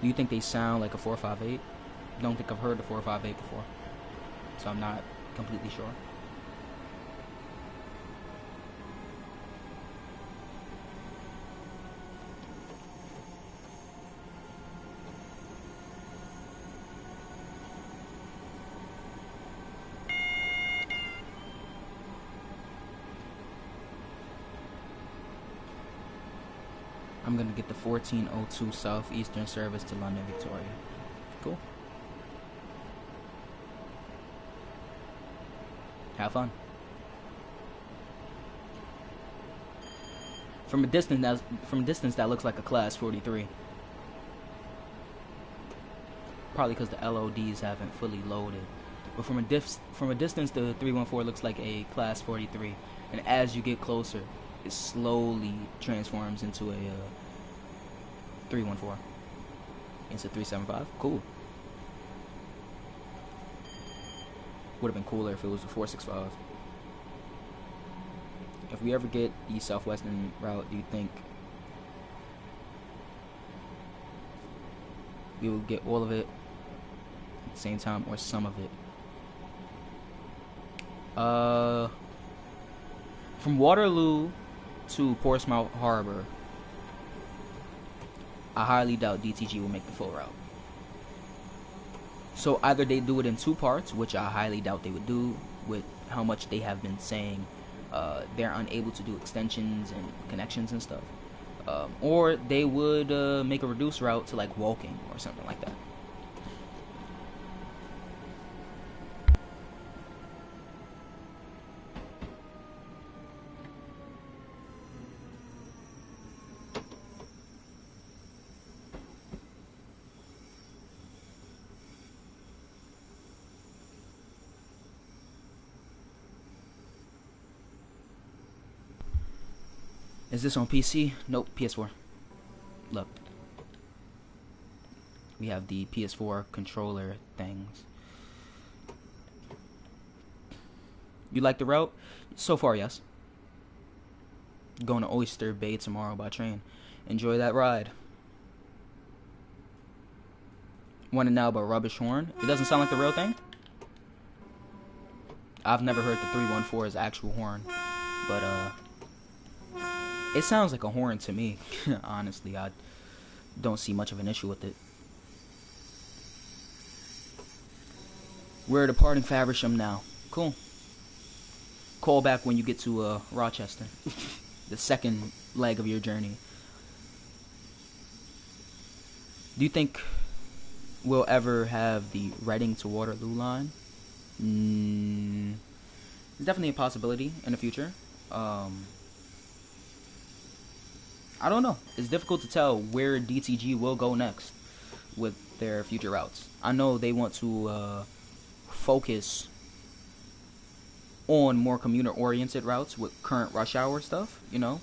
Speaker 1: Do you think they sound like a 458? Don't think I've heard the 458 before, so I'm not completely sure. I'm gonna get the 1402 Southeastern service to London Victoria. Cool. Have fun. From a distance, that looks like a Class 43. Probably because the LODs haven't fully loaded. But from a distance, the 314 looks like a Class 43. And as you get closer, it slowly transforms into a 314. Into 375. Cool. Would have been cooler if it was a 465. If we ever get the Southwestern route, do you think we will get all of it at the same time, or some of it? From Waterloo to Portsmouth Harbor, I highly doubt DTG will make the full route. So either they do it in 2 parts, which I highly doubt they would do with how much they have been saying they're unable to do extensions and connections and stuff, or they would make a reduced route to like Woking or something like that. Is this on PC? Nope, PS4. Look. We have the PS4 controller things. You like the route? So far, yes. Going to Oyster Bay tomorrow by train. Enjoy that ride. Want to know about Rubbish Horn? It doesn't sound like the real thing? I've never heard the 314's actual horn. But, it sounds like a horn to me. Honestly, I don't see much of an issue with it. We're departing Faversham now. Cool. Call back when you get to Rochester. The second leg of your journey. Do you think we'll ever have the Reading to Waterloo line? It's definitely a possibility in the future. I don't know. It's difficult to tell where DTG will go next with their future routes. I know they want to focus on more commuter-oriented routes with current rush hour stuff, you know,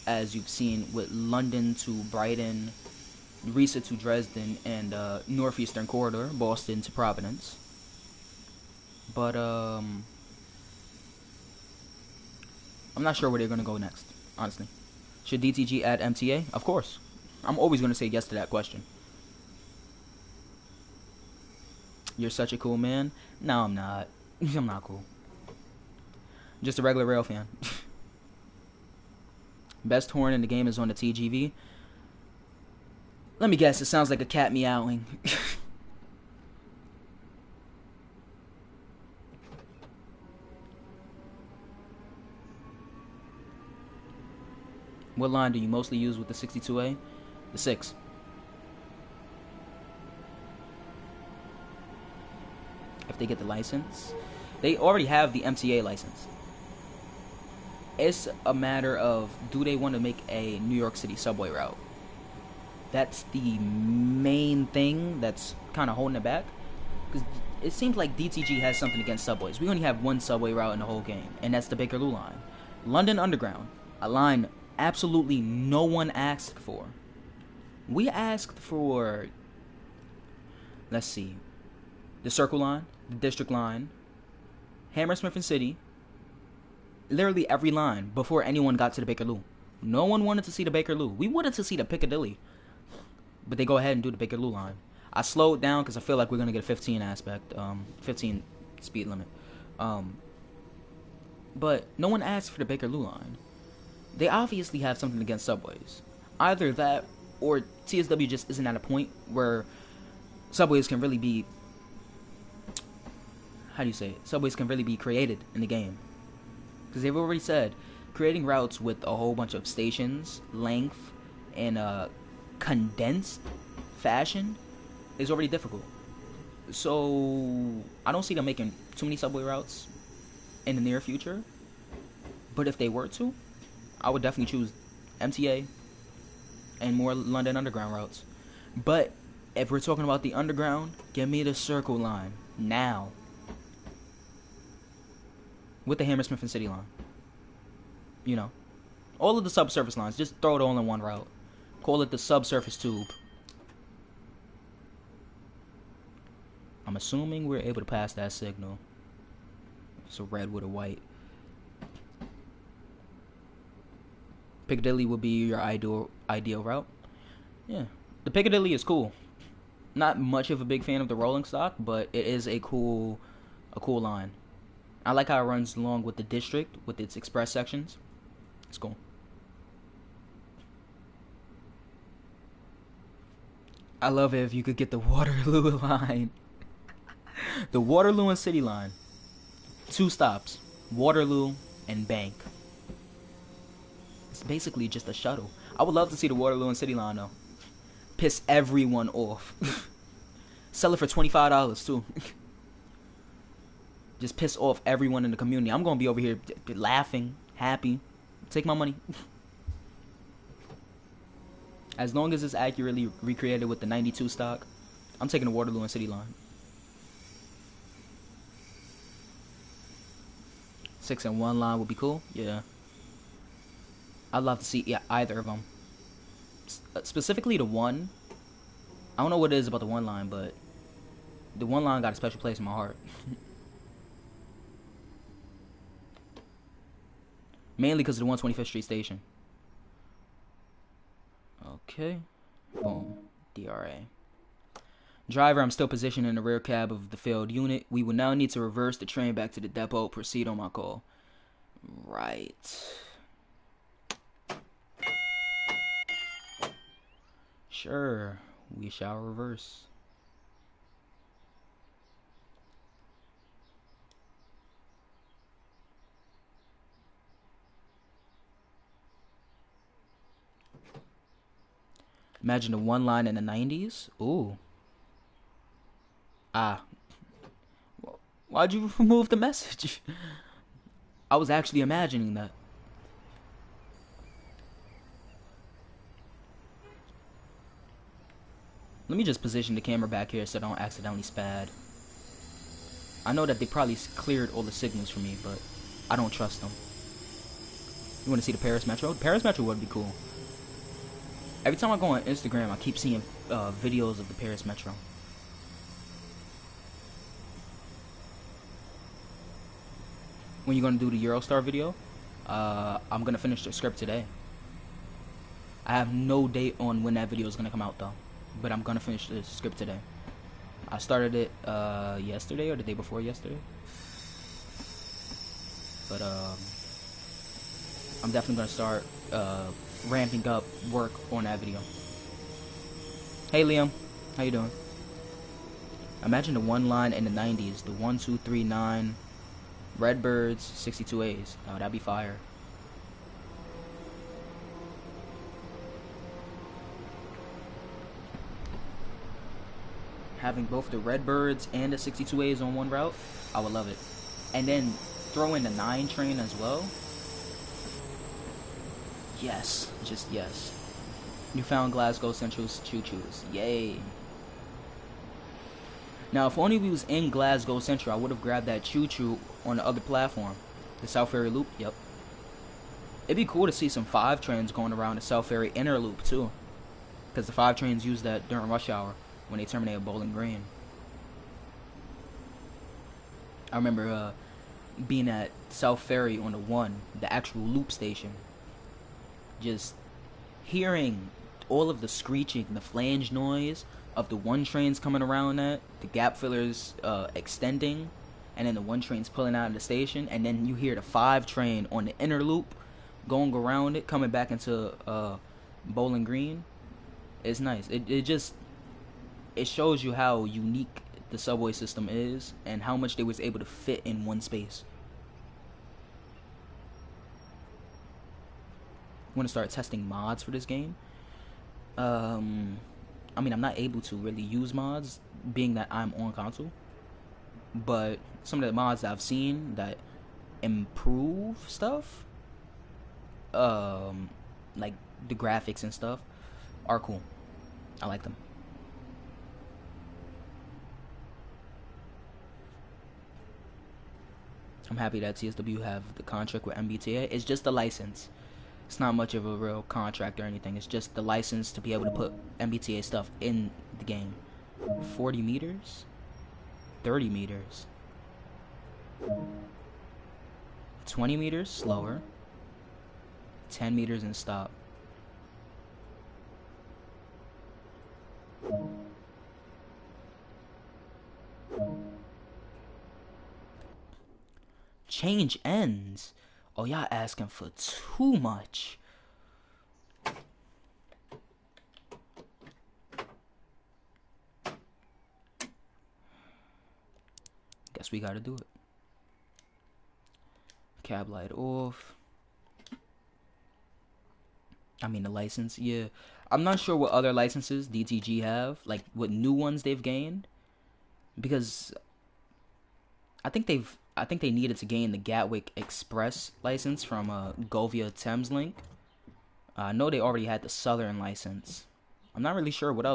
Speaker 1: as you've seen with London to Brighton, Riesa to Dresden, and Northeastern Corridor, Boston to Providence. But I'm not sure where they're going to go next, honestly. Should DTG add MTA? Of course. I'm always going to say yes to that question. You're such a cool man. No, I'm not. I'm not cool. Just a regular rail fan. Best horn in the game is on the TGV. Let me guess. It sounds like a cat meowing. What line do you mostly use with the 62A? The 6. If they get the license. They already have the MTA license. It's a matter of, do they want to make a New York City subway route? That's the main thing that's kind of holding it back. Because it seems like DTG has something against subways. We only have one subway route in the whole game, and that's the Bakerloo line. London Underground, a line absolutely no one asked for. We asked for, let's see, the Circle Line, the District Line, Hammersmith and City, literally every line before anyone got to the Bakerloo. No one wanted to see the Bakerloo. We wanted to see the Piccadilly, but they go ahead and do the Bakerloo line. I slowed down because I feel like we're gonna get a 15 aspect, 15 speed limit. But no one asked for the Bakerloo line. They obviously have something against subways. Either that, or TSW just isn't at a point where subways can really be, how do you say it? Subways can really be created in the game. Because they've already said, creating routes with a whole bunch of stations, length, and condensed fashion is already difficult. So I don't see them making too many subway routes in the near future. But if they were to, I would definitely choose MTA and more London Underground routes. But if we're talking about the Underground, give me the Circle Line now. With the Hammersmith and City line. You know. All of the subsurface lines, just throw it all in one route. Call it the subsurface tube. I'm assuming we're able to pass that signal. It's a red with a white. Piccadilly would be your ideal route. Yeah. The Piccadilly is cool. Not much of a big fan of the rolling stock, but it is a cool line. I like how it runs along with the district, with its express sections. It's cool. I love it if you could get the Waterloo line. The Waterloo and City line. 2 stops. Waterloo and Bank. It's basically just a shuttle. I would love to see the Waterloo and City line though. Piss everyone off. Sell it for $25 too. Just piss off everyone in the community. I'm gonna be over here laughing, happy. Take my money. As long as it's accurately recreated with the 92 stock, I'm taking the Waterloo and City line. 6 and 1 line would be cool. Yeah. I'd love to see either of them. Specifically the 1. I don't know what it is about the 1 line, but the 1 line got a special place in my heart. Mainly because of the 125th Street station. Okay. Boom. DRA. Driver, I'm still positioned in the rear cab of the failed unit. We will now need to reverse the train back to the depot. Proceed on my call. Right. Sure. We shall reverse. Imagine the one line in the 90s. Ooh. Ah. Why'd you remove the message? I was actually imagining that. Let me just position the camera back here so I don't accidentally spad. I know that they probably cleared all the signals for me, but I don't trust them. You want to see the Paris Metro? Paris Metro would be cool. Every time I go on Instagram, I keep seeing videos of the Paris Metro. When you gonna do the Eurostar video? I'm gonna finish the script today. I have no date on when that video is gonna come out though, but I'm gonna finish the script today. I started it yesterday or the day before yesterday, but I'm definitely gonna start ramping up work on that video. Hey Liam, how you doing? Imagine the one line in the 90s, the 1239 Redbirds 62As. Oh, that'd be fire. Having both the Redbirds and the 62As on one route, I would love it. And then throw in the 9 train as well. Yes, just yes. You found Glasgow Central's choo-choos. Yay. Now, if only we was in Glasgow Central, I would have grabbed that choo-choo on the other platform. The South Ferry Loop, yep. It'd be cool to see some 5 trains going around the South Ferry Inner Loop, too. Because the 5 trains use that during rush hour when they terminate at Bowling Green. I remember being at South Ferry on the 1, the actual loop station. Just hearing all of the screeching, the flange noise of the 1 trains coming around that, the gap fillers extending, and then the 1 train's pulling out of the station, and then you hear the 5 train on the inner loop going around it, coming back into Bowling Green. It's nice. It shows you how unique the subway system is and how much they was able to fit in one space. I want to start testing mods for this game. I mean, I'm not able to really use mods, being that I'm on console. But some of the mods that I've seen that improve stuff, like the graphics and stuff, are cool. I like them. I'm happy that TSW have the contract with MBTA. It's just the license. It's not much of a real contract or anything. It's just the license to be able to put MBTA stuff in the game. 40 meters? 30 meters. 20 meters, slower. 10 meters and stop. Change ends. Oh, y'all asking for too much. Guess we gotta do it. Cab light off. I mean the license, yeah. I'm not sure what other licenses DTG have, like what new ones they've gained, because I think they needed to gain the Gatwick Express license from Govia Thameslink. I know they already had the Southern license. I'm not really sure what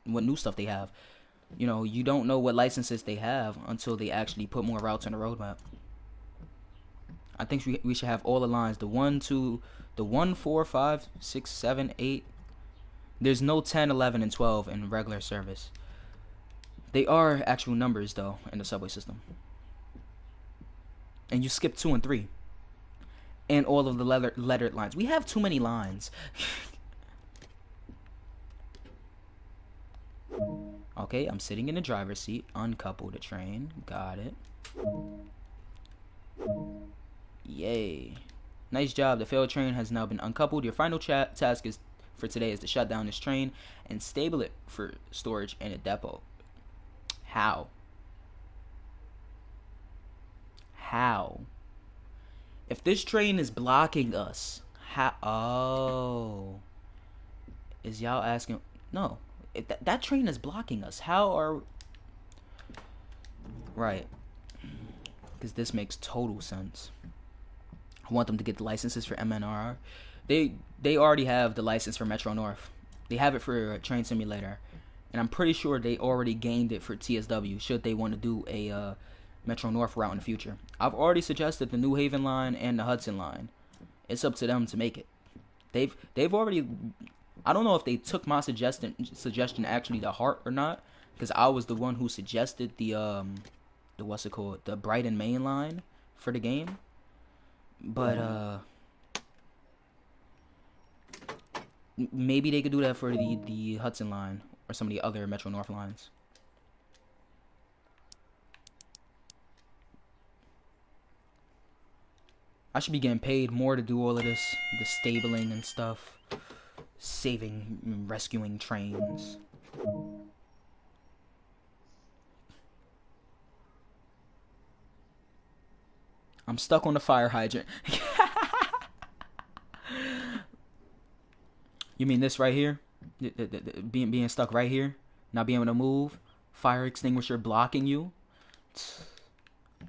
Speaker 1: new stuff they have. You know, you don't know what licenses they have until they actually put more routes on the roadmap. I think we should have all the lines. The 1, 2, the 1, 4, 5, 6, 7, 8. There's no 10, 11, and 12 in regular service. They are actual numbers, though, in the subway system. And you skip 2 and 3. And all of the lettered lines. We have too many lines. Okay, I'm sitting in the driver's seat. Uncouple the train. Got it. Yay. Nice job. The failed train has now been uncoupled. Your final task for today is to shut down this train and stable it for storage in a depot. How? How? If this train is blocking us, how? Oh. Is y'all asking? No, that train is blocking us. How are right? Because this makes total sense. I want them to get the licenses for MNR. They already have the license for Metro North. They have it for Train Simulator, and I'm pretty sure they already gained it for TSW. Should they want to do a Metro North route in the future, I've already suggested the New Haven line and the Hudson line. It's up to them to make it. They've already. I don't know if they took my suggestion actually to heart or not, because I was the one who suggested the what's it called, the Brighton main line for the game. But maybe they could do that for the Hudson line or some of the other Metro North lines. I should be getting paid more to do all of this, the stabling and stuff, saving, rescuing trains. I'm stuck on the fire hydrant. You mean this right here? Being stuck right here, not being able to move, fire extinguisher blocking you.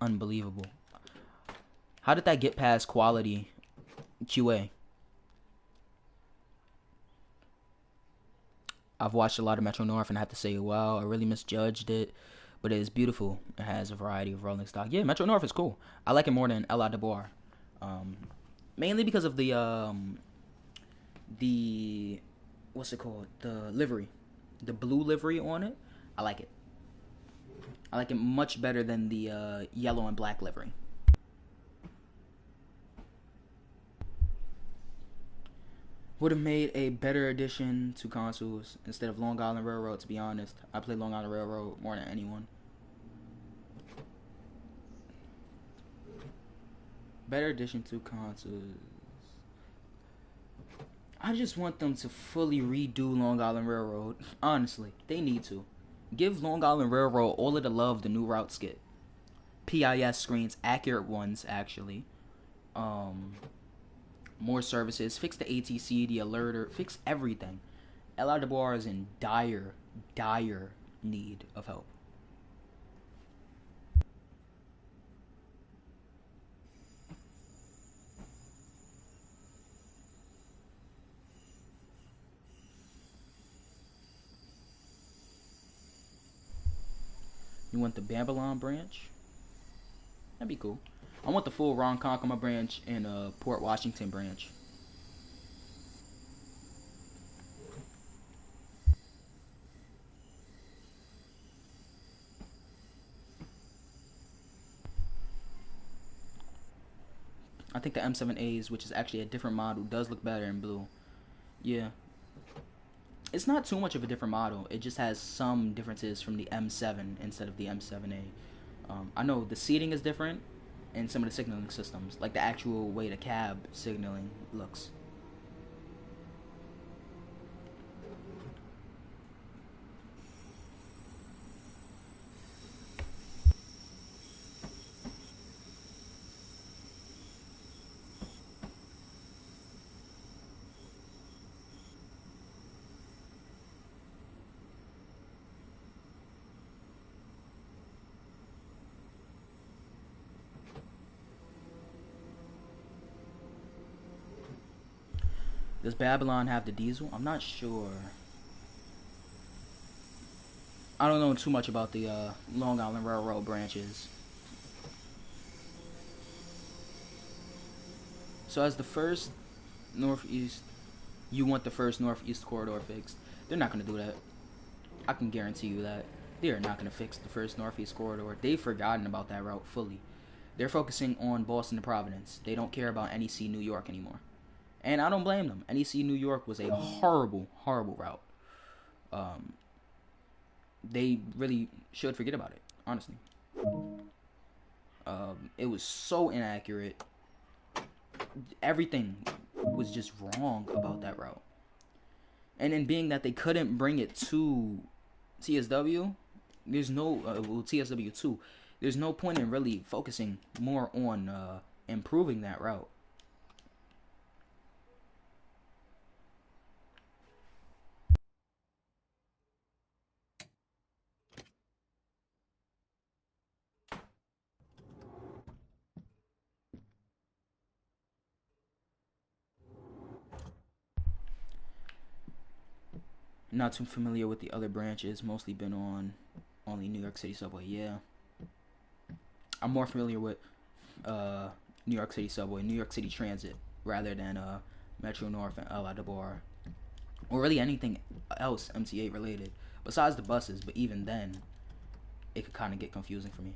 Speaker 1: Unbelievable. How did that get past quality QA? I've watched a lot of Metro North and I have to say, wow, I really misjudged it. But it is beautiful. It has a variety of rolling stock. Yeah, Metro North is cool. I like it more than La de Bois. Mainly because of the what's it called? The livery. The blue livery on it. I like it. I like it much better than the yellow and black livery. Would have made a better addition to consoles instead of Long Island Railroad, to be honest. I play Long Island Railroad more than anyone. Better addition to consoles. I just want them to fully redo Long Island Railroad. Honestly, they need to. Give Long Island Railroad all of the love the new routes get. PIS screens, accurate ones, actually. More services. Fix the ATC, the alerter. Fix everything. La de Bois is in dire need of help. You want the Babylon branch? That'd be cool. I want the full Ronkonkoma branch and Port Washington branch. I think the M7As, which is actually a different model, does look better in blue. Yeah. It's not too much of a different model. It just has some differences from the M7 instead of the M7A. I know the seating is different and some of the signaling systems, like the actual way the cab signaling looks. Does Babylon have the diesel? I'm not sure. I don't know too much about the Long Island Railroad branches. So as the first northeast, you want the first northeast corridor fixed. They're not going to do that. I can guarantee you that. They are not going to fix the first northeast corridor. They've forgotten about that route fully. They're focusing on Boston to Providence. They don't care about NEC New York anymore. And I don't blame them. NEC New York was a horrible, horrible route. They really should forget about it, honestly. It was so inaccurate. Everything was just wrong about that route. And then being that they couldn't bring it to TSW, there's no TSW2. There's no point in really focusing more on improving that route. Not too familiar with the other branches. Mostly been on only New York City subway. Yeah, I'm more familiar with New York City subway, New York City Transit, rather than Metro North and LA or really anything else MTA related besides the buses. But even then, it could kind of get confusing for me.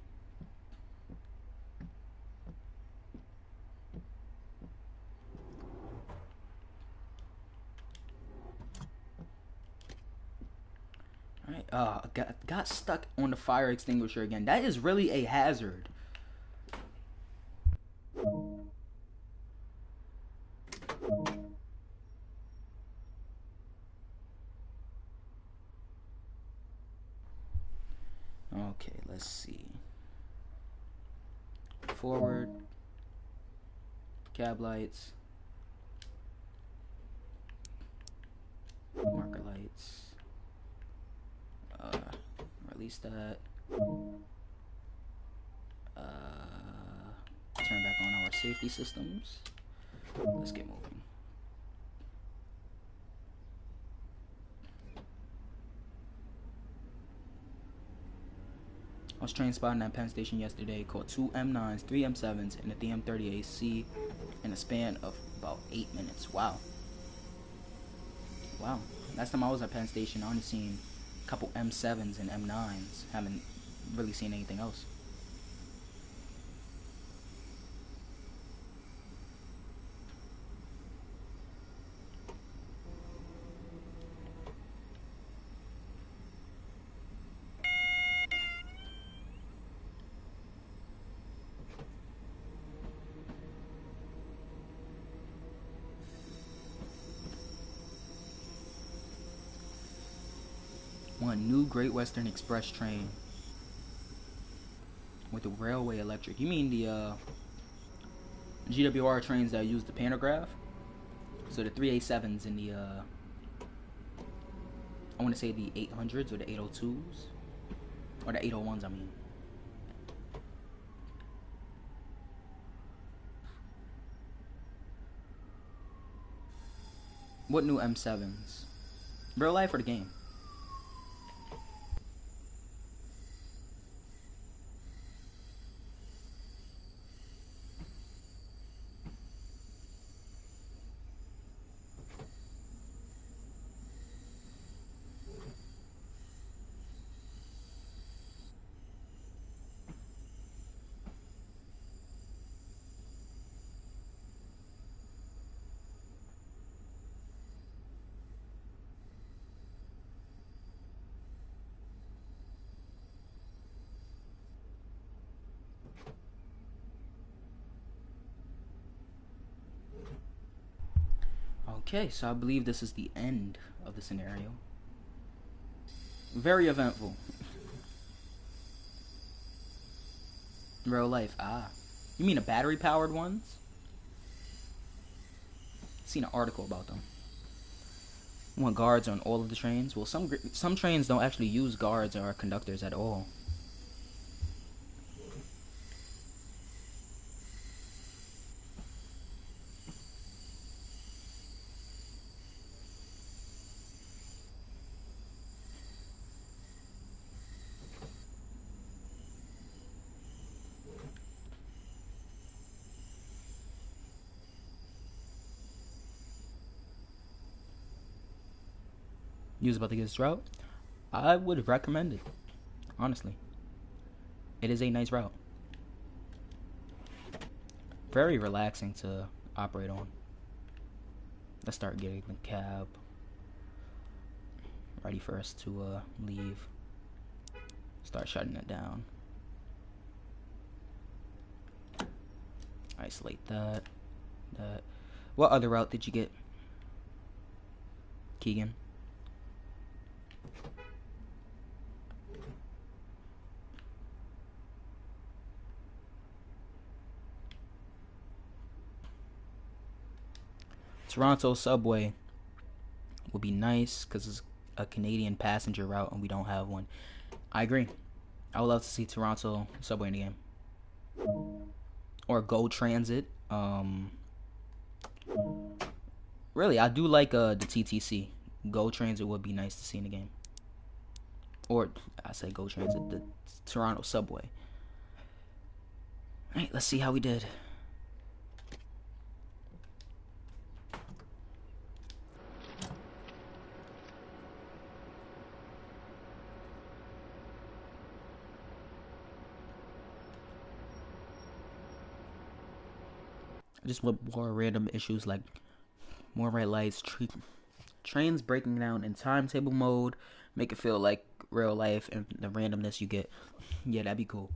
Speaker 1: Alright, got stuck on the fire extinguisher again. That is really a hazard. Okay, let's see. Forward, cab lights, marker lights. Release that. Turn back on our safety systems. Let's get moving. I was train spotting at Penn Station yesterday. Caught 2 M9s, 3 M7s, and a DM30AC in a span of about 8 minutes. Wow. Wow. Last time I was at Penn Station, I only seen a couple M7s and M9s. Haven't really seen anything else. One new Great Western Express train with the railway electric. You mean the GWR trains that use the pantograph? So the 387s and the I want to say the 800s or the 802s or the 801s. I mean. What new M7s? Real life or the game? Okay, so I believe this is the end of the scenario. Very eventful. Real life. Ah. You mean the battery powered ones? Seen an article about them. Want guards on all of the trains? Well, some trains don't actually use guards or conductors at all. You was about to get this route? I would recommend it. Honestly. It is a nice route. Very relaxing to operate on. Let's start getting the cab ready for us to leave. Start shutting it down. Isolate that. What other route did you get, Keegan? Toronto subway would be nice because it's a Canadian passenger route and we don't have one. I agree. I would love to see Toronto subway in the game. Or Go Transit. Really, I do like the TTC. Go Transit would be nice to see in the game. Or, I say Go Transit, the Toronto subway. Alright, let's see how we did. Just with more random issues like more red lights, trains breaking down in timetable mode, make it feel like real life, and the randomness you get. Yeah, that'd be cool.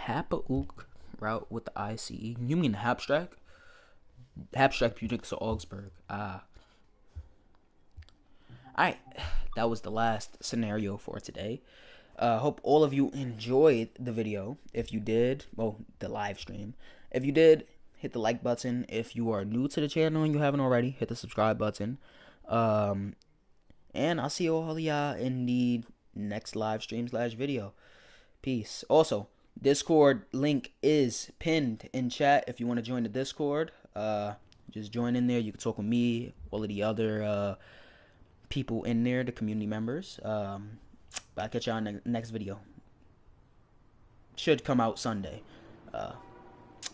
Speaker 1: Hapauk route with the ICE. You mean Hapstrack? Hapstrack Punic to Augsburg. Alright, that was the last scenario for today. Hope all of you enjoyed the video. If you did, well, the live stream. If you did, hit the like button. If you are new to the channel and you haven't already, hit the subscribe button. And I'll see all y'all in the next live stream / video. Peace. Also, Discord link is pinned in chat if you want to join the Discord. Just join in there. You can talk with me, all of the other people in there, the community members. I'll catch y'all in the next video. Should come out Sunday.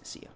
Speaker 1: See ya.